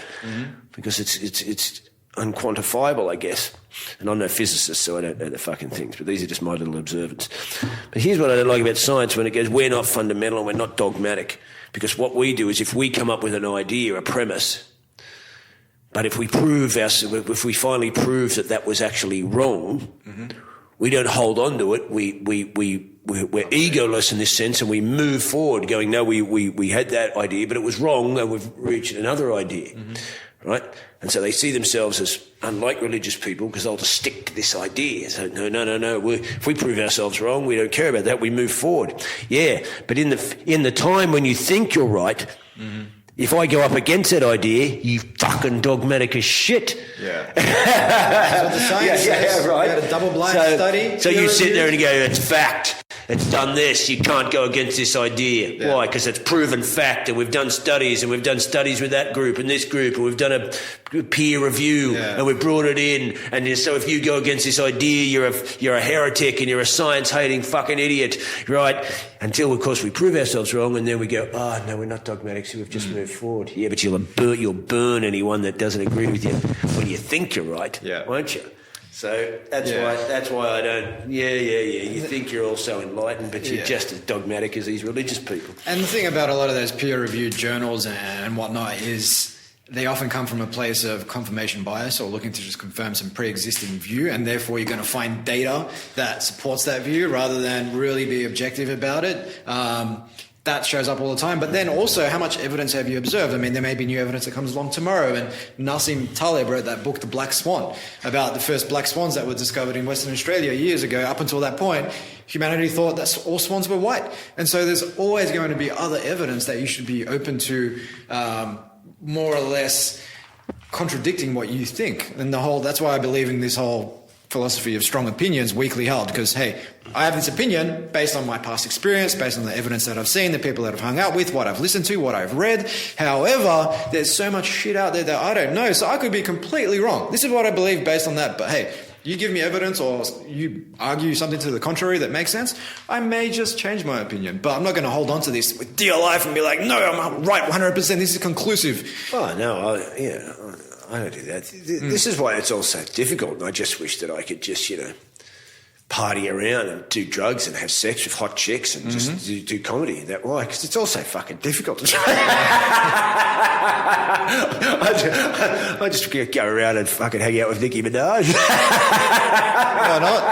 because it's unquantifiable, I guess. And I'm no physicist, so I don't know the fucking things, but these are just my little observance. But here's what I don't like about science when it goes, we're not fundamental and we're not dogmatic, because what we do is if we come up with an idea, a premise, but if we finally prove that was actually wrong, we don't hold on to it. We're egoless in this sense, and we move forward going, no, we had that idea, but it was wrong, and we've reached another idea, right? And so they see themselves as unlike religious people, because they'll just stick to this idea. So no. If we prove ourselves wrong, we don't care about that. We move forward. Yeah, but in the time when you think you're right, if I go up against that idea, you fucking dogmatic as shit. Yeah. That's what the science says. Yeah, right. You got a double-blind study. So you sit there and go, it's fact. it's done this. You can't go against this idea. Yeah. Why? Because it's proven fact, and we've done studies, and we've done studies with that group and this group, and we've done a peer review, and we've brought it in. And so if you go against this idea, you're a heretic and you're a science-hating fucking idiot, right? Until, of course, we prove ourselves wrong, and then we go, oh, no, we're not dogmatic, so we've just moved forward. Yeah, but you'll burn anyone that doesn't agree with you when you think you're right, won't you? So that's why I don't. Yeah. You think you're all so enlightened, but you're just as dogmatic as these religious people. And the thing about a lot of those peer-reviewed journals and whatnot is they often come from a place of confirmation bias or looking to just confirm some pre-existing view, and therefore you're going to find data that supports that view rather than really be objective about it. That shows up all the time. But then also, how much evidence have you observed? I mean, there may be new evidence that comes along tomorrow. And Nassim Taleb wrote that book, The Black Swan, about the first black swans that were discovered in Western Australia years ago. Up until that point, humanity thought that all swans were white. And so there's always going to be other evidence that you should be open to, more or less contradicting what you think. And that's why I believe in this whole philosophy of strong opinions, weakly held, because, hey, I have this opinion based on my past experience, based on the evidence that I've seen, the people that I've hung out with, what I've listened to, what I've read. However, there's so much shit out there that I don't know, so I could be completely wrong. This is what I believe based on that, but hey, you give me evidence or you argue something to the contrary that makes sense, I may just change my opinion. But I'm not going to hold on to this with dear life and be like, no, I'm right 100%, this is conclusive. Oh, no, I don't do that. This is why it's all so difficult, and I just wish that I could just, party around and do drugs and have sex with hot chicks and just do comedy that way, because it's all so fucking difficult. I just go around and fucking hang out with Nicki Minaj. Why not?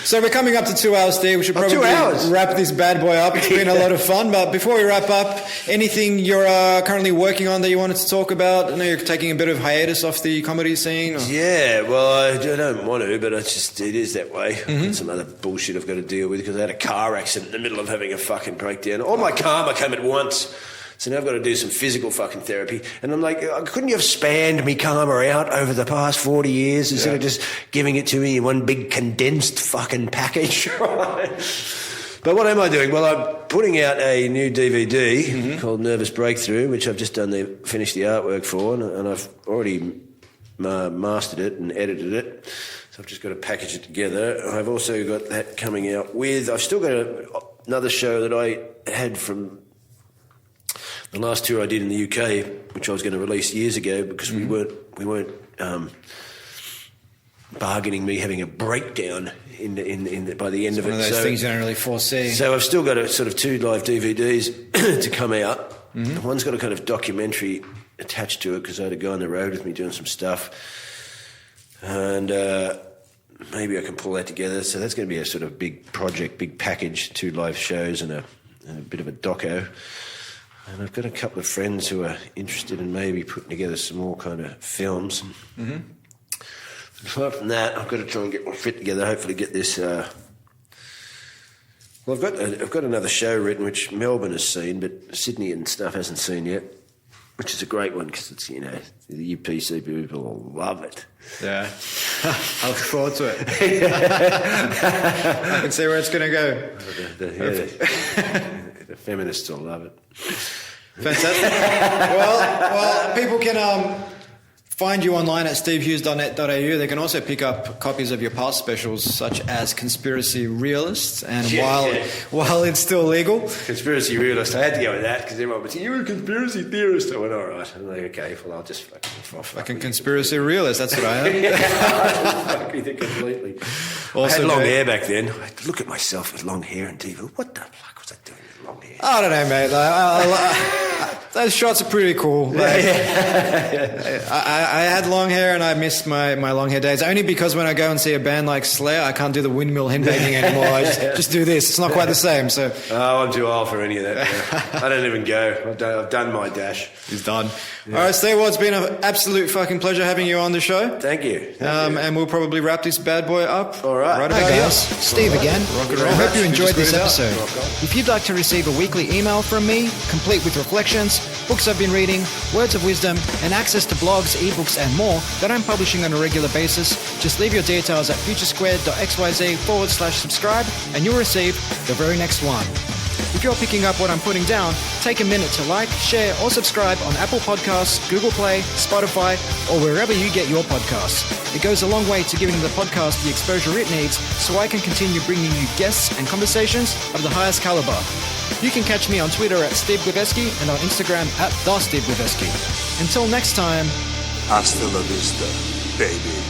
So we're coming up to 2 hours, Steve. We should probably wrap this bad boy up. It's been a lot of fun. But before we wrap up, anything you're currently working on that you wanted to talk about? I know you're taking a bit of hiatus off the comedy scene. Or? Yeah, well, I don't want to, but it is that way. I've some other bullshit I've got to deal with because I had a car accident in the middle of having a fucking breakdown. All my karma came at once. So now I've got to do some physical fucking therapy. And I'm like, couldn't you have spanned me karma out over the past 40 years instead of just giving it to me in one big condensed fucking package? But what am I doing? Well, I'm putting out a new DVD called Nervous Breakthrough, which I've just finished the artwork for, and I've already mastered it and edited it. So I've just got to package it together. I've also got that coming out I've still got another show that I had from the last tour I did in the UK, which I was going to release years ago because we weren't bargaining me having a breakdown by the end of it. One of those things you don't really foresee. So I've still got a sort of 2 live DVDs to come out. One's got a kind of documentary attached to it because I had a guy on the road with me doing some stuff, and maybe I can pull that together. So that's going to be a sort of big project, big package, 2 live shows and a bit of a doco. And I've got a couple of friends who are interested in maybe putting together some more kind of films. Apart from that, I've got to try and get my fit together. Hopefully, get this. Well, I've got another show written which Melbourne has seen, but Sydney and stuff hasn't seen yet. Which is a great one because it's the UPC people will love it. Yeah, I look forward to it. I can see where it's going to go. The feminists will love it. Fantastic. well, people can find you online at stevehughes.net.au. They can also pick up copies of your past specials, such as Conspiracy Realists, and while it's still legal. Conspiracy Realist. I had to go with that because everyone was saying, you're a conspiracy theorist. I went, all right. I'm like, okay, well, I'll just fucking Conspiracy Realist, that's what I am. Fuck with it completely. Also, I had long hair back then. I look at myself with long hair and TV. What the fuck was I doing with long hair? I don't know, mate. Those shots are pretty cool. I had long hair and I miss my long hair days. Only because when I go and see a band like Slayer, I can't do the windmill headbanging anymore. I just do this. It's not quite the same. So. Oh, I'm too old for any of that. I don't even go. I've done my dash. He's done. Yeah. All right, Steve, well, it's been an absolute fucking pleasure having you on the show. Thank you. And we'll probably wrap this bad boy up. All right. Hi, guys. Steve again. I hope you enjoyed this episode. If you'd like to receive a weekly email from me, complete with reflections, books I've been reading, words of wisdom, and access to blogs, ebooks, and more that I'm publishing on a regular basis, just leave your details at futuresquared.xyz/subscribe and you'll receive the very next one. If you're picking up what I'm putting down, take a minute to like, share, or subscribe on Apple Podcasts, Google Play, Spotify, or wherever you get your podcasts. It goes a long way to giving the podcast the exposure it needs so I can continue bringing you guests and conversations of the highest caliber. You can catch me on Twitter at Steve Gliveski and on Instagram at TheSteveGliveski. Until next time. Hasta la vista, baby.